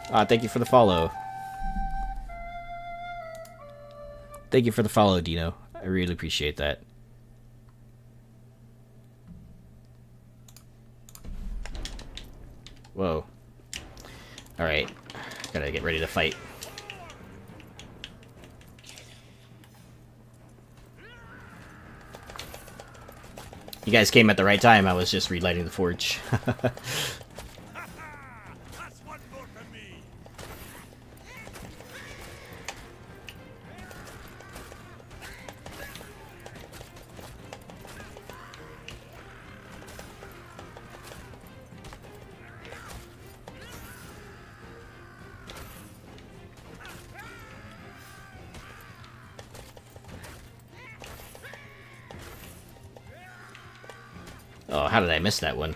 Thank you for the follow. Thank you for the follow, Dino. I really appreciate that. Whoa. Alright. Gotta get ready to fight. You guys came at the right time. I was just relighting the forge. That's one more for me. Oh, how did I miss that one?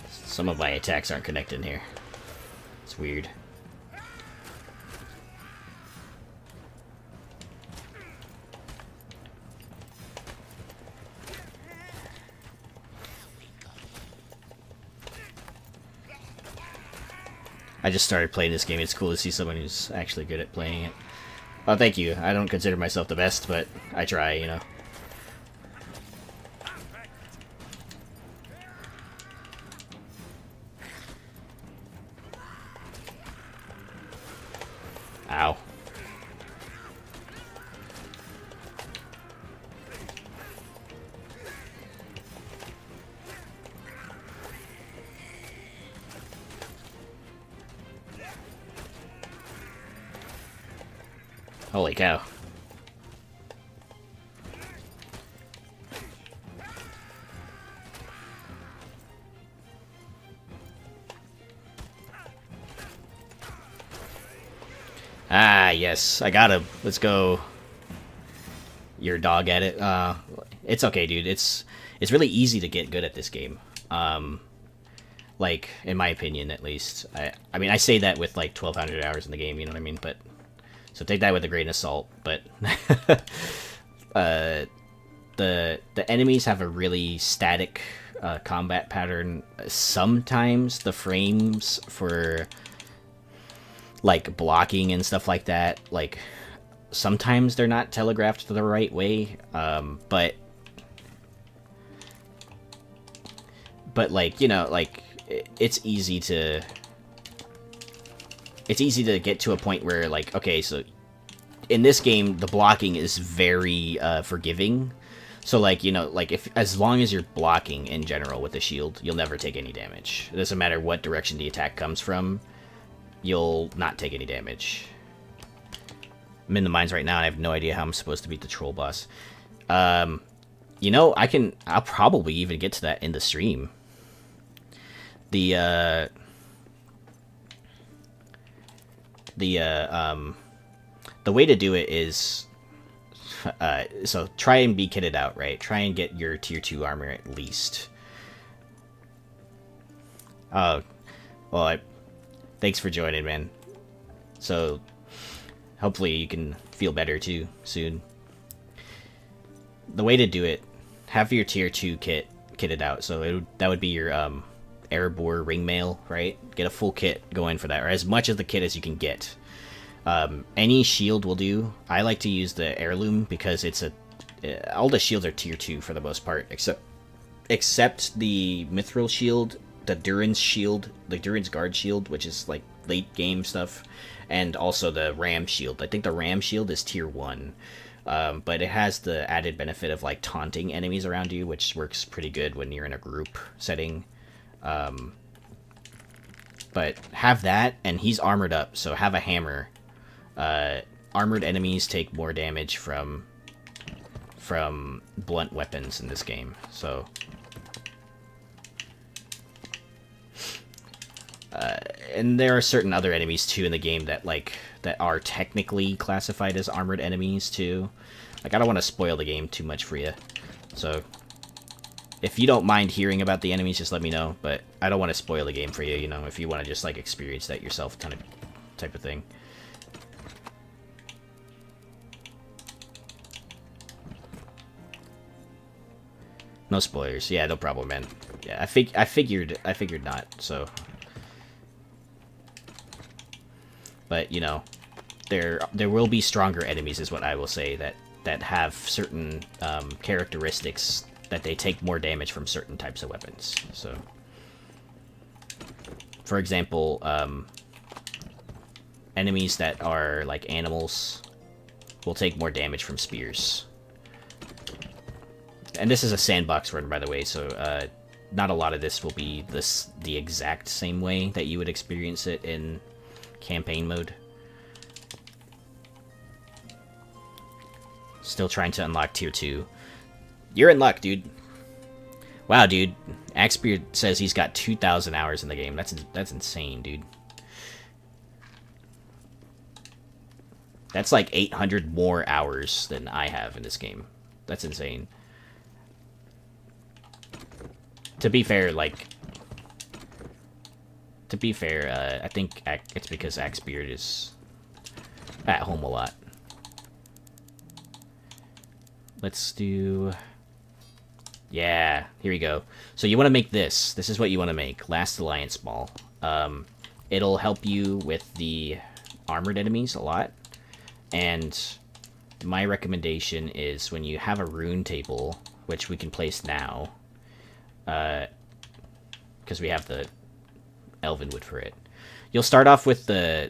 Some of my attacks aren't connected here. It's weird. I just started playing this game. It's cool to see someone who's actually good at playing it. Oh, thank you. I don't consider myself the best, but I try, you know. Ow. Holy cow. Ah, yes. I got him. Let's go. Your dog at it. It's okay, dude. It's really easy to get good at this game. Like, in my opinion, at least. I mean, I say that with, like, 1,200 hours in the game, you know what I mean? But So take that with a grain of salt. But the enemies have a really static combat pattern. Sometimes the frames for like blocking and stuff like that, like sometimes they're not telegraphed the right way. But like, you know, like it's easy to get to a point where, like, okay, so in this game the blocking is very forgiving. So, like, you know, like, if as long as you're blocking in general with the shield, you'll never take any damage. It doesn't matter what direction the attack comes from, you'll not take any damage. I'm in the mines right now, and I have no idea how I'm supposed to beat the troll boss. You know, I'll probably even get to that in the stream. The way to do it is, so try and be kitted out, right? Try and get your tier 2 armor at least. Oh, well, thanks for joining, man. So, hopefully you can feel better too soon. The way to do it, have your tier 2 kit kitted out. So that would be your Erebor ringmail, right? Get a full kit going for that, or as much of the kit as you can get. Any shield will do. I like to use the heirloom because it's all the shields are tier 2 for the most part, except the mithril shield, the Durin's shield, the Durin's guard shield, which is like late game stuff, and also the ram shield. I think the ram shield is tier 1, but it has the added benefit of like taunting enemies around you, which works pretty good when you're in a group setting. But have that, and he's armored up, so have a hammer. Armored enemies take more damage from blunt weapons in this game, so and there are certain other enemies too in the game that are technically classified as armored enemies too. Like, I don't want to spoil the game too much for you, so if you don't mind hearing about the enemies, just let me know. But I don't want to spoil the game for you, you know, if you want to just like experience that yourself, type of thing. No spoilers. Yeah, no problem, man. Yeah, I figured not. So, but you know, there will be stronger enemies, is what I will say, that have certain characteristics that they take more damage from certain types of weapons. So, for example, enemies that are like animals will take more damage from spears. And this is a sandbox run, by the way, so not a lot of this will be the exact same way that you would experience it in campaign mode. Still trying to unlock tier 2. You're in luck, dude. Wow, dude. Axebeard says he's got 2,000 hours in the game. That's insane, dude. That's like 800 more hours than I have in this game. That's insane. To be fair, I think it's because Axebeard is at home a lot. Let's do... Yeah, here we go. So you want to make this. This is what you want to make. Last Alliance Ball. It'll help you with the armored enemies a lot. And my recommendation is when you have a rune table, which we can place now, because we have the elven wood for it. You'll start off with the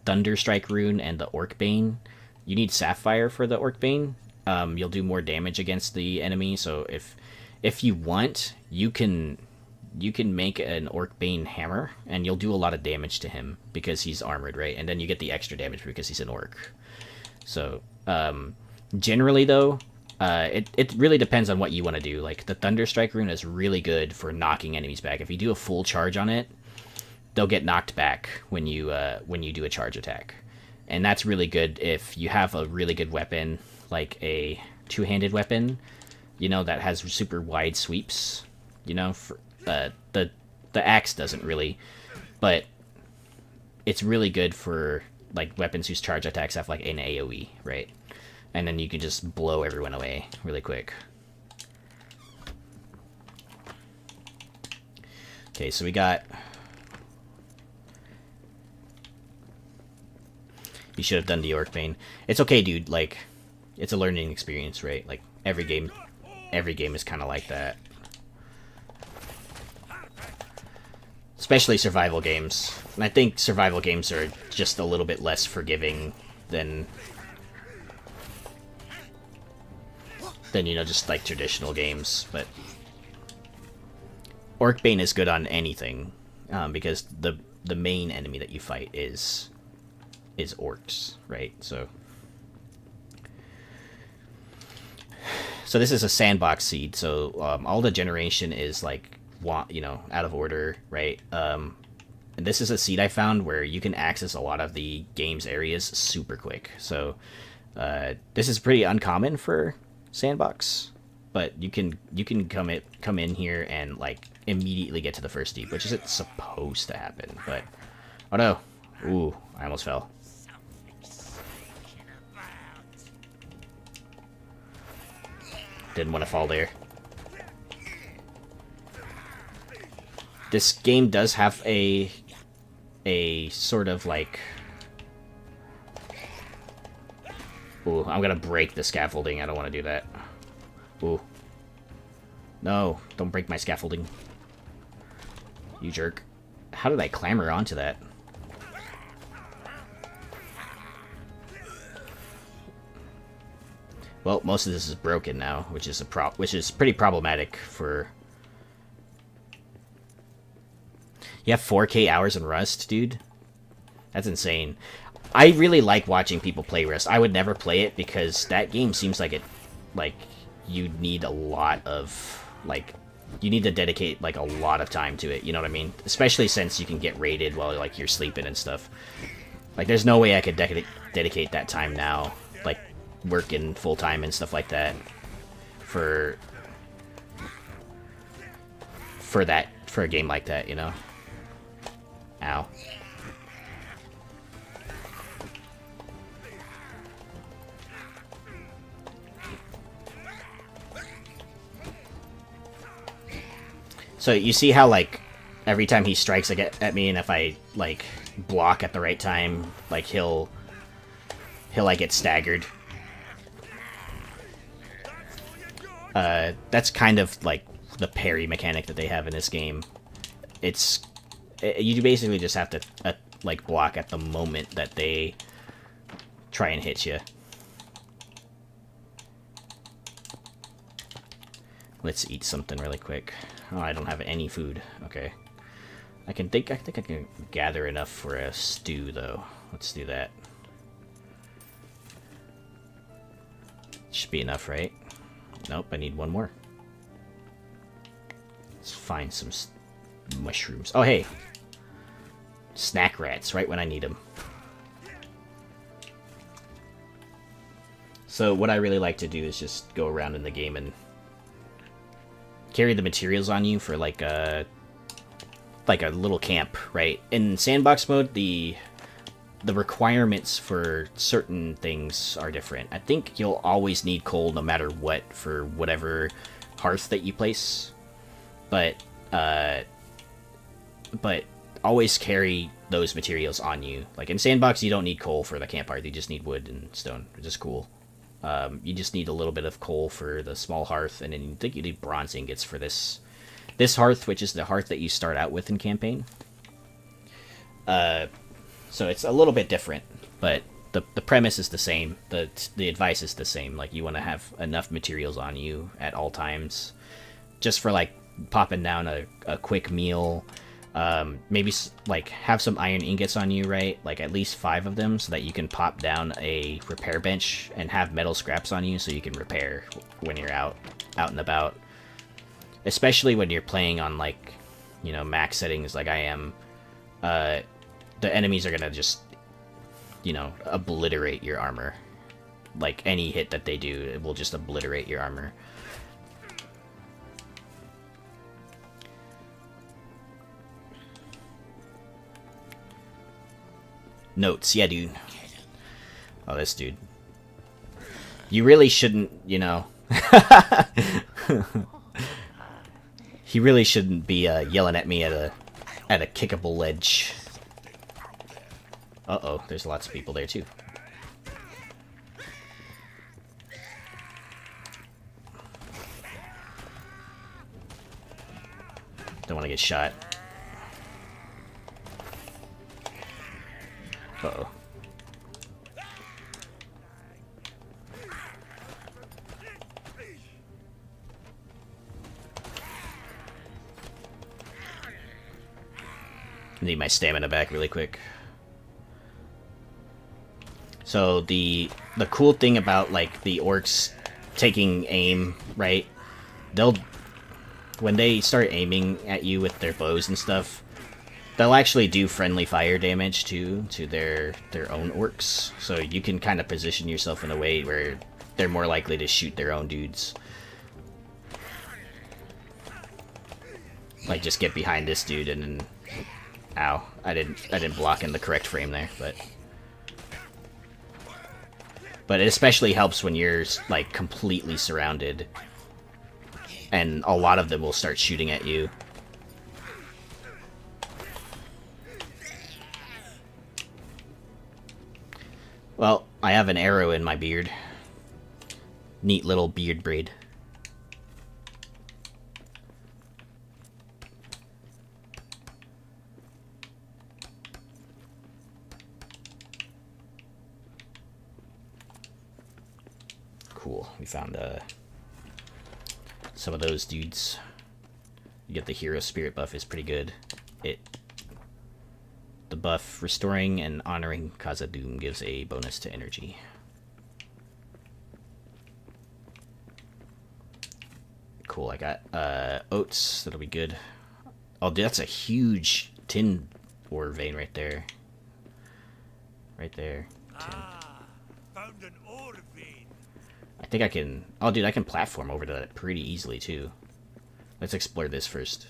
Thunderstrike rune and the Orcbane. You need Sapphire for the Orcbane. You'll do more damage against the enemy, so if you want, you can make an Orcbane hammer, and you'll do a lot of damage to him because he's armored, right? And then you get the extra damage because he's an orc. So, generally though, it really depends on what you want to do. Like, the Thunderstrike rune is really good for knocking enemies back. If you do a full charge on it, they'll get knocked back when you do a charge attack. And that's really good if you have a really good weapon, like a two-handed weapon, you know, that has super wide sweeps. You know, for, the axe doesn't really, but it's really good for like weapons whose charge attacks have like an AoE, right? And then you can just blow everyone away really quick. Okay, so we got... You should have done the Orc Bane. It's okay, dude. Like, it's a learning experience, right? Like, every game is kind of like that. Especially survival games. And I think survival games are just a little bit less forgiving than you know, just like traditional games. But Orc Bane is good on anything, because the main enemy that you fight is orcs, right? So this is a sandbox seed, so all the generation is like, you know, out of order, right? And this is a seed I found where you can access a lot of the game's areas super quick. So this is pretty uncommon for sandbox, but you can come in here and like immediately get to the first deep, which isn't supposed to happen. But oh no, ooh, I almost fell. Didn't want to fall there. This game does have a sort of like... Ooh, I'm gonna break the scaffolding. I don't want to do that. Ooh. No, don't break my scaffolding. You jerk. How did I clamber onto that? Well, most of this is broken now, which is pretty problematic for... You have 4K hours in Rust, dude? That's insane. I really like watching people play Rust. I would never play it because that game seems like you need a lot of, like, you need to dedicate, like, a lot of time to it, you know what I mean? Especially since you can get raided while, like, you're sleeping and stuff. Like, there's no way I could dedicate that time now, like, working full-time and stuff like that for a game like that, you know? Ow. So you see how, like, every time he strikes at me, and if I, like, block at the right time, like, he'll like, get staggered. That's kind of, like, the parry mechanic that they have in this game. You basically just have to, like, block at the moment that they try and hit you. Let's eat something really quick. Oh, I don't have any food. Okay. I think I can gather enough for a stew, though. Let's do that. Should be enough, right? Nope, I need one more. Let's find some mushrooms. Oh, hey! Snack rats, right when I need them. So what I really like to do is just go around in the game and carry the materials on you for like a little camp, right? In sandbox mode, the requirements for certain things are different. I think you'll always need coal no matter what for whatever hearth that you place, but always carry those materials on you. Like in sandbox, you don't need coal for the camp hearth; you just need wood and stone, which is cool. You just need a little bit of coal for the small hearth, and then you think you need bronze ingots for this hearth, which is the hearth that you start out with in campaign. So it's a little bit different, but the premise is the same. The advice is the same. Like, you want to have enough materials on you at all times, just for like popping down a quick meal. Maybe like have some iron ingots on you, right? Like at least 5 of them, so that you can pop down a repair bench and have metal scraps on you, so you can repair when you're out and about. Especially when you're playing on, like, you know, max settings like I am. The enemies are gonna just, you know, obliterate your armor. Like, any hit that they do, it will just obliterate your armor. Notes, yeah, dude. Oh, this dude. You really shouldn't, you know. He really shouldn't be yelling at me at a kickable ledge. Uh-oh, there's lots of people there too. Don't want to get shot. Uh-oh. Need my stamina back really quick. So the cool thing about like the orcs taking aim, right? When they start aiming at you with their bows and stuff, they'll actually do friendly fire damage to their own orcs. So you can kind of position yourself in a way where they're more likely to shoot their own dudes. Like just get behind this dude and then, ow! I didn't block in the correct frame there, but it especially helps when you're like completely surrounded, and a lot of them will start shooting at you. Well, I have an arrow in my beard. Neat little beard braid. Cool. We found some of those dudes. You get the hero spirit buff is pretty good. The buff restoring and honoring Khazad-dûm gives a bonus to energy. Cool. I got oats. That'll be good. Oh, dude, that's a huge tin ore vein right there. Right there. Tin. Found an ore vein. I think I can... Oh, dude, I can platform over to that pretty easily, too. Let's explore this first.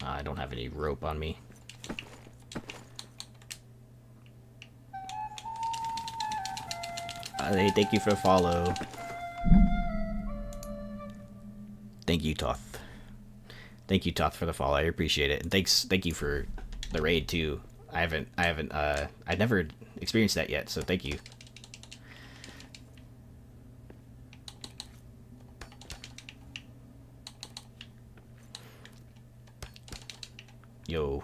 I don't have any rope on me. Hey, thank you for the follow. Thank you, Toth. Thank you, Toth, for the follow. I appreciate it, and thank you for the raid too. I've never experienced that yet, so thank you. Yo.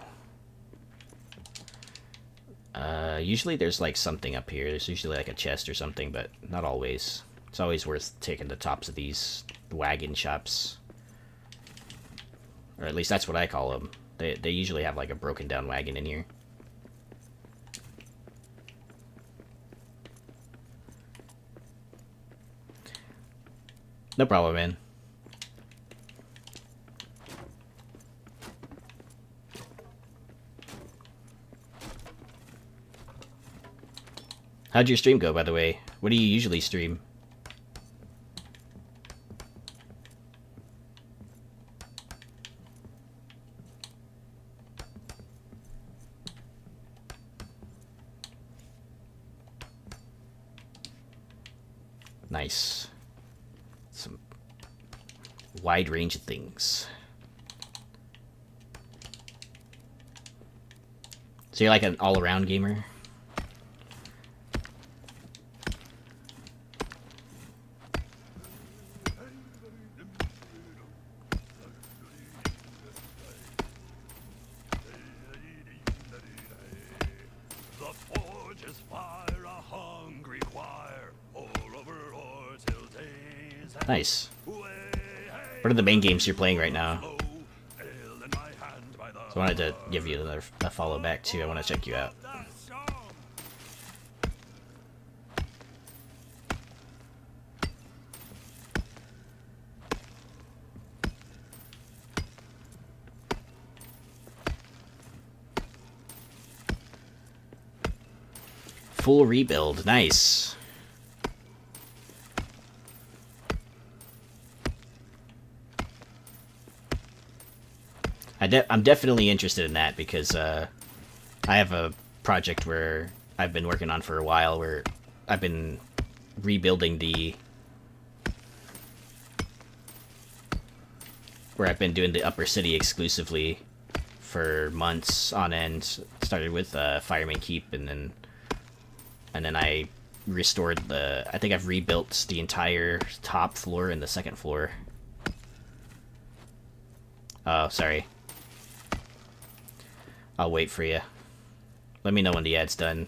Usually there's like something up here. There's usually like a chest or something, but not always. It's always worth taking the tops of these wagon shops. Or at least that's what I call them. They usually have like a broken down wagon in here. No problem, man. How'd your stream go, by the way? What do you usually stream? Nice. Some wide range of things. So you're like an all-around gamer? Nice. What are the main games you're playing right now? So I wanted to give you a follow back too. I want to check you out. full rebuild. Nice. I'm definitely interested in that because I have a project where I've been working on for a while where I've been rebuilding where I've been doing the upper city exclusively for months on end. Started with Fireman Keep, and then I restored I think I've rebuilt the entire top floor and the second floor. Oh, sorry. I'll wait for you. Let me know when the ad's done.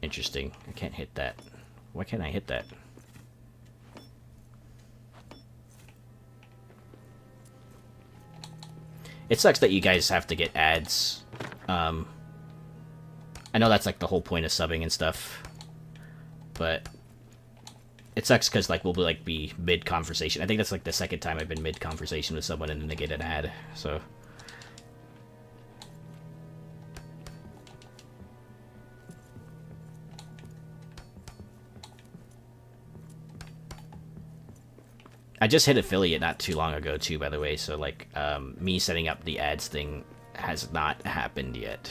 Interesting. I can't hit that. Why can't I hit that? It sucks that you guys have to get ads. I know that's like the whole point of subbing and stuff, but it sucks because like we'll be mid conversation. I think that's like the second time I've been mid conversation with someone and then they get an ad. So I just hit affiliate not too long ago too, by the way, so like me setting up the ads thing has not happened yet.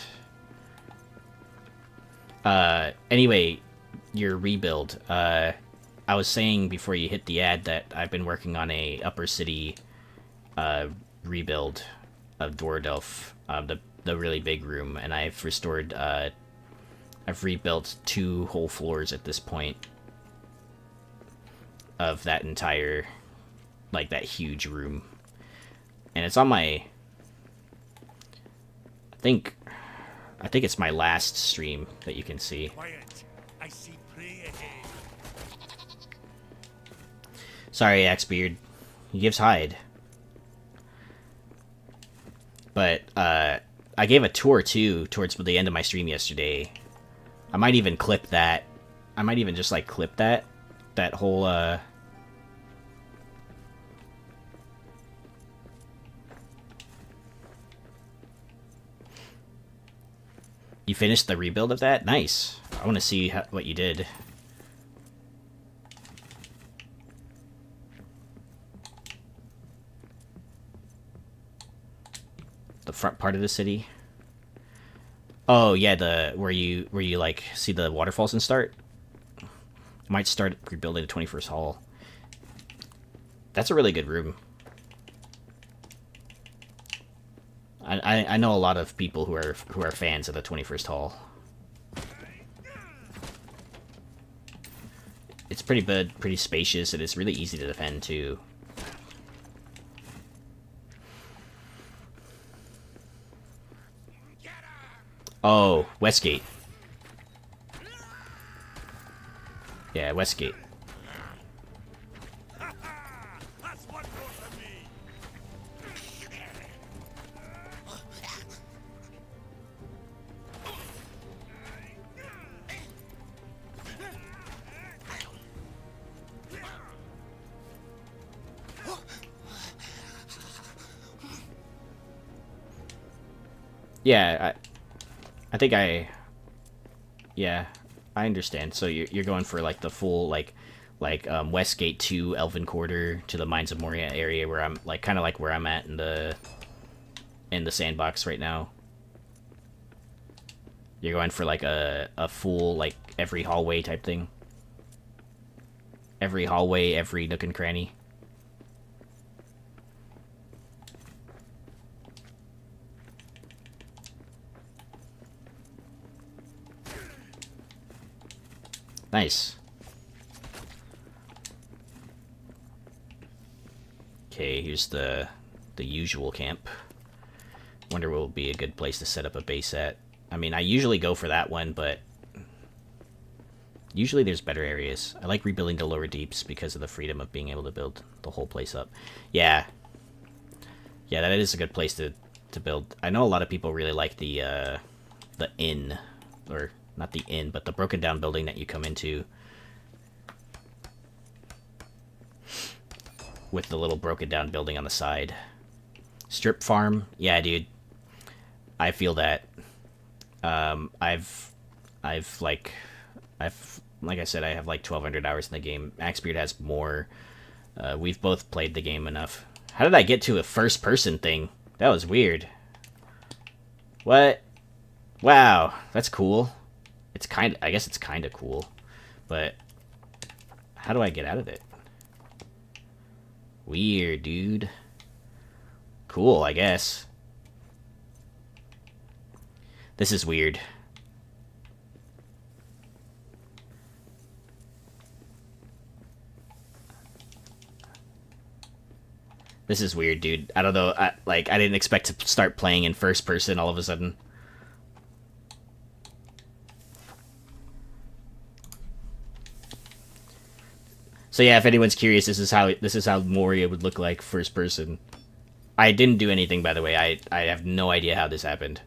Anyway, your rebuild. I was saying before you hit the ad that I've been working on a upper city rebuild of Dwarf, the really big room, and I've restored I've rebuilt 2 whole floors at this point of that entire, like, that huge room. And it's on my, I think it's my last stream that you can see. Quiet. I see prey ahead. Sorry, Axebeard. He gives hide. But I gave a tour too towards the end of my stream yesterday. I might even clip that. I might even just like clip that whole You finished the rebuild of that? Nice. I want to see what you did. The front part of the city. Oh yeah, where you like see the waterfalls and start. I might start rebuilding the 21st hall. That's a really good room. I know a lot of people who are fans of the 21st hall. It's pretty good, pretty spacious, and it's really easy to defend too. Oh, Westgate. Yeah, Westgate. That's one more for me. Yeah, I think yeah, I understand. So you're going for like the full like Westgate to Elven Quarter to the Mines of Moria area where I'm like kind of like where I'm at in the sandbox right now. You're going for like a full like every hallway type thing. Every hallway, every nook and cranny. Nice. Okay, here's the usual camp. Wonder what would be a good place to set up a base at. I mean, I usually go for that one, but usually there's better areas. I like rebuilding the lower deeps because of the freedom of being able to build the whole place up. Yeah. Yeah, that is a good place to build. I know a lot of people really like the inn, or not the inn, but the broken down building that you come into with the little broken down building on the side. Strip farm, yeah, dude. I feel that. I've like I said, I have like 1,200 hours in the game. Axbeard has more. We've both played the game enough. How did I get to a first person thing? That was weird. What? Wow, that's cool. I guess it's kind of cool, but how do I get out of it? Weird, dude. Cool, I guess. This is weird. This is weird, dude. I don't know. I didn't expect to start playing in first person all of a sudden. So yeah, if anyone's curious, this is how Moria would look like first person. I didn't do anything, by the way. I have no idea how this happened.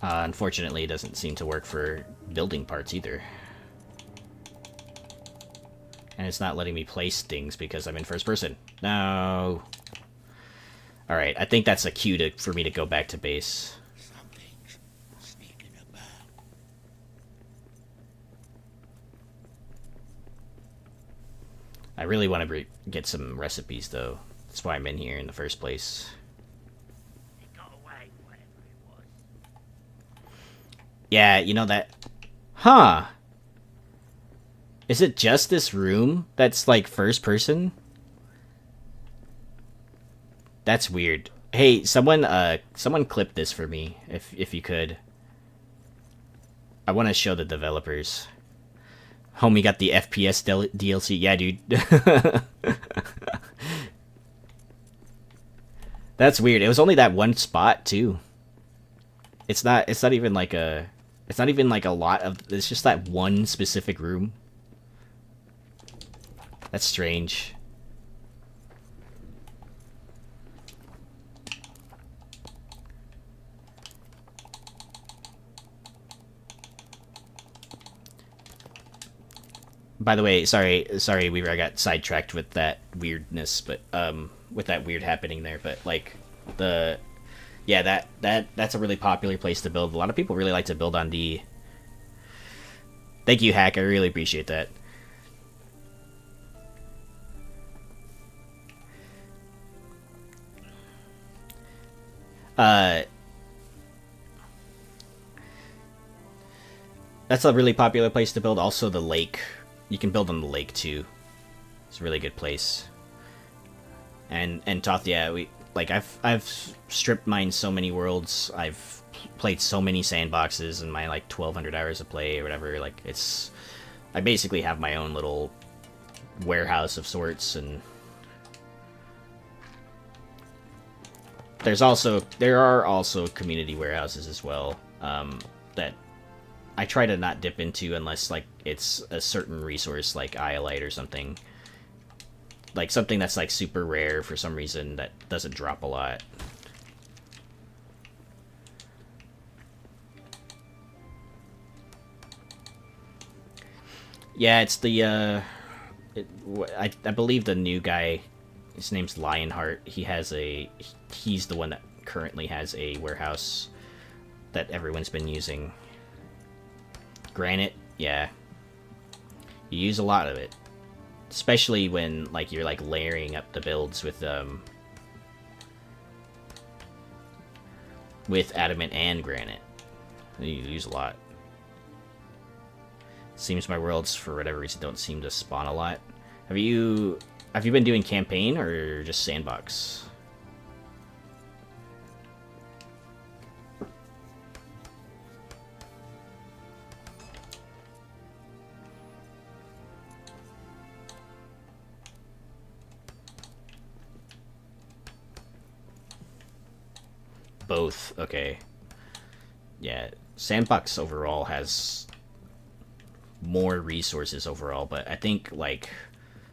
Unfortunately, it doesn't seem to work for building parts either. And it's not letting me place things because I'm in first person. No. Alright, I think that's a cue for me to go back to base. Something's sneaking about. I really want to get some recipes, though. That's why I'm in here in the first place. It got away, whatever it was. Yeah, you know that... Huh. Is it just this room that's, like, first person? That's weird. Hey, someone clip this for me, if you could. I want to show the developers. Homie got the FPS DLC. Yeah, dude. That's weird. It was only that one spot, too. It's not even like a lot of... It's just that one specific room. That's strange. By the way, sorry, Weaver, I got sidetracked with that weirdness, but with that weird happening there, but like that's a really popular place to build. A lot of people really like to build on D. Thank you, Hack. I really appreciate that. That's a really popular place to build. Also, the lake. You can build on the lake too. It's a really good place. And Toth, yeah, I've strip mined so many worlds. I've played so many sandboxes in my like 1,200 hours of play or whatever. Like I basically have my own little warehouse of sorts, and there are also community warehouses as well that I try to not dip into unless like it's a certain resource like Iolite or something. Like something that's like super rare for some reason that doesn't drop a lot. Yeah, it's the I believe the new guy, his name's Lionheart. He's the one that currently has a warehouse that everyone's been using. Granite, yeah. You use a lot of it. Especially when like you're like layering up the builds with adamant and granite. You use a lot. Seems my worlds for whatever reason don't seem to spawn a lot. Have you been doing campaign or just sandbox? Both. Okay. Yeah. Sandbox overall has more resources overall, but I think, like,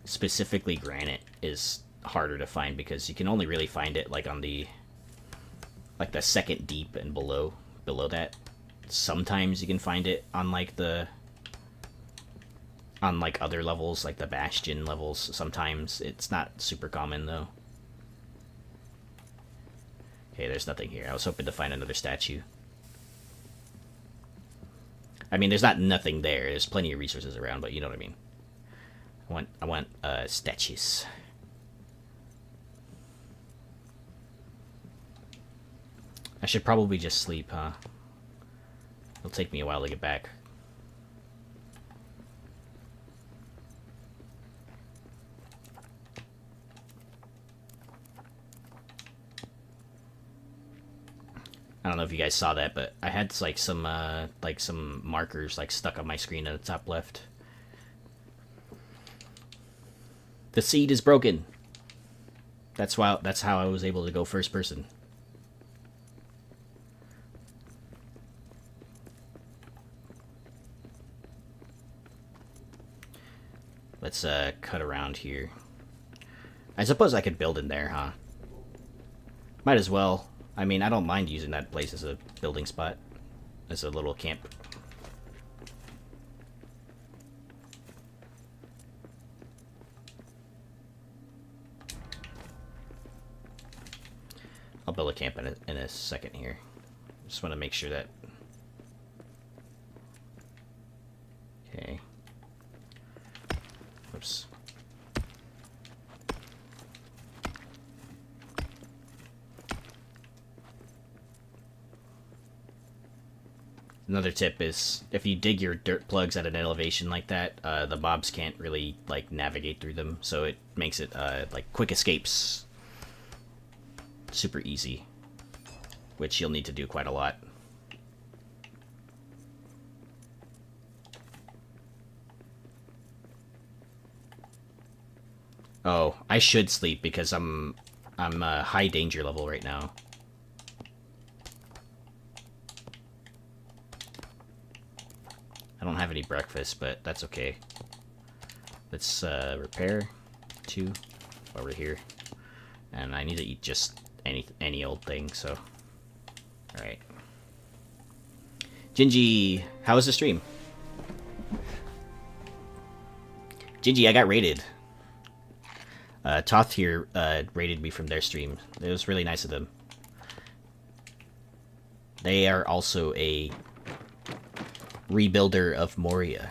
specifically granite is harder to find because you can only really find it, like, on the, like, the second deep and below that. Sometimes you can find it on, like, on, like, other levels, like the Bastion levels. Sometimes it's not super common, though. Okay, there's nothing here. I was hoping to find another statue. I mean, there's not nothing there. There's plenty of resources around, but you know what I mean. I want statues. I should probably just sleep, huh? It'll take me a while to get back. I don't know if you guys saw that, but I had like some markers like stuck on my screen at the top left. The seed is broken. That's how I was able to go first person. Let's cut around here. I suppose I could build in there, huh? Might as well. I mean, I don't mind using that place as a building spot. As a little camp. I'll build a camp in a second here. Just want to make sure that... Okay. Oops. Another tip is, if you dig your dirt plugs at an elevation like that, the mobs can't really, like, navigate through them, so it makes it, like, quick escapes super easy, which you'll need to do quite a lot. Oh, I should sleep because I'm high danger level right now. I don't have any breakfast, but that's okay. Let's repair 2 while we're here. And I need to eat just any old thing, so... Alright. Gingy, how was the stream? Gingy, I got raided. Toth here raided me from their stream. It was really nice of them. They are also a rebuilder of Moria,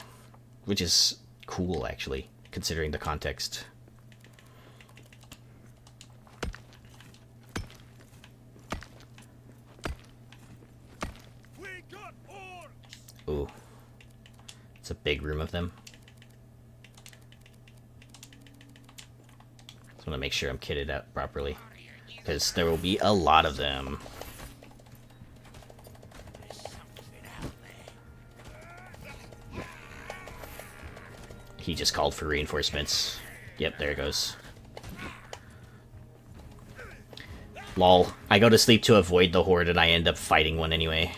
which is cool, actually, considering the context. Ooh. It's a big room of them. Just want to make sure I'm kitted out properly, because there will be a lot of them. He just called for reinforcements. Yep, there it goes. Lol. I go to sleep to avoid the horde and I end up fighting one anyway.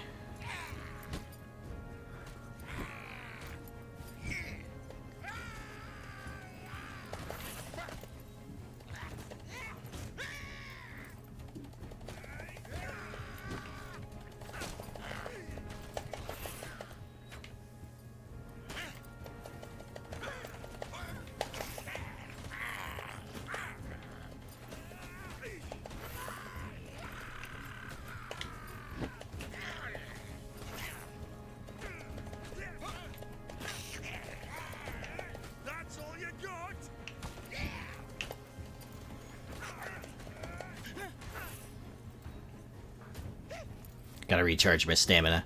Gotta recharge my stamina.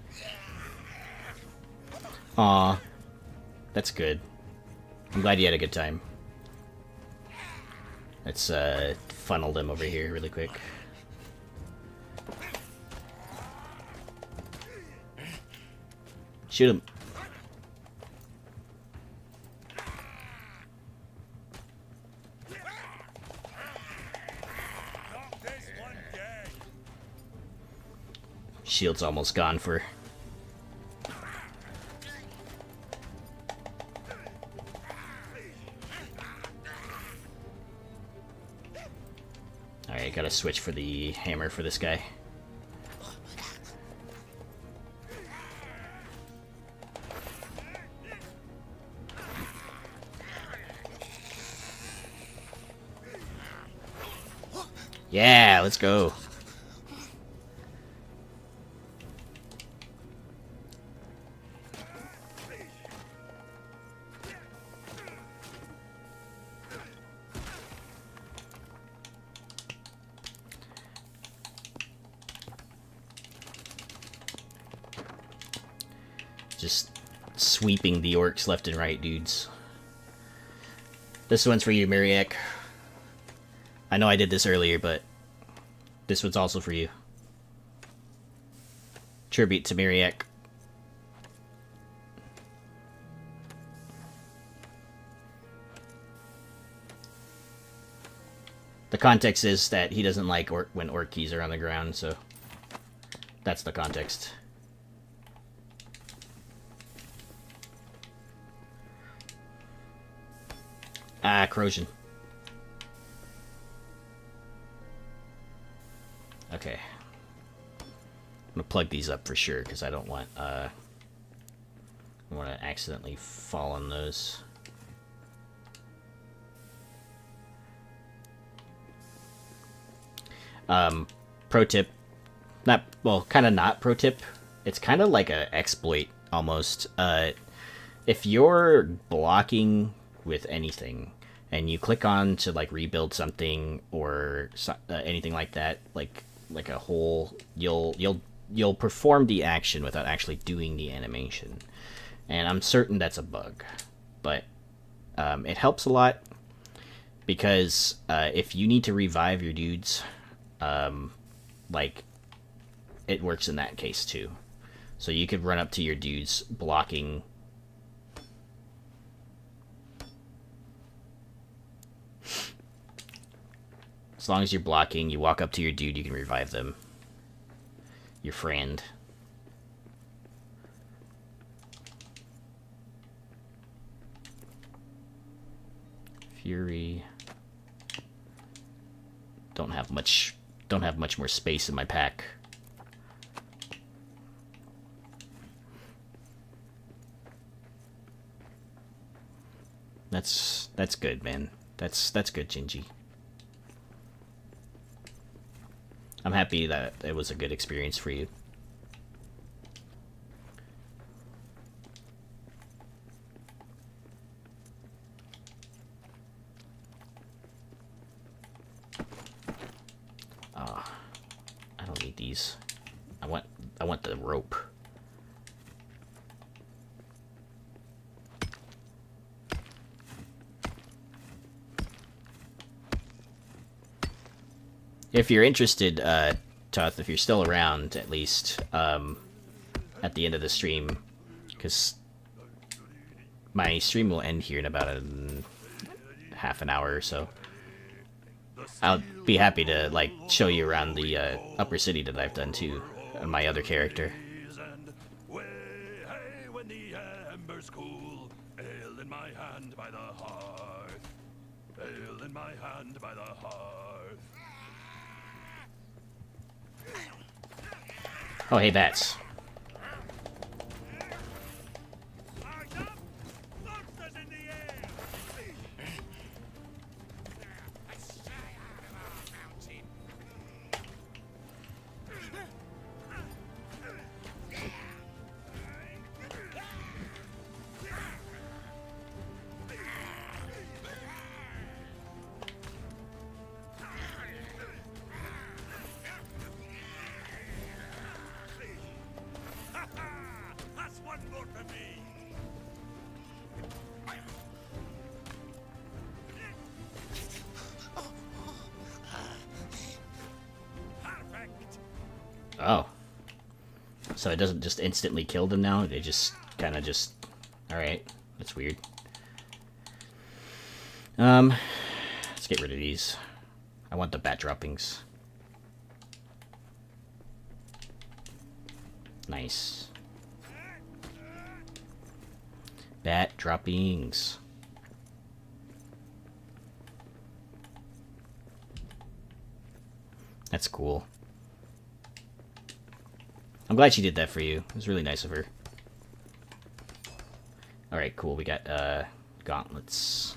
Aw. That's good. I'm glad you had a good time. Let's funnel them over here really quick. Shoot him. Shield's almost gone for... Alright, gotta switch for the hammer for this guy. Yeah, let's go. Just sweeping the orcs left and right, dudes. This one's for you, Mariak. I know I did this earlier, but this one's also for you. Tribute to Mariak. The context is that he doesn't like when orc keys are on the ground, so that's the context. Ah, corrosion. Okay. I'm gonna plug these up for sure, because I don't want, I want to accidentally fall on those. Pro tip. Not, well, kind of not pro tip. It's kind of like a exploit, almost. If you're blocking with anything, and you click on to, like, rebuild something, or anything like that, like a hole, you'll perform the action without actually doing the animation. And I'm certain that's a bug, but it helps a lot, because if you need to revive your dudes, like, it works in that case too. So you could run up to your dudes blocking. As long as you're blocking, you walk up to your dude, you can revive them. Your friend. Fury. Don't have much more space in my pack. That's good, man. That's good, Gingy. I'm happy that it was a good experience for you. I don't need these. I want the rope. If you're interested, Toth, if you're still around, at least, at the end of the stream, because my stream will end here in about half an hour or so. I'll be happy to, like, show you around the upper city that I've done too, on my other character. Oh, hey, bats. Oh. So it doesn't just instantly kill them now? They just kind of just... Alright. That's weird. Let's get rid of these. I want the bat droppings. Nice. Bat droppings. That's cool. I'm glad she did that for you. It was really nice of her. Alright, cool. We got gauntlets.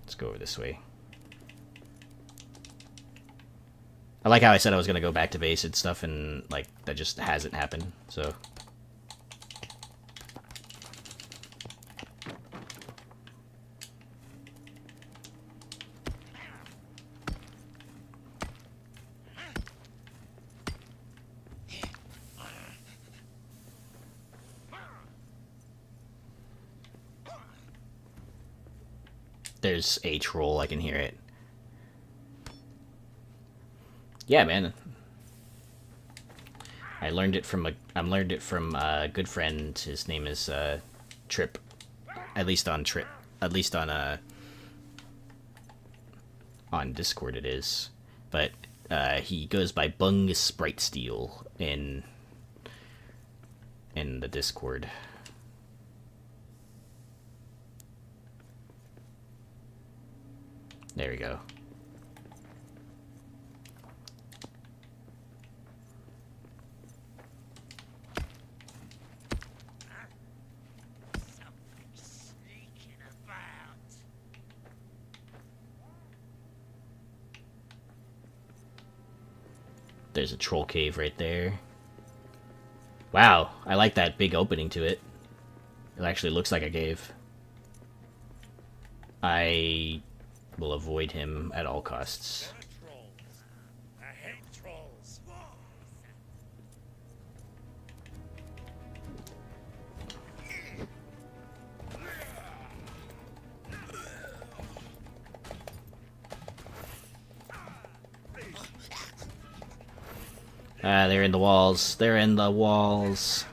Let's go over this way. I like how I said I was going to go back to base and stuff, and like that just hasn't happened, so... There's a troll, I can hear it. Yeah, man. I learned it from a good friend. His name is Trip. At least on Discord it is. But he goes by Bungus Brightsteel in the Discord. There we go. There's a troll cave right there. Wow, I like that big opening to it. It actually looks like a cave. I will avoid him at all costs. Trolls. I hate trolls. Ah, they're in the walls. They're in the walls.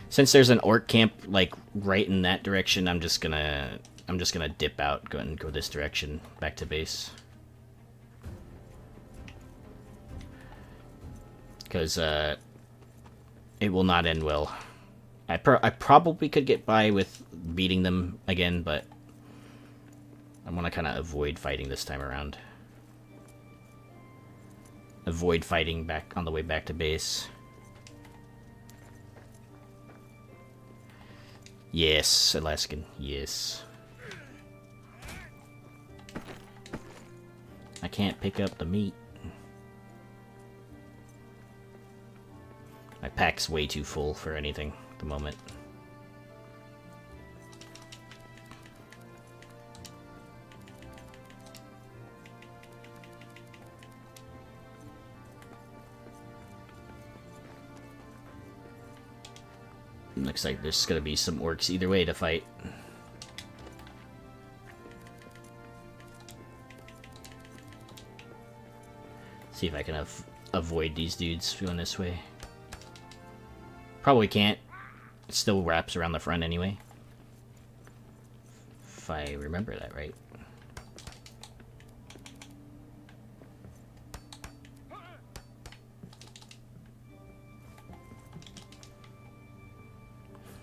Since there's an orc camp like right in that direction, I'm just gonna dip out, go this direction, back to base. Because it will not end well. I probably could get by with beating them again, but I want to kind of avoid fighting this time around. Avoid fighting back on the way back to base. Yes, Alaskan, yes. I can't pick up the meat. My pack's way too full for anything at the moment. Looks like there's gonna be some orcs either way to fight. See if I can avoid these dudes going this way. Probably can't. It still wraps around the front anyway. If I remember that right.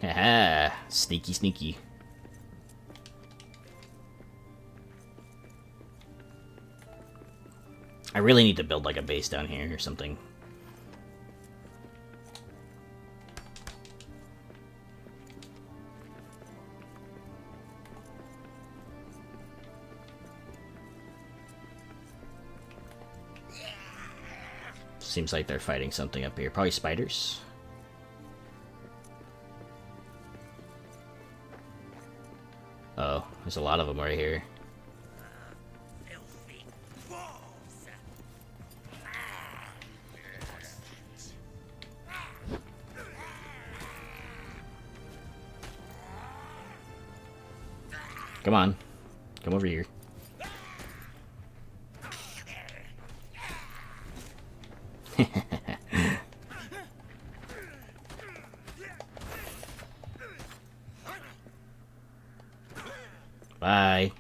Haha, sneaky, sneaky. I really need to build like a base down here or something. Seems like they're fighting something up here. Probably spiders. Oh, there's a lot of them right here. Filthy wolves. Come on. Come over here. Bye.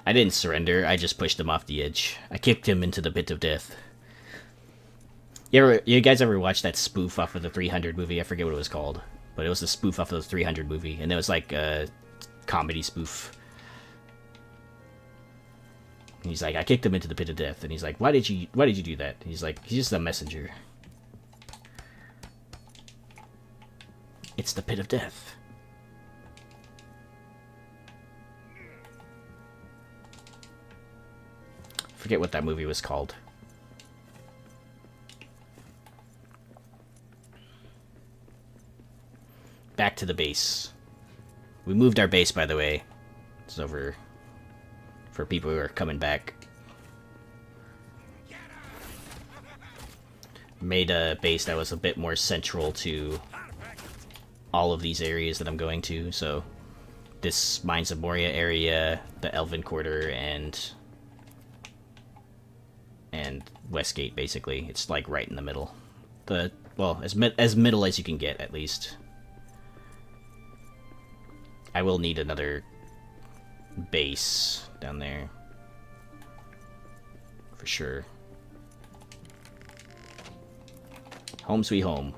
I didn't surrender. I just pushed him off the edge. I kicked him into the pit of death. You guys ever watch that spoof off of the 300 movie? I forget what it was called, but it was the spoof off of the 300 movie, and it was like a comedy spoof. And he's like, I kicked him into the pit of death, and he's like, why did you do that? And he's like, he's just a messenger. It's the pit of death. Forget what that movie was called. Back to the base. We moved our base, by the way. It's over for people who are coming back. Made a base that was a bit more central to all of these areas that I'm going to. So this Mines of Moria area, the Elven Quarter, and Westgate, basically. It's like right in the middle. Well, as middle as you can get, at least. I will need another base down there. For sure. Home sweet home.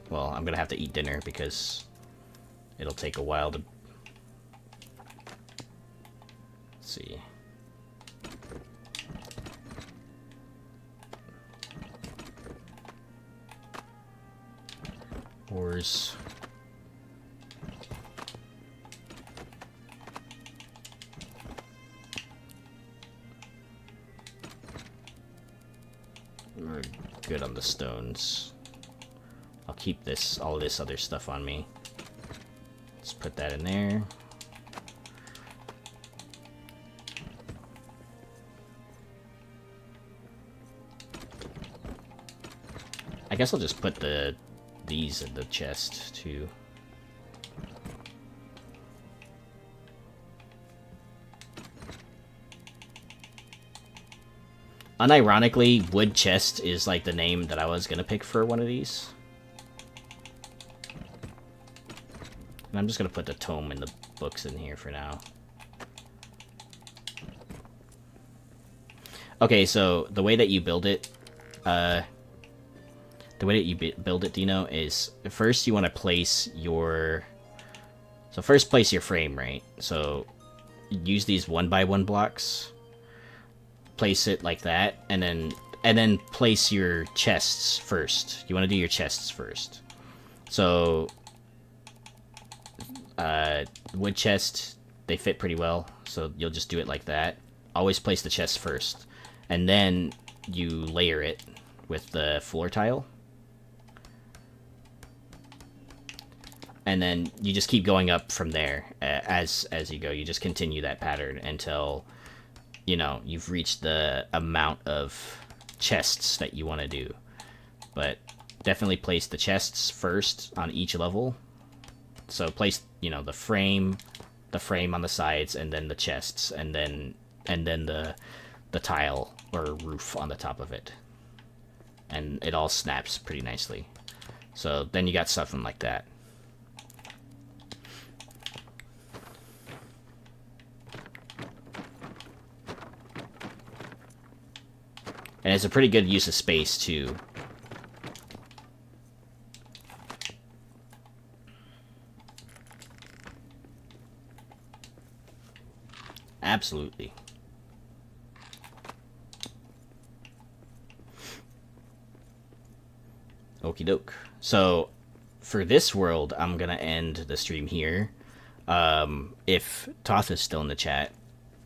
Well, I'm gonna have to eat dinner because it'll take a while to... Let's see. Wars. We're good on the stones. I'll keep all this other stuff on me. Let's put that in there. I guess I'll just put these in the chest too. Unironically, wood chest is like the name that I was gonna pick for one of these. And I'm just gonna put the tome and the books in here for now. Okay, so the way that you build it, Dino, is first you want to place your... So first place your frame, right? So use these 1x1 blocks. Place it like that, and then place your chests first. You want to do your chests first. So wood chest, they fit pretty well, so you'll just do it like that. Always place the chest first, and then you layer it with the floor tile. And then you just keep going up from there as you go. You just continue that pattern until, you know, you've reached the amount of chests that you want to do. But definitely place the chests first on each level. So place, you know, the frame on the sides, and then the chests, and then the tile or roof on the top of it. And it all snaps pretty nicely. So then you got something like that. And it's a pretty good use of space, too. Absolutely. Okie doke. So, for this world, I'm gonna end the stream here. If Toth is still in the chat,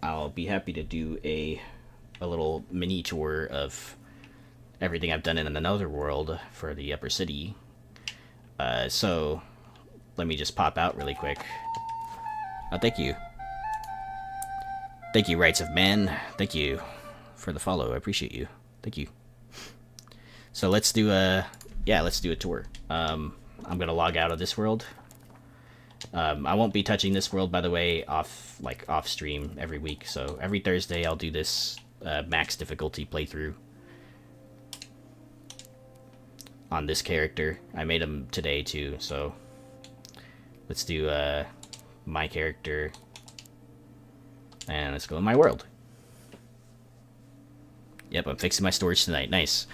I'll be happy to do a little mini tour of everything I've done in another world for the Upper City. So, let me just pop out really quick. Oh, thank you. Thank you, Rights of Man. Thank you for the follow. I appreciate you. Thank you. So let's do a tour. I'm gonna log out of this world. I won't be touching this world, by the way, off stream every week. So every Thursday I'll do this max difficulty playthrough on this character. I made him today too, so Let's do my character. And let's go in my world. Yep, I'm fixing my storage tonight. Nice.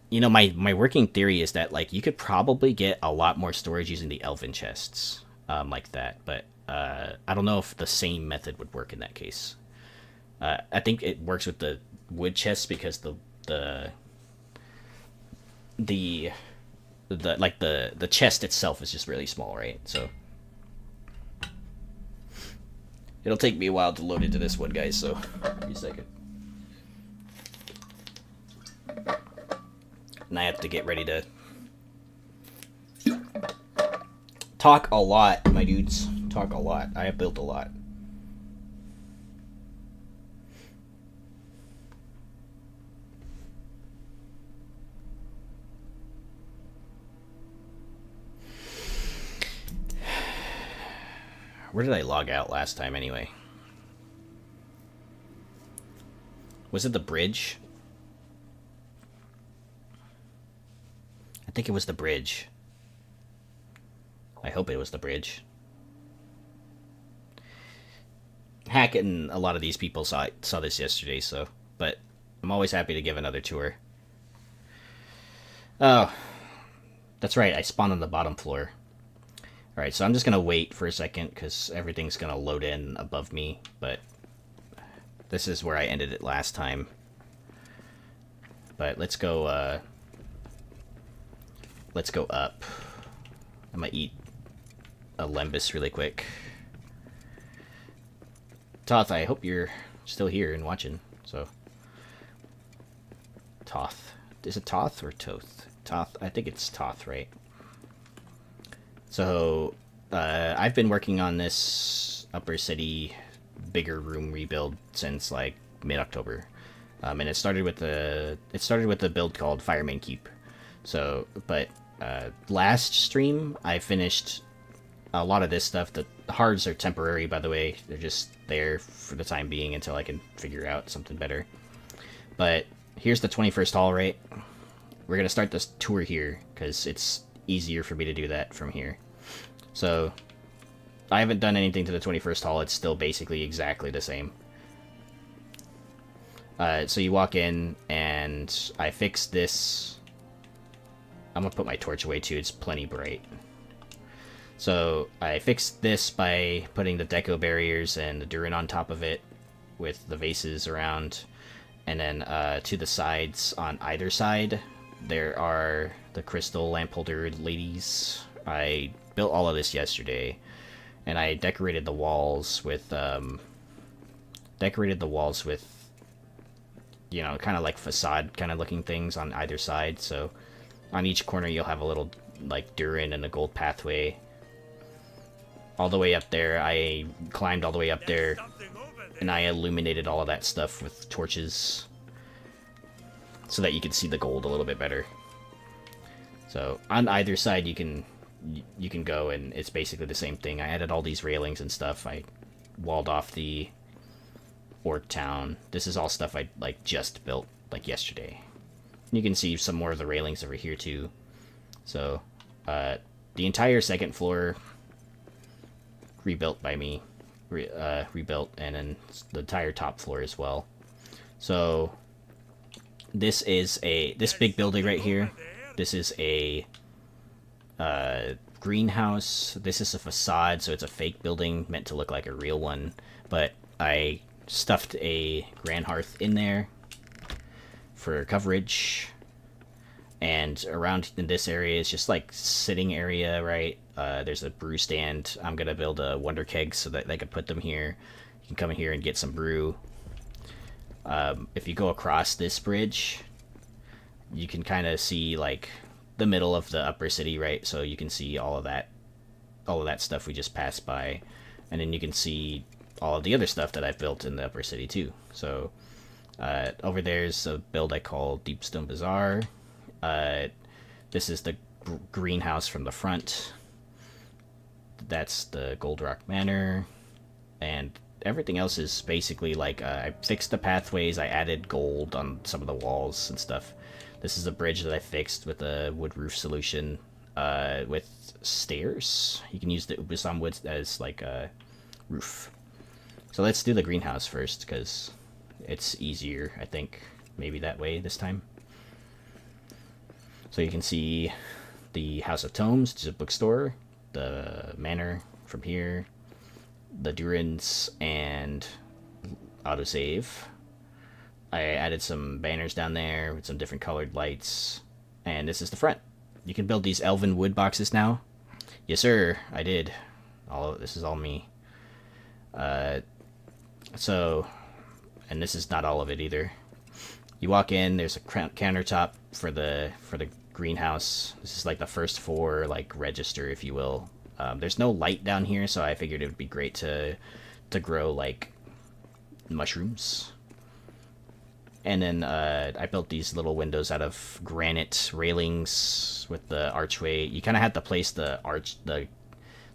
You know, my working theory is that, like, you could probably get a lot more storage using the elven chests like that. But I don't know if the same method would work in that case. I think it works with the wood chests because the chest itself is just really small, right? So it'll take me a while to load into this one, guys, so give me a second. And I have to get ready to talk a lot, my dudes. Talk a lot. I have built a lot. Where did I log out last time, anyway? Was it the bridge? I think it was the bridge. I hope it was the bridge. Hack and a lot of these people saw this yesterday, so... But I'm always happy to give another tour. Oh. That's right, I spawned on the bottom floor. Alright, so I'm just gonna wait for a second, because everything's gonna load in above me, but... This is where I ended it last time. But let's go, let's go up. I'm gonna eat a lembus really quick. Toth, I hope you're still here and watching, so... Toth. Is it Toth or Toth? Toth, I think it's Toth, right? So, I've been working on this Upper City bigger room rebuild since, like, mid-October. And it started with a build called FireManeDavy. So, but last stream I finished a lot of this stuff. The hards are temporary, by the way. They're just there for the time being until I can figure out something better. But here's the 21st hall, right? We're gonna start this tour here because it's easier for me to do that from here. So I haven't done anything to the 21st hall. It's still basically exactly the same. So you walk in, and I fixed this. I'm gonna put my torch away too, it's plenty bright. So I fixed this by putting the deco barriers and the Durin on top of it with the vases around. And then to the sides, on either side, there are the crystal lamp holder ladies. I built all of this yesterday. And I decorated the walls with, you know, kind of like facade kind of looking things on either side. So on each corner you'll have a little, like, Durin and a gold pathway. All the way up there, I climbed all the way up there, and I illuminated all of that stuff with torches so that you can see the gold a little bit better. So on either side you can go, and it's basically the same thing. I added all these railings and stuff. I walled off the Orc Town. This is all stuff I, like, just built, like, yesterday. You can see some more of the railings over here too. So the entire second floor rebuilt by me, rebuilt, and then the entire top floor as well. So this is this big building right here. This is a greenhouse. This is a facade, so it's a fake building meant to look like a real one. But I stuffed a grand hearth in there for coverage. And around in this area is just like sitting area, right? There's a brew stand. I'm gonna build a wonder keg so that they can put them here. You can come in here and get some brew. If you go across this bridge, you can kind of see, like, the middle of the upper city, right? So you can see all of that stuff we just passed by, and then you can see all of the other stuff that I've built in the upper city too. So over there's a build I call Deepstone Bazaar. This is the greenhouse from the front. That's the Gold Rock Manor, and everything else is basically like I fixed the pathways. I added gold on some of the walls and stuff. This is a bridge that I fixed with a wood roof solution. with stairs. You can use the Ubusam wood as like a roof. So let's do the greenhouse first, because it's easier, I think, maybe that way this time. So you can see the House of Tomes, which is a bookstore, the manor from here, the Durins, and autosave. I added some banners down there with some different colored lights, and this is the front. You can build these elven wood boxes now. Yes, sir, I did. This is all me. So, and this is not all of it either. You walk in, there's a countertop for the greenhouse. This is like the first floor, like register, if you will. There's no light down here, so I figured it would be great to grow like mushrooms. And then I built these little windows out of granite railings with the archway. You kind of have to place the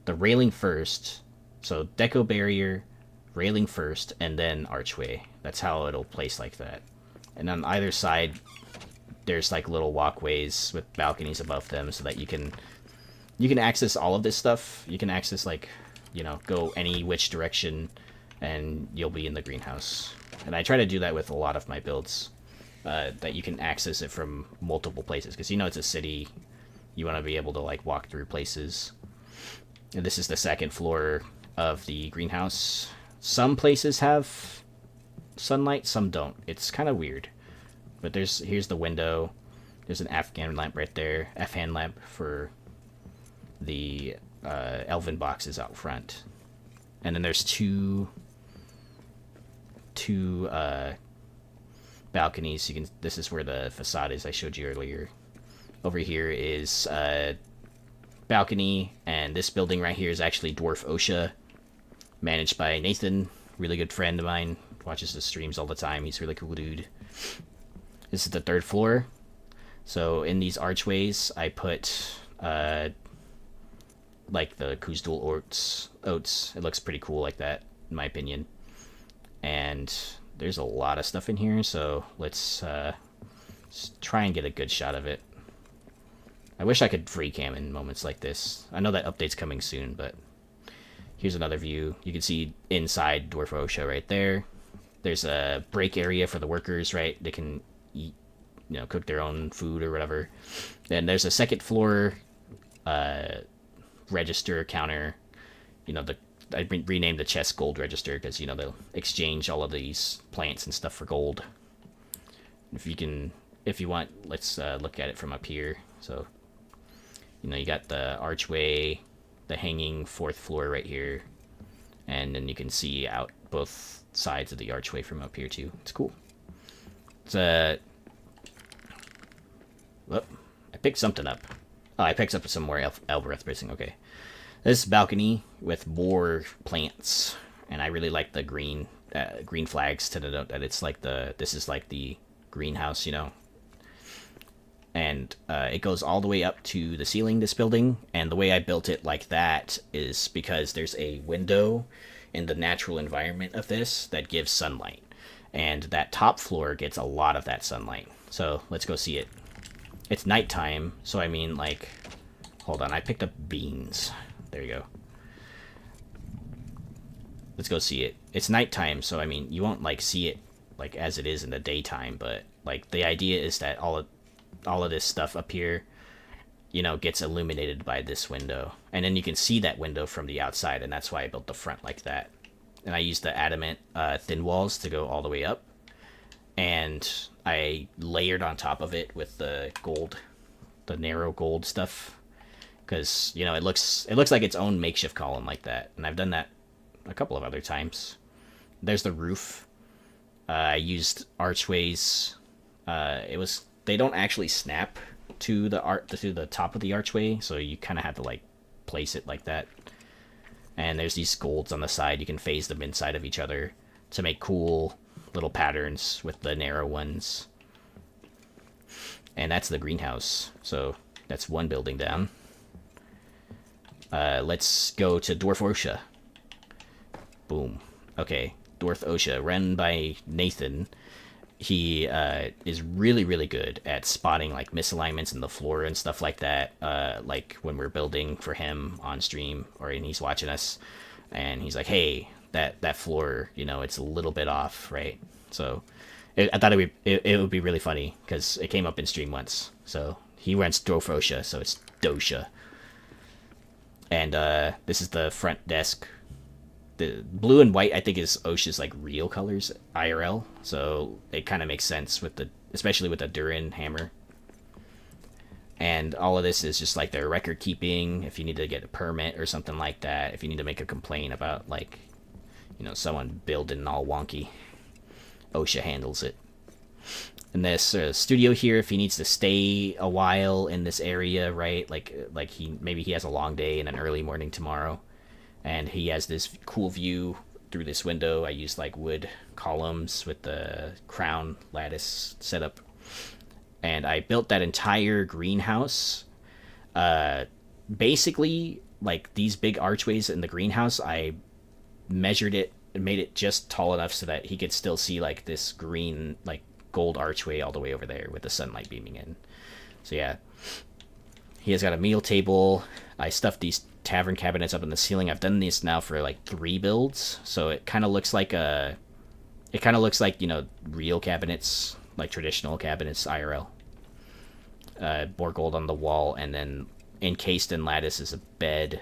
railing first. So deco barrier, railing first, and then archway. That's how it'll place like that. And on either side, there's like little walkways with balconies above them, so that you can access all of this stuff. You can access, like, you know, go any which direction, and you'll be in the greenhouse. And I try to do that with a lot of my builds, that you can access it from multiple places, because you know it's a city. You want to be able to like walk through places. And this is the second floor of the greenhouse. Some places have sunlight, some don't. It's kind of weird. But here's the window. There's an Afghan lamp right there. Afghan lamp for the elven boxes out front. And then there's two balconies. This is where the facade is I showed you earlier. Over here is balcony, and this building right here is actually Dwarf OSHA, managed by Nathan, really good friend of mine, watches the streams all the time. He's a really cool dude. This is the third floor. So in these archways, I put like the Kuzdul oats. It looks pretty cool like that, in my opinion. And there's a lot of stuff in here, so let's try and get a good shot of it. I wish I could free cam in moments like this. I know that update's coming soon, but here's another view. You can see inside Dwarf OSHA right there. There's a break area for the workers, right? They can eat, you know, cook their own food or whatever. Then there's a second floor register counter. You know, I renamed the chest gold register because, you know, they'll exchange all of these plants and stuff for gold. If you want, let's look at it from up here. So, you know, you got the archway, the hanging fourth floor right here, and then you can see out both sides of the archway from up here too. It's cool. It's whoop, I picked something up. Oh, I picked up some more Elbereth bracing. Okay. This balcony with more plants, and I really like the green flags to denote that it's like this is like the greenhouse, you know. And it goes all the way up to the ceiling, this building, and the way I built it like that is because there's a window in the natural environment of this that gives sunlight, and that top floor gets a lot of that sunlight. So let's go see it. It's nighttime, so I mean, like, hold on, I picked up beans. There you go. Let's go see it. It's nighttime, so I mean, you won't like see it like as it is in the daytime, but like the idea is that all of this stuff up here, you know, gets illuminated by this window, and then you can see that window from the outside, and that's why I built the front like that. And I used the adamant thin walls to go all the way up, and I layered on top of it with the gold, the narrow gold stuff, because, you know, it looks like its own makeshift column like that. And I've done that a couple of other times. There's the roof. I used archways. They don't actually snap to the top of the archway, so you kind of have to like place it like that. And there's these golds on the side. You can phase them inside of each other to make cool little patterns with the narrow ones. And that's the greenhouse. So that's one building down. Let's go to Dwarf OSHA. Boom. Okay, Dwarf OSHA, run by Nathan. he is really, really good at spotting like misalignments in the floor and stuff like that. Like when we're building for him on stream or and he's watching us, and he's like, "Hey, that floor, you know, it's a little bit off, right?" So I thought it would be really funny because it came up in stream once. So he runs Dwarf, so it's Dosha. And this is the front desk. The blue and white, I think, is Osha's like real colors IRL, so it kind of makes sense with the, especially with the Durin hammer. And all of this is just like their record keeping. If you need to get a permit or something like that, if you need to make a complaint about like, you know, someone building all wonky, Osha handles it. And this studio here, if he needs to stay a while in this area, right? Like he maybe he has a long day and an early morning tomorrow, and he has this cool view through this window. I used like wood columns with the crown lattice setup, and I built that entire greenhouse. Basically, like these big archways in the greenhouse, I measured it and made it just tall enough so that he could still see like this green, like gold archway all the way over there with the sunlight beaming in. So yeah, he has got a meal table. I stuffed these tavern cabinets up in the ceiling. I've done this now for like 3 builds, so it kind of looks like you know, real cabinets, like traditional cabinets IRL. More gold on the wall, and then encased in lattice is a bed.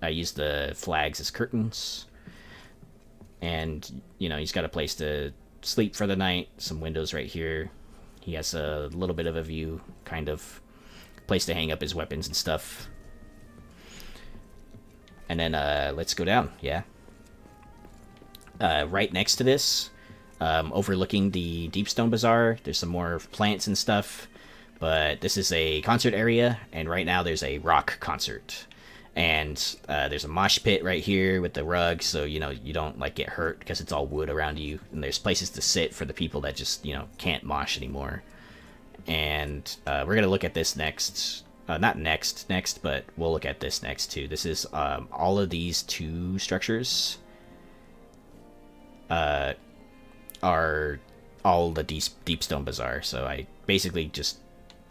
I used the flags as curtains, and you know, he's got a place to sleep for the night. Some windows right here. He has a little bit of a view, kind of place to hang up his weapons and stuff. And then let's go down. Yeah. Right next to this, overlooking the Deepstone Bazaar, there's some more plants and stuff. But this is a concert area, and right now there's a rock concert. And there's a mosh pit right here with the rug, so you know you don't like get hurt because it's all wood around you. And there's places to sit for the people that just, you know, can't mosh anymore. And we're gonna look at this next. Not next, but we'll look at this next too. This is all of these 2 structures are all the Deepstone Bazaar. So I basically just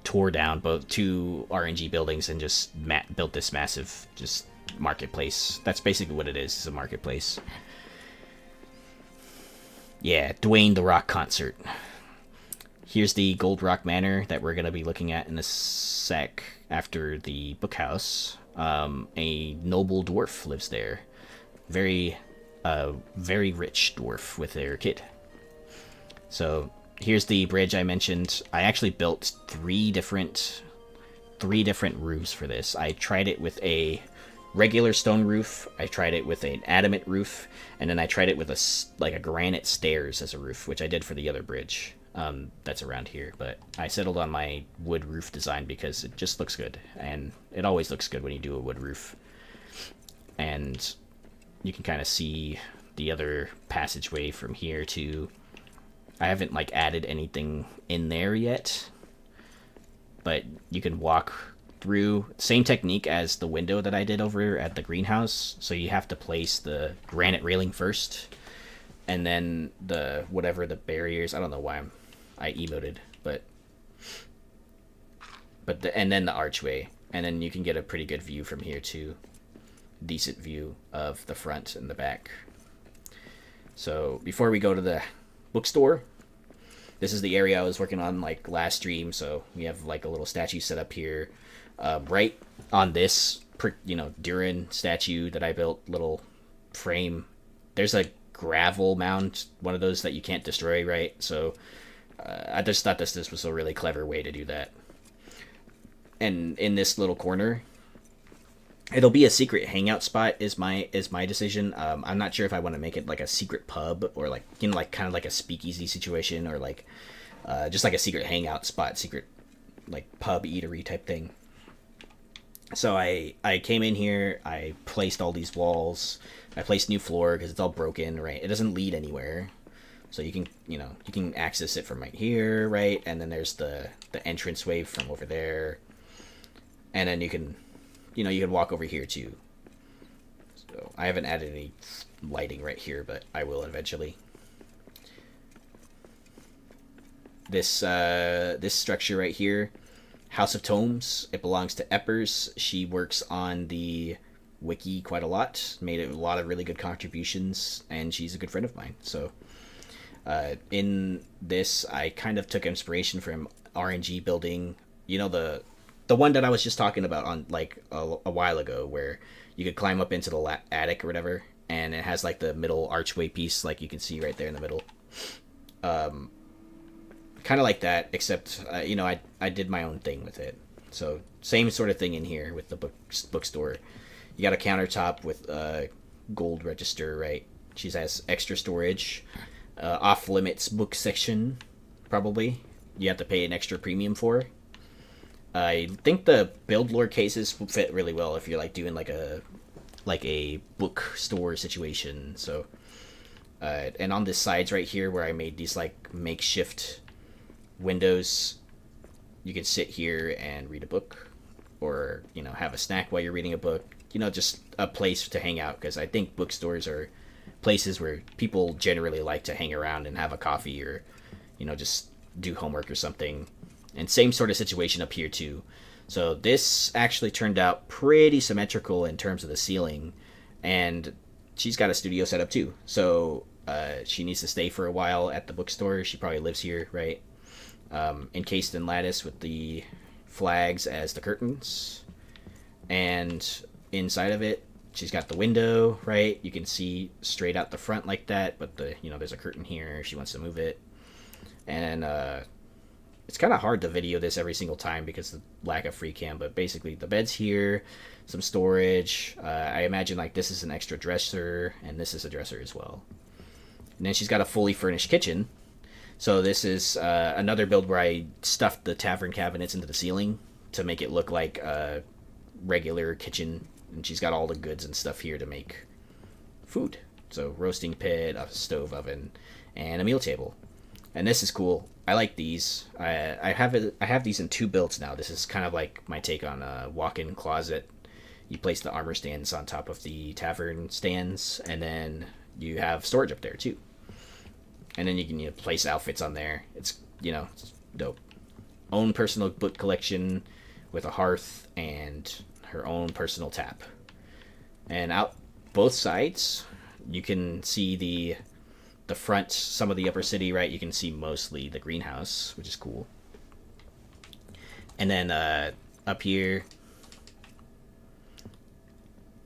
tore down both 2 RNG buildings and just built this massive just marketplace. That's basically what it is. It's a marketplace. Yeah, Dwayne the Rock concert. Here's the Gold Rock Manor that we're going to be looking at in a sec after the bookhouse. A noble dwarf lives there. Very rich dwarf with their kid. So here's the bridge I mentioned. I actually built 3 different roofs for this. I tried it with a regular stone roof, I tried it with an adamant roof, and then I tried it with a granite stairs as a roof, which I did for the other bridge that's around here. But I settled on my wood roof design because it just looks good, and it always looks good when you do a wood roof. And you can kind of see the other passageway from here to... I haven't like added anything in there yet, but you can walk through. Same technique as the window that I did over at the greenhouse. So you have to place the granite railing first, and then the barriers. I don't know why I emoted, and then the archway, and then you can get a pretty good view from here too. Decent view of the front and the back. So before we go to the bookstore, this is the area I was working on like last stream. So we have like a little statue set up here, right on this Durin statue that I built, little frame. There's a gravel mound, one of those that you can't destroy, right? So I just thought this was a really clever way to do that. And in this little corner, it'll be a secret hangout spot is my decision. I'm not sure if I want to make it like a secret pub or like, you know, like kind of like a speakeasy situation, or like just like a secret hangout spot, secret like pub eatery type thing. So I came in here, I placed all these walls, I placed new floor because it's all broken, right? It doesn't lead anywhere. So you can access it from right here, right? And then there's the entranceway from over there. And then you can walk over here too. So I haven't added any lighting right here, but I will eventually. this structure right here, House of Tomes. It belongs to Eppers. She works on the wiki quite a lot. Made a lot of really good contributions, and she's a good friend of mine. So in this, I kind of took inspiration from RNG building. You know, the one that I was just talking about on like a while ago, where you could climb up into the attic or whatever, and it has like the middle archway piece, like you can see right there in the middle. Kind of like that, except you know, I did my own thing with it. So same sort of thing in here with the bookstore. You got a countertop with a gold register, right? She has extra storage, off limits book section, probably. You have to pay an extra premium for. I think the build lore cases will fit really well if you're like doing like a bookstore situation. So, and on the sides right here where I made these like makeshift windows, you can sit here and read a book, or you know, have a snack while you're reading a book. You know, just a place to hang out, because I think bookstores are places where people generally like to hang around and have a coffee, or you know, just do homework or something. And same sort of situation up here too. So this actually turned out pretty symmetrical in terms of the ceiling, and she's got a studio set up too. So she needs to stay for a while at the bookstore. She probably lives here, right? Encased in lattice with the flags as the curtains, and inside of it, she's got the window, right? You can see straight out the front like that, but you know, there's a curtain here. She wants to move it, and it's kind of hard to video this every single time because of the lack of free cam. But basically, the bed's here, some storage. I imagine like this is an extra dresser, and this is a dresser as well. And then she's got a fully furnished kitchen. So this is another build where I stuffed the tavern cabinets into the ceiling to make it look like a regular kitchen. And she's got all the goods and stuff here to make food. So roasting pit, a stove oven, and a meal table. And this is cool. I like these. I have these in 2 builds now. This is kind of like my take on a walk-in closet. You place the armor stands on top of the tavern stands, and then you have storage up there too. And then you can place outfits on there. It's, you know, it's dope. Own personal book collection with a hearth and her own personal tap. And out both sides, you can see the front, some of the upper city, right? You can see mostly the greenhouse, which is cool. And then up here,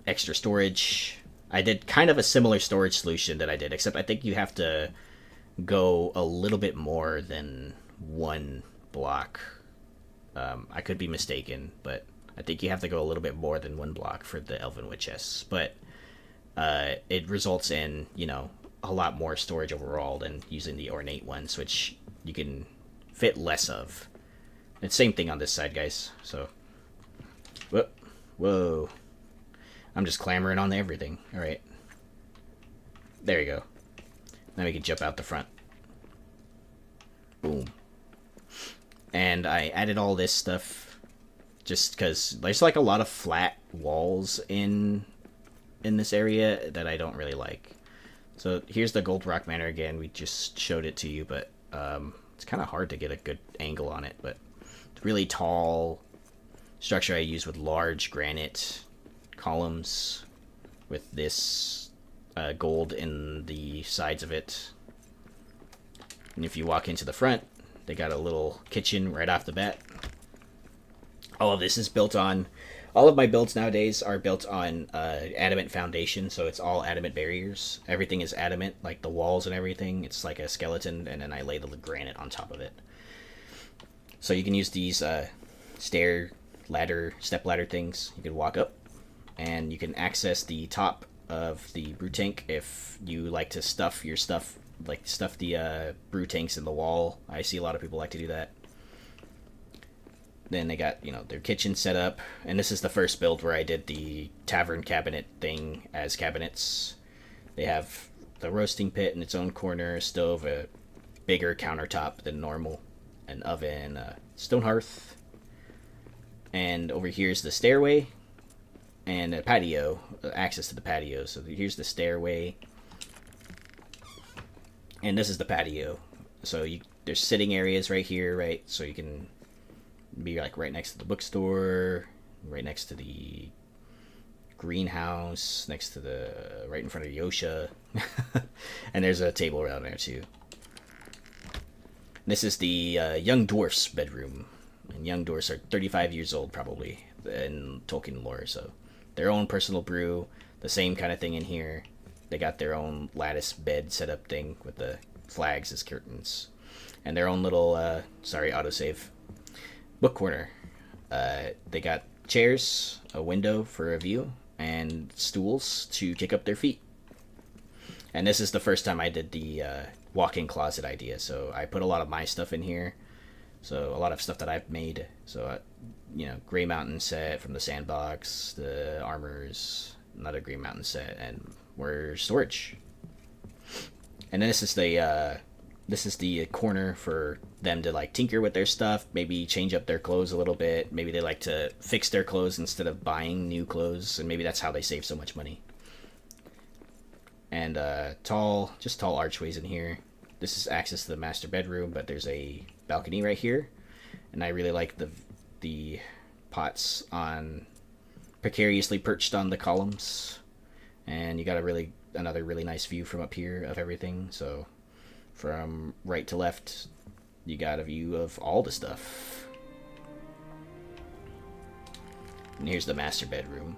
extra storage. I did kind of a similar storage solution that I did, except I think you have to go a little bit more than 1 block. I could be mistaken, but I think you have to go a little bit more than 1 block for the Elvenwood chests. But it results in, you know, a lot more storage overall than using the ornate ones, which you can fit less of. And same thing on this side, guys. So, whoa. I'm just clambering on everything. All right. There you go. Now we can jump out the front. Boom. And I added all this stuff just because there's like a lot of flat walls in this area that I don't really like. So here's the Gold Rock Manor again. We just showed it to you, but it's kind of hard to get a good angle on it. But it's really tall structure I use with large granite columns with this gold in the sides of it. And if you walk into the front, they got a little kitchen right off the bat. All of this is built on... All of my builds nowadays are built on adamant foundation, so it's all adamant barriers. Everything is adamant, like the walls and everything. It's like a skeleton, and then I lay the granite on top of it. So you can use these step ladder things. You can walk up, and you can access the top of the brew tank if you like to stuff your stuff, like stuff the brew tanks in the wall. I see a lot of people like to do that. Then they got, you know, their kitchen set up. And this is the first build where I did the tavern cabinet thing as cabinets. They have the roasting pit in its own corner, a stove, a bigger countertop than normal, an oven, a stone hearth. And over here's the stairway and a patio, access to the patio. So here's the stairway. And this is the patio. So there's sitting areas right here, right? So you can be like right next to the bookstore, right next to the greenhouse, next to the right in front of Yosha. And there's a table around there too. This is the young dwarf's bedroom, and young dwarfs are 35 years old probably in Tolkien lore, so their own personal brew, the same kind of thing in here. They got their own lattice bed setup thing with the flags as curtains, and their own little sorry, autosave book corner. They got chairs, a window for a view, and stools to kick up their feet. And this is the first time I did the walk-in closet idea, so I put a lot of my stuff in here. So a lot of stuff that I've made. So, you know, Grey Mountain set from the sandbox, the armors, another Grey Mountain set, and more storage. And then this is the corner for them to like tinker with their stuff, maybe change up their clothes a little bit. Maybe they like to fix their clothes instead of buying new clothes, and maybe that's how they save so much money. And tall archways in here. This is access to the master bedroom, but there's a balcony right here, and I really like the pots on precariously perched on the columns, and you got another really nice view from up here of everything. So from right to left, you got a view of all the stuff. And here's the master bedroom.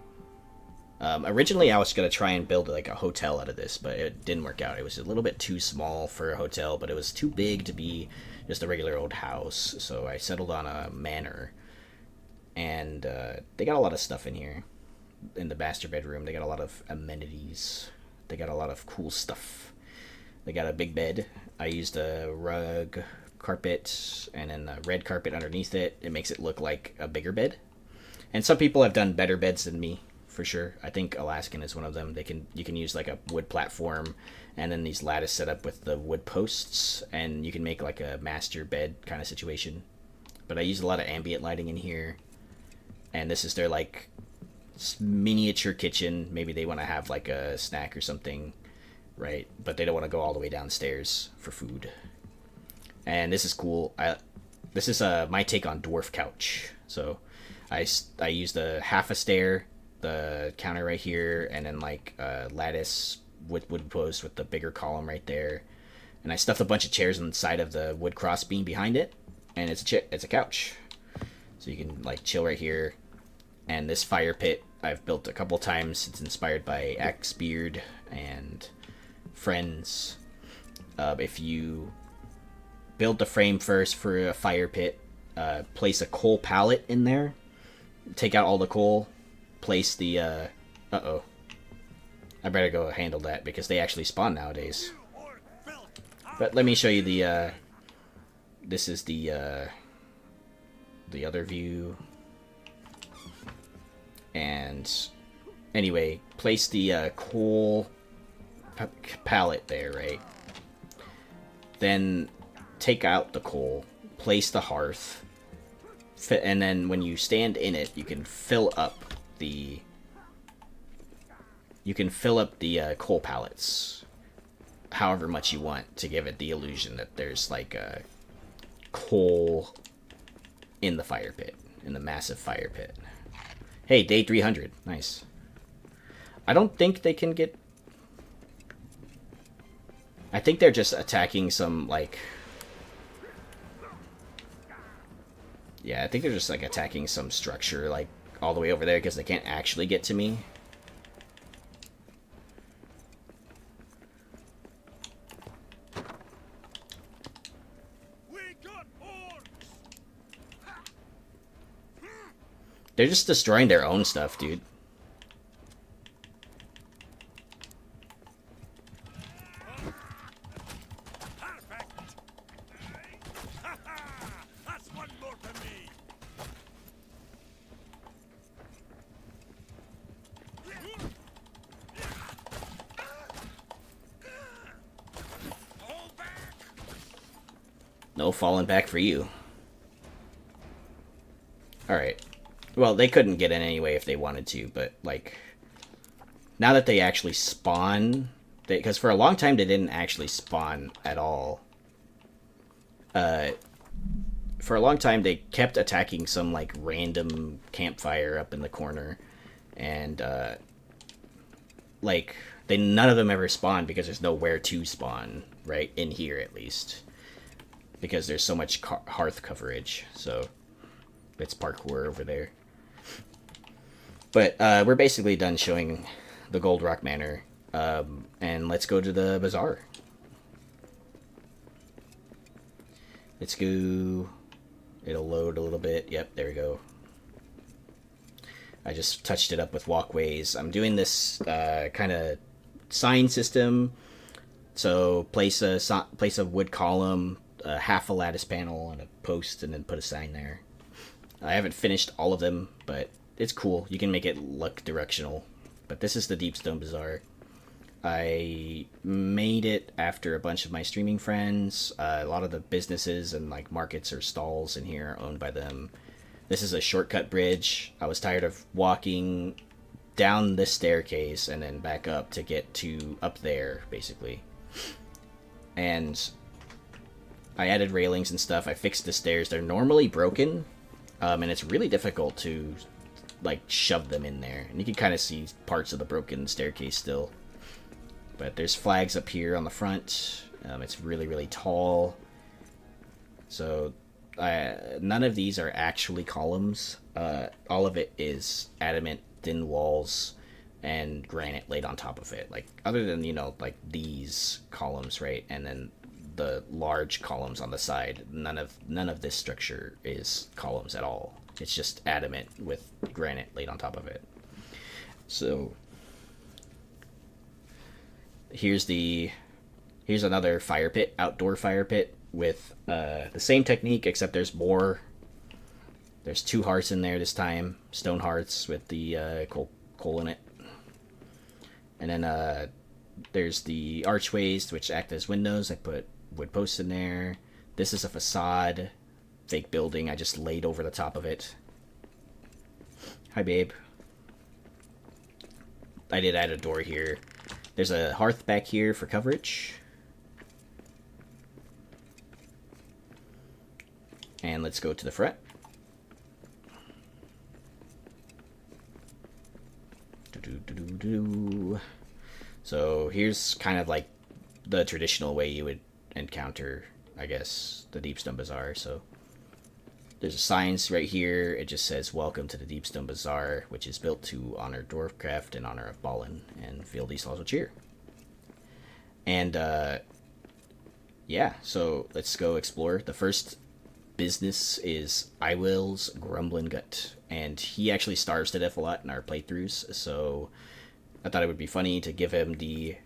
Originally, I was going to try and build like a hotel out of this, but it didn't work out. It was a little bit too small for a hotel, but it was too big to be just a regular old house. So I settled on a manor. And they got a lot of stuff in here. In the master bedroom, they got a lot of amenities. They got a lot of cool stuff. They got a big bed. I used a rug, carpet, and then a red carpet underneath it. It makes it look like a bigger bed. And some people have done better beds than me, for sure. I think Alaskan is one of them. You can use like a wood platform and then these lattice set up with the wood posts, and you can make like a master bed kind of situation. But I used a lot of ambient lighting in here, and this is their like miniature kitchen. Maybe they want to have like a snack or something, right? But they don't want to go all the way downstairs for food. And this is cool. This is my take on dwarf couch. So I used a half a stair, the counter right here, and then like lattice wood post with the bigger column right there. And I stuffed a bunch of chairs on the side of the wood cross beam behind it, and it's a couch. So you can like chill right here. And this fire pit I've built a couple times. It's inspired by Axebeard and friends. If you build the frame first for a fire pit, place a coal pallet in there, take out all the coal, place the uh-oh, I better go handle that because they actually spawn nowadays. But let me show you the this is the other view. And anyway, place the coal pallet there, right? Then take out the coal, place the hearth, and then when you stand in it, you can fill up the coal pallets however much you want to give it the illusion that there's like a coal in the fire pit, in the massive fire pit. Hey, day 300. Nice. I don't think they can get... I think they're just attacking some, like... Yeah, I think they're just, like, attacking some structure, like, all the way over there because they can't actually get to me. They're just destroying their own stuff, dude. Perfect. That's one more for me. Fall back. No falling back for you. Alright. Well, they couldn't get in anyway if they wanted to, but, like, now that they actually spawn, because for a long time they didn't actually spawn at all. for a long time they kept attacking some like random campfire up in the corner, and like none of them ever spawn because there's nowhere to spawn, right in here at least, because there's so much hearth coverage. So it's parkour over there. But we're basically done showing the Gold Rock Manor, and let's go to the bazaar. Let's go. It'll load a little bit. Yep, there we go. I just touched it up with walkways. I'm doing this kind of sign system. So place a wood column, half a lattice panel, and a post, and then put a sign there. I haven't finished all of them, but it's cool. You can make it look directional. But this is the Deepstone Bazaar. I made it after a bunch of my streaming friends. A lot of the businesses and like markets or stalls in here are owned by them. This is a shortcut bridge. I was tired of walking down this staircase and then back up to get to up there, basically. And I added railings and stuff. I fixed the stairs. They're normally broken, and it's really difficult to like shove them in there. And you can kind of see parts of the broken staircase still. But there's flags up here on the front. It's really, really tall. So none of these are actually columns. All of it is adamant, thin walls, and granite laid on top of it. Like, other than, you know, like these columns, right? And then the large columns on the side. None of this structure is columns at all. It's just adamant with granite laid on top of it. So here's another fire pit, outdoor fire pit with the same technique, except there's more. There's 2 hearths in there this time, stone hearths with the coal in it. And then there's the archways, which act as windows. I put wood posts in there. This is a facade, fake building. I just laid over the top of it. Hi, babe. I did add a door here. There's a hearth back here for coverage. And let's go to the front. So here's kind of like the traditional way you would encounter, I guess, the Deepstone Bazaar. So there's signs right here. It just says, "Welcome to the Deepstone Bazaar," which is built to honor Dwarfcraft in honor of Balin, and feel these laws will cheer. And yeah, so let's go explore. The first business is Iwill's Grumbling Gut, and he actually starves to death a lot in our playthroughs, so I thought it would be funny to give him the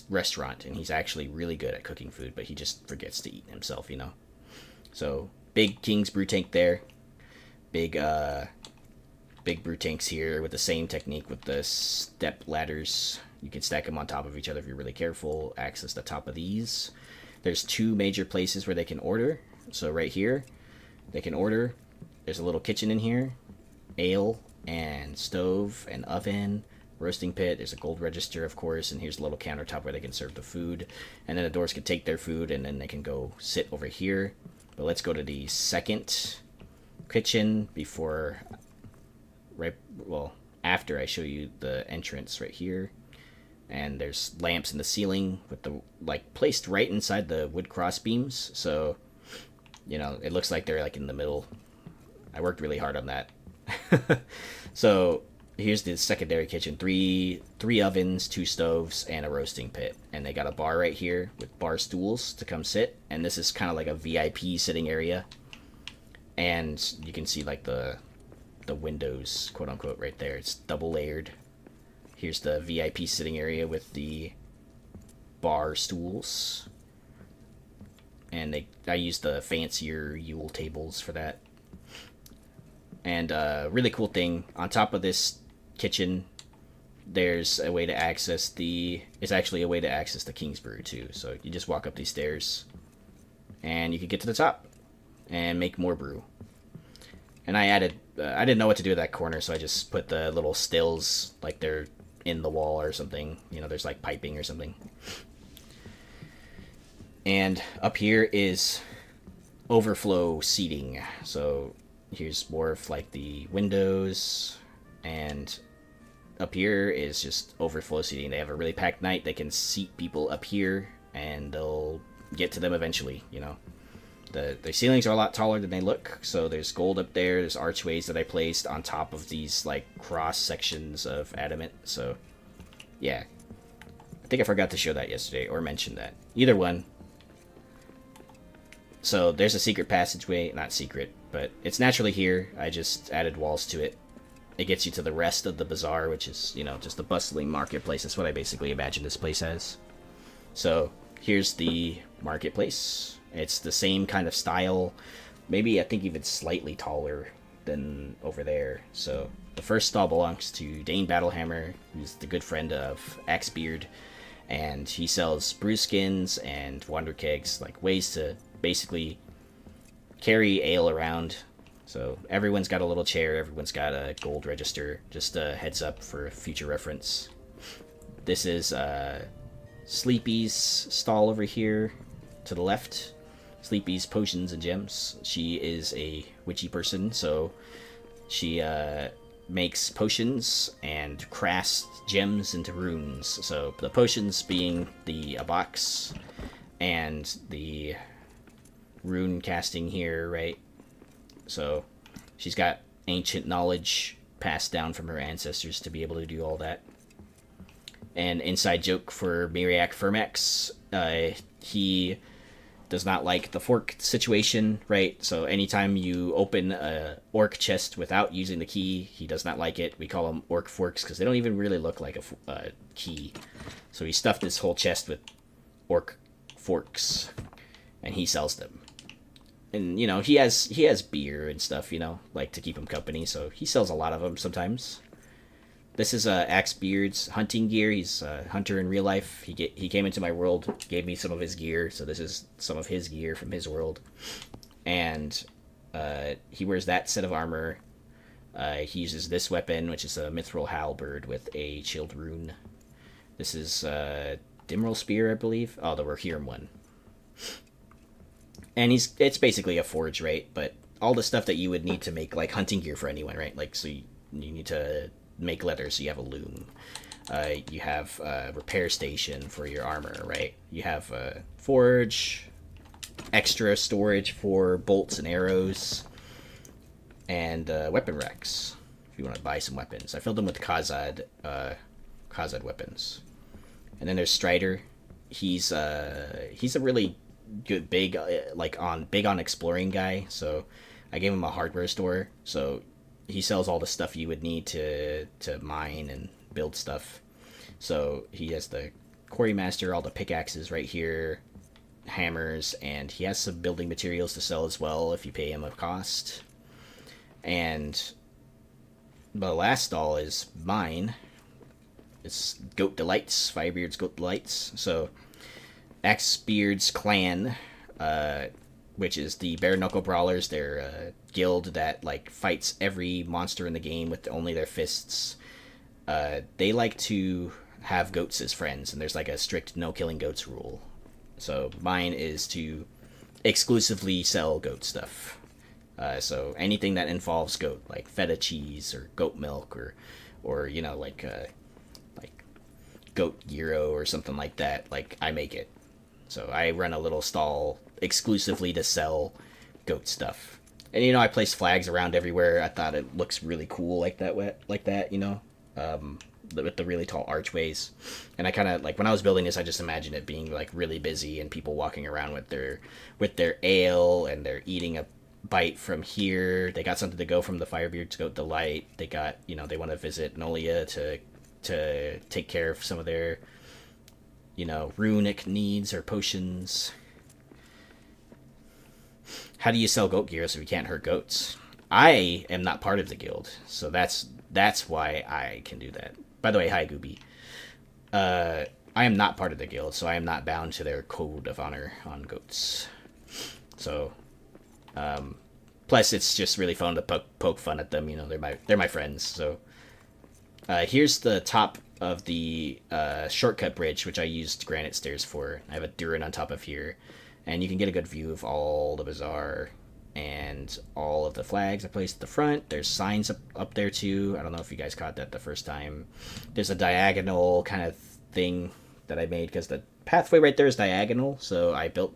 restaurant, and he's actually really good at cooking food, but he just forgets to eat himself, you know. So big King's Brew Tank there, big brew tanks here with the same technique with the step ladders. You can stack them on top of each other if you're really careful. Access the top of these. There's 2 major places where they can order. So right here, they can order. There's a little kitchen in here, ale and stove and oven, roasting pit. There's a gold register, of course, and here's a little countertop where they can serve the food. And then the doors can take their food, and then they can go sit over here. But let's go to the second kitchen after I show you the entrance right here. And there's lamps in the ceiling with the placed right inside the wood cross beams, so you know it looks like they're like in the middle. I worked really hard on that. So here's the secondary kitchen: three ovens, 2 stoves, and a roasting pit. And they got a bar right here with bar stools to come sit. And this is kind of like a VIP sitting area. And you can see like the windows, quote unquote, right there. It's double layered. Here's the VIP sitting area with the bar stools. And I used the fancier Yule tables for that. And really cool thing, on top of this kitchen, there's a way to access it's actually a way to access the King's Brew too. So you just walk up these stairs and you can get to the top and make more brew. And I didn't know what to do with that corner, so I just put the little stills like they're in the wall or something. You know, there's like piping or something. And up here is overflow seating. So here's more of like the windows, and up here is just overflow seating. They have a really packed night. They can seat people up here, and they'll get to them eventually, you know. The ceilings are a lot taller than they look, so there's gold up there. There's archways that I placed on top of these, like, cross sections of adamant, so, yeah. I think I forgot to show that yesterday, or mention that. Either one. So, there's a secret passageway. Not secret, but it's naturally here. I just added walls to it. It gets you to the rest of the bazaar, which is, you know, just a bustling marketplace. That's what I basically imagine this place as. So, here's the marketplace. It's the same kind of style, maybe I think even slightly taller than over there. So the first stall belongs to Dane Battlehammer, who's the good friend of Axebeard, and he sells brew skins and wander kegs, like ways to basically carry ale around. So everyone's got a little chair, everyone's got a gold register, just a heads up for future reference. This is Sleepy's stall over here to the left. Sleepy's Potions and Gems. She is a witchy person, so she makes potions and crafts gems into runes. So the potions being the box and the rune casting here, right? So she's got ancient knowledge passed down from her ancestors to be able to do all that. And inside joke for Miriak Firmax, he does not like the fork situation, right? So anytime you open a orc chest without using the key, he does not like it. We call them orc forks because they don't even really look like a key. So he stuffed his whole chest with orc forks, and he sells them. And, you know, he has beer and stuff, you know, like to keep him company, so he sells a lot of them sometimes. This is Axebeard's hunting gear. He's a hunter in real life. He came into my world, gave me some of his gear, so this is some of his gear from his world. And he wears that set of armor. He uses this weapon, which is a mithril halberd with a chilled rune. This is Dimral Spear, I believe. Oh, the Rohirrim one. And it's basically a forge, right? But all the stuff that you would need to make, like, hunting gear for anyone, right? Like, so you need to make leather, so you have a loom. You have a repair station for your armor, right? You have a forge, extra storage for bolts and arrows, and weapon racks if you want to buy some weapons. I filled them with Khazad weapons. And then there's Strider. He's a really good big on exploring guy. So I gave him a hardware store. So he sells all the stuff you would need to mine and build stuff. So he has the quarry master, all the pickaxes right here, hammers, and he has some building materials to sell as well if you pay him a cost. And the last stall is mine. It's Goat Delights, Firebeard's Goat Delights. So Axebeard's clan, which is the Bare Knuckle Brawlers. They're a guild that like fights every monster in the game with only their fists. They like to have goats as friends, and there's like a strict no killing goats rule. So mine is to exclusively sell goat stuff. So anything that involves goat, like feta cheese or goat milk, or you know, like goat gyro or something like that, like I make it. So I run a little stall exclusively to sell goat stuff. And you know, I place flags around everywhere. I thought it looks really cool like that, you know, with the really tall archways. And I kind of like when I was building this, I just imagined it being like really busy and people walking around with their ale, and they're eating a bite from here. They got something to go from the Firebeard's Goat Delight. They got, you know, they want to visit Nolia to take care of some of their, you know, runic needs or potions. How do you sell goat gear so we can't hurt goats? I am not part of the guild, so that's why I can do that. By the way, hi Gooby. I am not part of the guild, so I am not bound to their code of honor on goats. So, plus it's just really fun to poke fun at them. You know, they're my friends. So, here's the top of the shortcut bridge, which I used granite stairs for. I have a Durin on top of here, and you can get a good view of all the bazaar and all of the flags I placed at the front. There's signs up there too. I don't know if you guys caught that the first time. There's a diagonal kind of thing that I made because the pathway right there is diagonal, so I built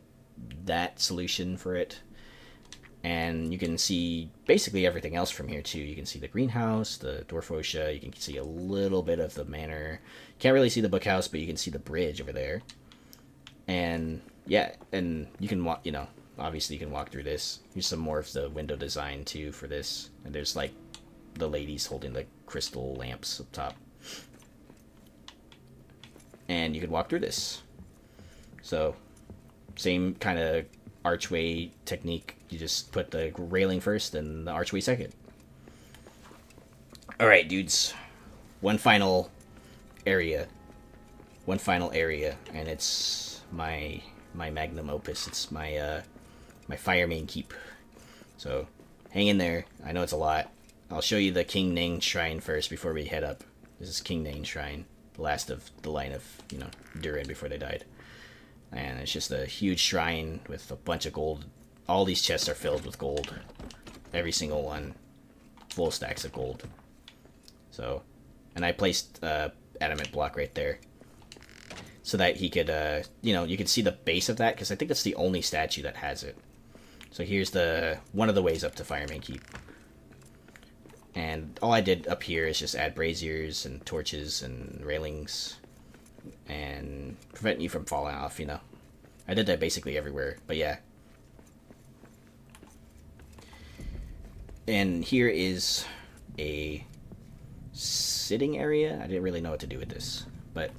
that solution for it. And you can see basically everything else from here too. You can see the greenhouse, the Dwarfosha, you can see a little bit of the manor. Can't really see the bookhouse, but you can see the bridge over there. And yeah, and you can walk, you know, obviously you can walk through this. Here's some more of the window design too for this. And there's like the ladies holding the crystal lamps up top. And you can walk through this. So, same kind of archway technique. You just put the railing first and the archway second. Alright, dudes. One final area. And it's my magnum opus. It's my my Firemane keep. So, hang in there. I know it's a lot. I'll show you the King Ning shrine first before we head up. This is King Ning shrine. The last of the line of, you know, Durin before they died. And it's just a huge shrine with a bunch of gold. All these chests are filled with gold. Every single one. Full stacks of gold. So, and I placed adamant block right there. So that he could, you know, you can see the base of that, because I think that's the only statue that has it. So here's one of the ways up to Firemane Keep. And all I did up here is just add braziers and torches and railings and prevent you from falling off, you know. I did that basically everywhere, but yeah. And here is a sitting area. I didn't really know what to do with this, but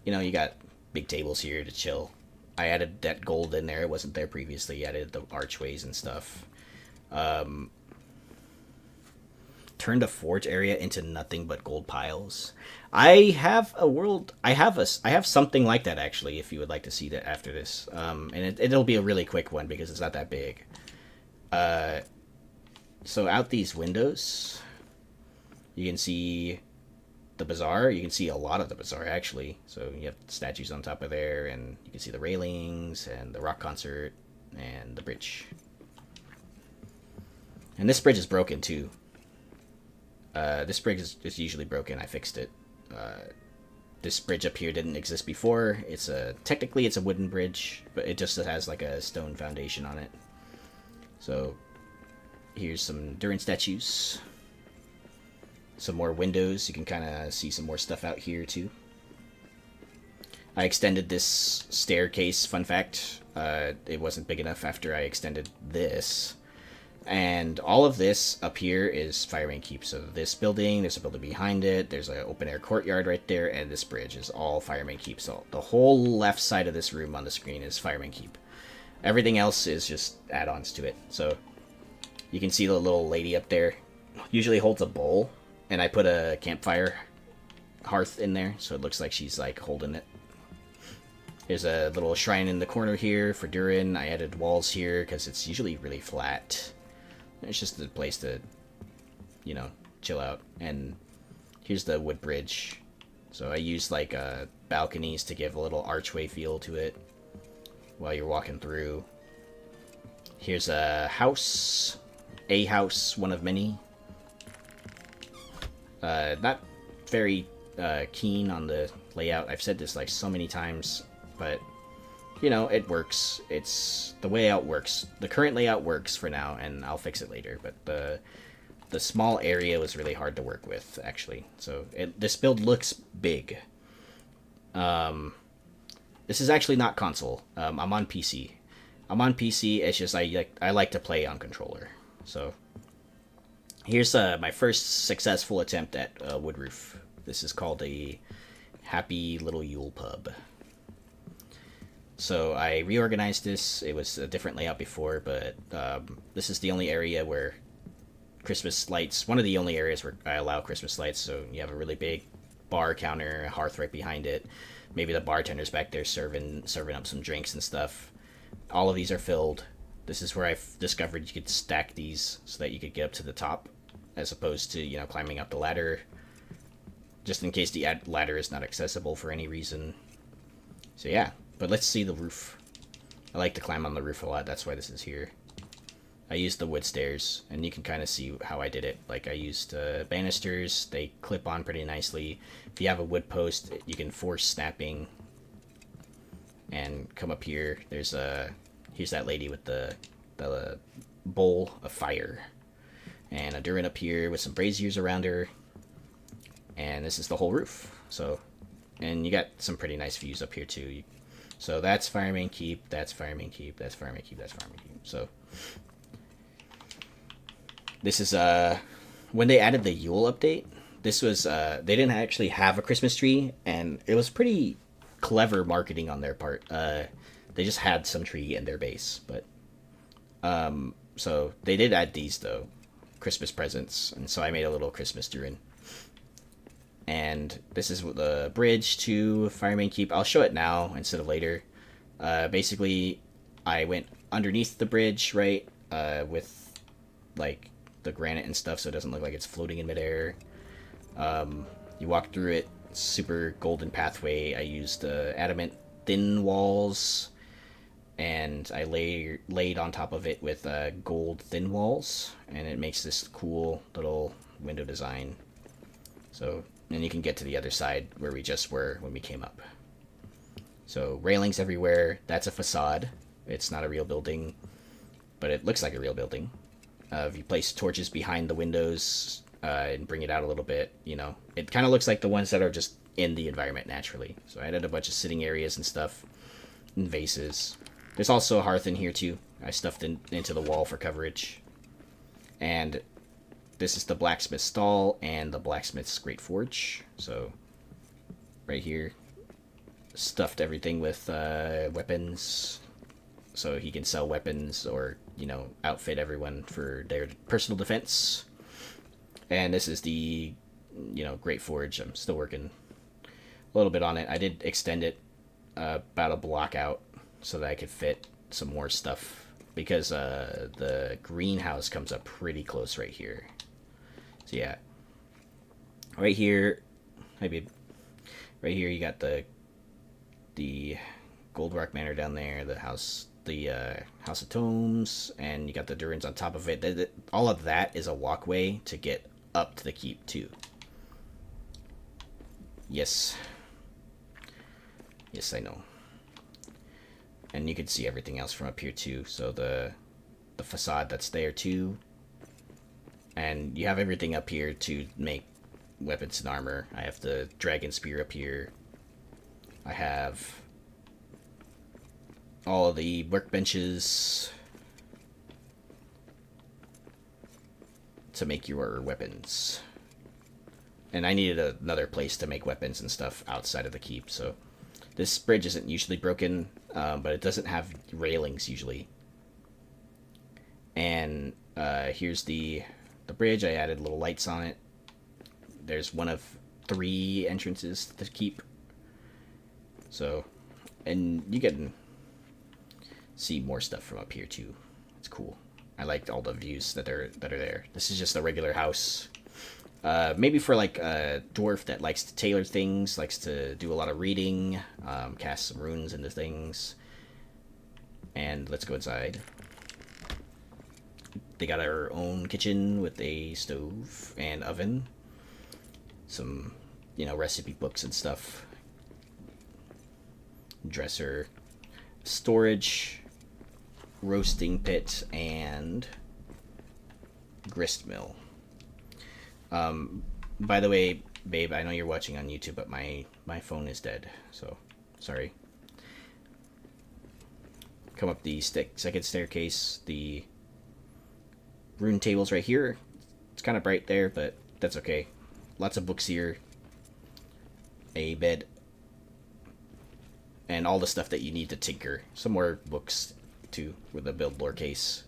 you know, you got big tables here to chill. I added that gold in there. It wasn't there previously. I added the archways and stuff. Turned a forge area into nothing but gold piles. I have something like that actually, if you would like to see that after this. And it'll be a really quick one because it's not that big. So out these windows, you can see the bazaar. You can see a lot of the bazaar actually. So you have statues on top of there, and you can see the railings and the rock concert and the bridge. And this bridge is broken too. This bridge is usually broken. I fixed it. This bridge up here didn't exist before. Technically it's a wooden bridge, but it just has like a stone foundation on it. So here's some Durin statues. Some more windows. You can kind of see some more stuff out here too. I extended this staircase. Fun fact, it wasn't big enough after I extended this. And all of this up here is Firemane Keep. So this building, there's a building behind it, there's an open air courtyard right there, and this bridge is all Firemane Keep. So the whole left side of this room on the screen is Firemane Keep. Everything else is just add-ons to it. So you can see the little lady up there usually holds a bowl, and I put a campfire hearth in there, so it looks like she's like holding it. There's a little shrine in the corner here for Durin. I added walls here because it's usually really flat. It's just a place to, you know, chill out. And here's the wood bridge. So I used like balconies to give a little archway feel to it while you're walking through. Here's a house, one of many. Not very keen on the layout. I've said this like so many times, but you know, it works. It's the layout works. The current layout works for now, and I'll fix it later. But the small area was really hard to work with, actually. So this build looks big. This is actually not console. I'm on PC. It's just I like to play on controller. So here's my first successful attempt at wood roof. This is called a Happy Little Yule Pub. So I reorganized this. It was a different layout before, but this is the only area where Christmas lights, one of the only areas where I allow Christmas lights. So you have a really big bar counter, a hearth right behind it. Maybe the bartender's back there serving up some drinks and stuff. All of these are filled. This is where I've discovered you could stack these so that you could get up to the top, as opposed to, you know, climbing up the ladder. just in case the ladder is not accessible for any reason. So yeah, but let's see the roof. I like to climb on the roof a lot, that's why this is here. I used the wood stairs, and you can kind of see how I did it. Like, I used banisters, they clip on pretty nicely. If you have a wood post, you can force snapping. And come up here, here's that lady with the bowl of fire. And a Durin up here with some braziers around her. And this is the whole roof. So, and you got some pretty nice views up here too. So that's Firemane Keep, that's Firemane Keep, that's Firemane Keep, that's Firemane Keep. So this is when they added the Yule update. This was they didn't actually have a Christmas tree, and it was pretty clever marketing on their part. They just had some tree in their base, but so they did add these though, Christmas presents, and so I made a little Christmas Durin. And this is the bridge to Firemane Keep. I'll show it now instead of later. Basically, I went underneath the bridge, right, with like the granite and stuff, so it doesn't look like it's floating in midair. You walk through it, super golden pathway. I used adamant thin walls, and I laid on top of it with gold thin walls, and it makes this cool little window design. So, and you can get to the other side where we just were when we came up. So railings everywhere. That's a facade. It's not a real building, but it looks like a real building. If you place torches behind the windows and bring it out a little bit, you know, it kind of looks like the ones that are just in the environment naturally. So I added a bunch of sitting areas and stuff, and vases. There's also a hearth in here too. I stuffed into the wall for coverage. And this is the blacksmith's stall and the blacksmith's great forge. So right here, stuffed everything with weapons, so he can sell weapons or, you know, outfit everyone for their personal defense. And this is the, you know, great forge. I'm still working a little bit on it. I did extend it about a block out so that I could fit some more stuff, because the greenhouse comes up pretty close right here. So yeah, right here, hi babe. Right here you got the Gold Rock Manor down there, the House of Tomes, and you got the Durins on top of it. All of that is a walkway to get up to the keep too. Yes, I know. And you can see everything else from up here too. So the facade that's there too. And you have everything up here to make weapons and armor. I have the dragon spear up here. I have all of the workbenches to make your weapons. And I needed another place to make weapons and stuff outside of the keep, so this bridge isn't usually broken, but it doesn't have railings usually. And here's the bridge. I added little lights on it. There's one of 3 entrances to the keep. So, and you can see more stuff from up here too. It's cool. I liked all the views that are there. This is just a regular house. Maybe for like a dwarf that likes to tailor things, likes to do a lot of reading, cast some runes into things. And let's go inside. They got our own kitchen with a stove and oven. Some, you know, recipe books and stuff. Dresser, storage, roasting pit, and grist mill. By the way, babe, I know you're watching on YouTube, but my phone is dead, so sorry. Come up the second staircase. The rune table's right here. It's kind of bright there, but that's okay. Lots of books here. A bed. And all the stuff that you need to tinker. Some more books, too, with a build lore case.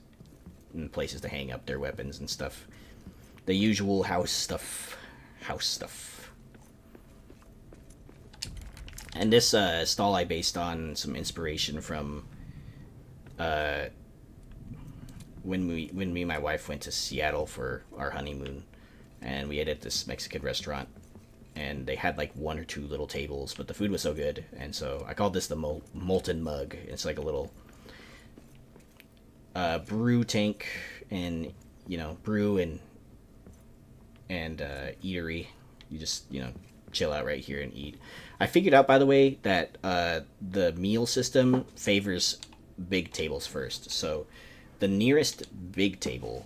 And places to hang up their weapons and stuff. The usual house stuff. And this stall I based on some inspiration from when me and my wife went to Seattle for our honeymoon, and we ate at this Mexican restaurant, and they had like 1 or 2 little tables, but the food was so good, and so I called this the molten mug. It's like a little brew tank, and brew and eatery. You just chill out right here and eat. I figured out, by the way, that the meal system favors big tables first. So the nearest big table,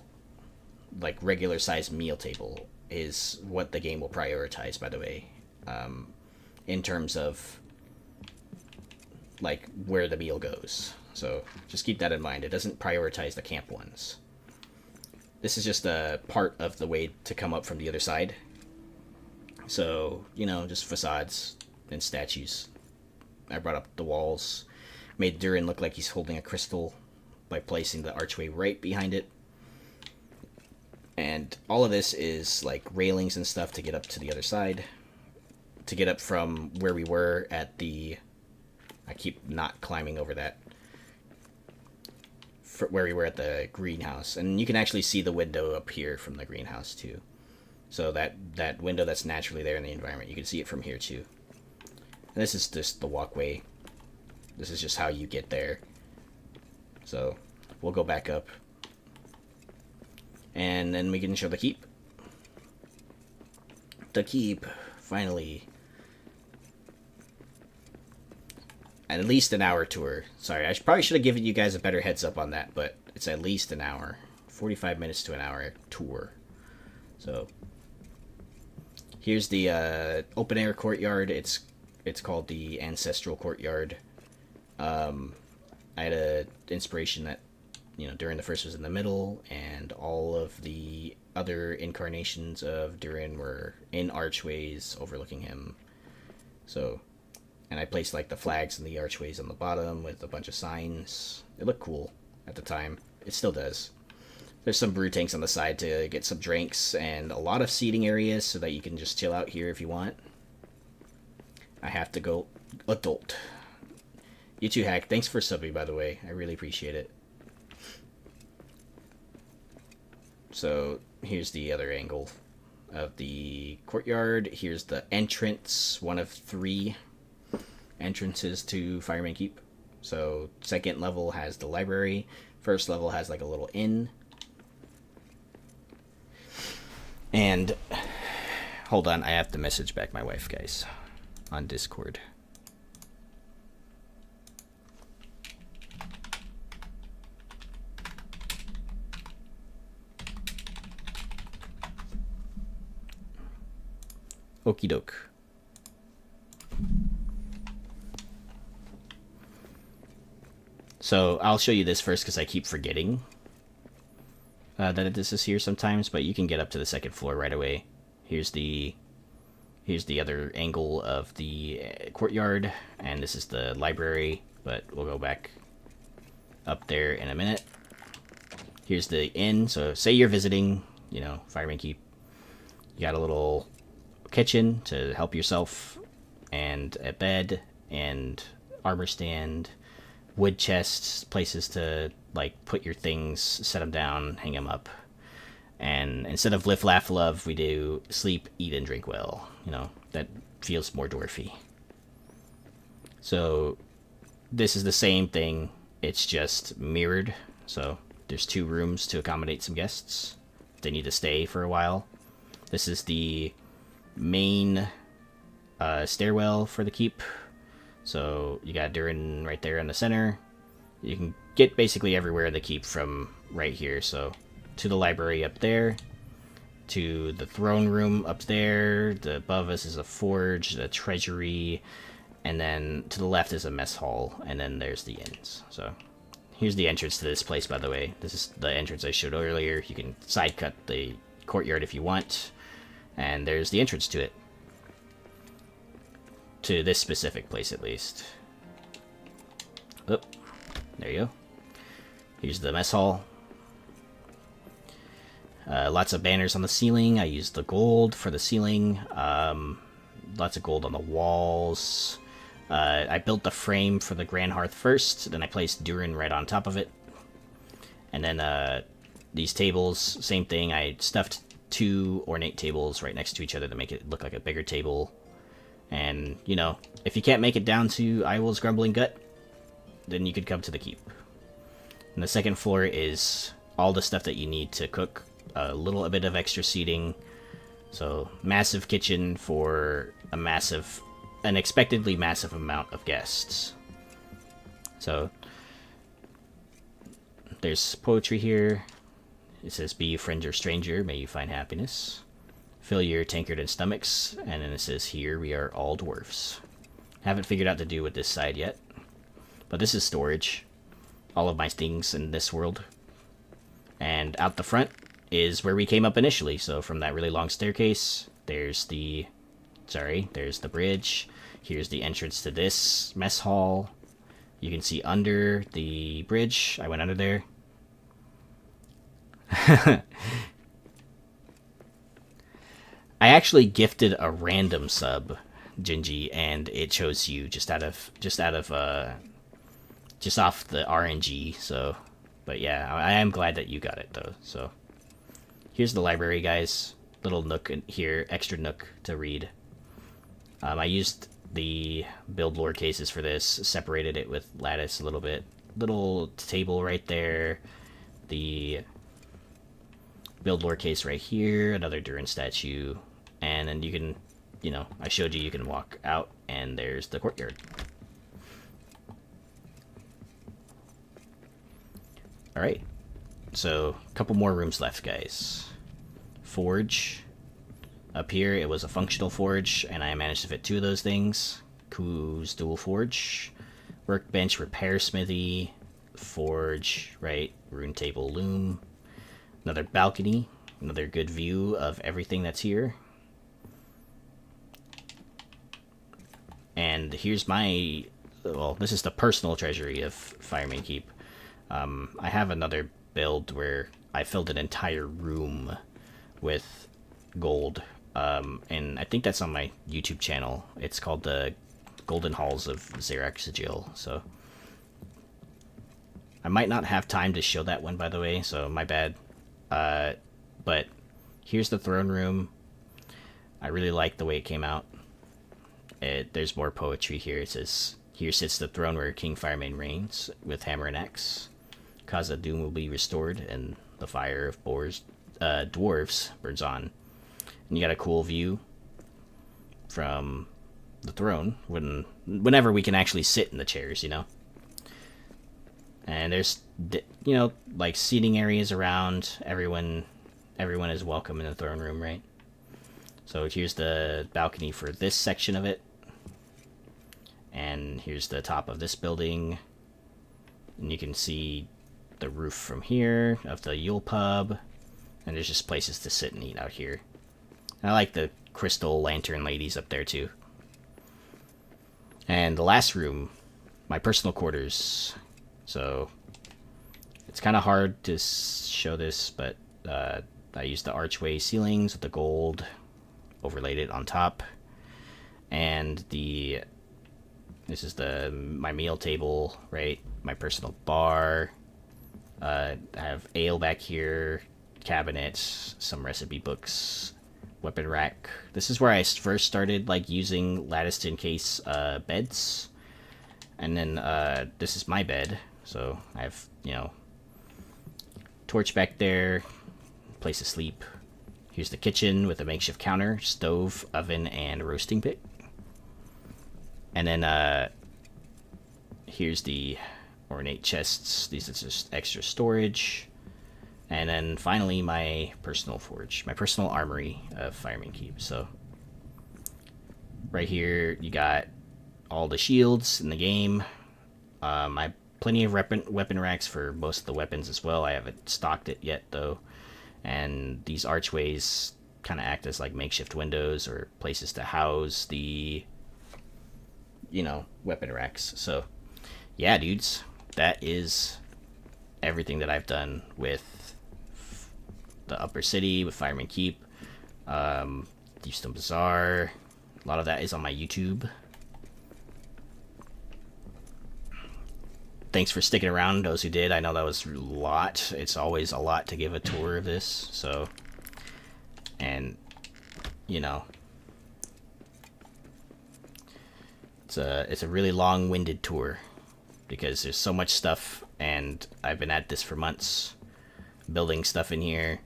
like regular size meal table, is what the game will prioritize, by the way, in terms of like where the meal goes. So just keep that in mind. It doesn't prioritize the camp ones. This is just a part of the way to come up from the other side. So, just facades and statues. I brought up the walls. Made Durin look like he's holding a crystal by placing the archway right behind it. And all of this is like railings and stuff to get up to the other side. To get up from where we were at the... I keep not climbing over that. Where we were at the greenhouse. And you can actually see the window up here from the greenhouse too. So that window that's naturally there in the environment, you can see it from here too. And this is just the walkway. This is just how you get there. So we'll go back up. And then we can show the keep. The keep, finally. At least an hour tour. Sorry, I probably should have given you guys a better heads up on that, but it's at least an hour. 45 minutes to an hour tour. So here's the open air courtyard. It's called the Ancestral Courtyard. I had a inspiration that Durin the First was in the middle, and all of the other incarnations of Durin were in archways overlooking him. So, and I placed like the flags and the archways on the bottom with a bunch of signs. It looked cool at the time. It still does. There's some brew tanks on the side to get some drinks, and a lot of seating areas so that you can just chill out here if you want. I have to go adult. You too, Hack. Thanks for subbing, by the way. I really appreciate it. So here's the other angle of the courtyard. Here's the entrance, one of 3 entrances to Fireman Keep. So second level has the library. First level has like a little inn. And hold on, I have to message back my wife, guys, on Discord. Okie doke. So I'll show you this first because I keep forgetting that this is here sometimes, but you can get up to the second floor right away. Here's the other angle of the courtyard, and this is the library, but we'll go back up there in a minute. Here's the inn. So say you're visiting, Fireman Keep. You got a little kitchen to help yourself, and a bed, and armor stand, wood chests, places to like put your things, set them down, hang them up. And instead of live, laugh, love, we do sleep, eat, and drink well. That feels more dwarfy. So this is the same thing, it's just mirrored. So there's 2 rooms to accommodate some guests. They need to stay for a while. This is the main stairwell for the keep. So you got Durin right there in the center. You can get basically everywhere in the keep from right here. So to the library up there, to the throne room up there. Above us is a forge, the treasury, and then to the left is a mess hall, and then there's the inns. So here's the entrance to this place, by the way. This is the entrance I showed earlier. You can side cut the courtyard if you want, and there's the entrance to it. To this specific place, at least. Oh, there you go. Here's the mess hall. Lots of banners on the ceiling. I used the gold for the ceiling. Lots of gold on the walls. I built the frame for the Grand Hearth first, then I placed Durin right on top of it. And then these tables, same thing. I stuffed 2 ornate tables right next to each other to make it look like a bigger table. And, you know, if you can't make it down to Iwil's Grumbling Gut, then you could come to the keep. And the second floor is all the stuff that you need to cook, a little bit of extra seating. So, massive kitchen for an expectedly massive amount of guests. So, there's poetry here. It says, be you friend or stranger, may you find happiness. Fill your tankard and stomachs. And then it says, here we are all dwarfs. Haven't figured out to do with this side yet. But this is storage. All of my things in this world. And out the front is where we came up initially. So from that really long staircase, there's the bridge. Here's the entrance to this mess hall. You can see under the bridge. I went under there. I actually gifted a random sub, Gingy, and it chose you just off the RNG. So, but yeah, I am glad that you got it though. So, here's the library, guys. Little nook in here, extra nook to read. I used the build lore cases for this, separated it with lattice a little bit. Little table right there. The build lore case right here, another Durin statue, and then you can, you know, I showed you can walk out, and there's the courtyard. Alright, so a couple more rooms left, guys. Forge. Up here, it was a functional forge, and I managed to fit 2 of those things. Ku's dual forge. Workbench, repair smithy, forge, right, rune table, loom. Another balcony, another good view of everything that's here. And here's my, well, this is the personal treasury of Firemane Keep. I have another build where I filled an entire room with gold. And I think that's on my YouTube channel. It's called the Golden Halls of Xerac Sigil. So I might not have time to show that one, by the way, so my bad. But here's the throne room. I really like the way it came out. There's more poetry here. It says, here sits the throne where King Firemane reigns, with hammer and axe. Khazad-dûm will be restored, and the fire of dwarves burns on. And you got a cool view from the throne, whenever we can actually sit in the chairs, you know? And there's, you know, like seating areas around. Everyone is welcome in the throne room, right? So here's the balcony for this section of it. And here's the top of this building. And you can see the roof from here of the Yule Pub. And there's just places to sit and eat out here. And I like the crystal lantern ladies up there too. And the last room, my personal quarters. So it's kind of hard to show this, but I used the archway ceilings with the gold, overlaid it on top, and this is my meal table, right? My personal bar. I have ale back here, cabinets, some recipe books, weapon rack. This is where I first started like using latticed in case beds, and then this is my bed. So I have, you know, torch back there, place to sleep. Here's the kitchen with a makeshift counter, stove, oven, and roasting pit. And then here's the ornate chests. These are just extra storage. And then finally my personal forge, my personal armory of Firemane Keep. So right here you got all the shields in the game. I have plenty of weapon racks for most of the weapons as well. I haven't stocked it yet though. And these archways kind of act as like makeshift windows or places to house the, you know, weapon racks. So yeah, dudes, that is everything that I've done with the Upper City, with Firemane Keep, Deepstone Bazaar. A lot of that is on my YouTube. Thanks for sticking around, those who did. I know that was a lot. It's always a lot to give a tour of this. So and you know, it's a really long-winded tour because there's so much stuff, and I've been at this for months, building stuff in here,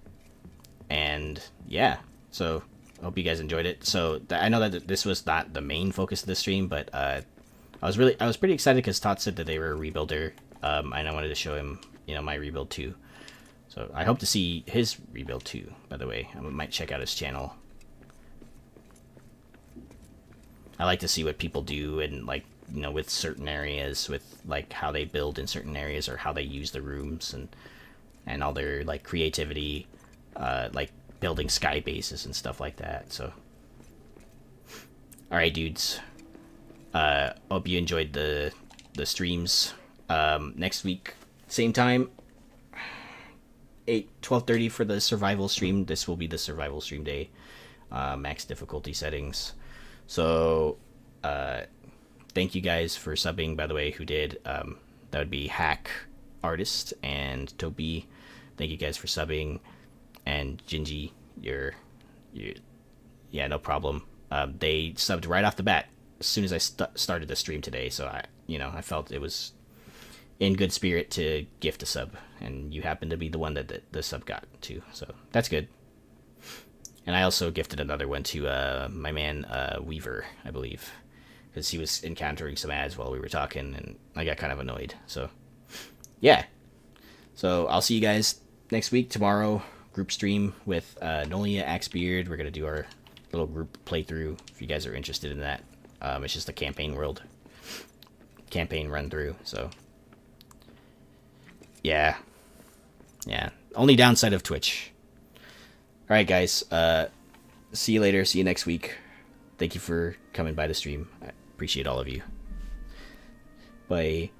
and yeah. So I hope you guys enjoyed it. So I know that this was not the main focus of the stream, but I was pretty excited because Todd said that they were a rebuilder, and I wanted to show him, you know, my rebuild too. So I hope to see his rebuild too. By the way, I might check out his channel. I like to see what people do, and like, you know, with certain areas, with like how they build in certain areas or how they use the rooms, and all their like creativity, like building sky bases and stuff like that. So, all right, dudes. Hope you enjoyed the streams. Next week, same time, 12:30 for the survival stream. This will be the survival stream day. Max difficulty settings. So, thank you guys for subbing, by the way, who did. That would be Hack, Artist, and Toby. Thank you guys for subbing. And Gingy, yeah, no problem. They subbed right off the bat as soon as I started the stream today. So I felt it was in good spirit to gift a sub, and you happen to be the one that the sub got to. So that's good. And I also gifted another one to my man Weaver, I believe, because he was encountering some ads while we were talking, and I got kind of annoyed. So, yeah. So I'll see you guys next week, tomorrow, group stream with Nolia, Axebeard. We're going to do our little group playthrough, if you guys are interested in that. It's just a campaign run through, so yeah. Only downside of Twitch. Alright, guys, see you later, see you next week. Thank you for coming by the stream. I appreciate all of you. Bye.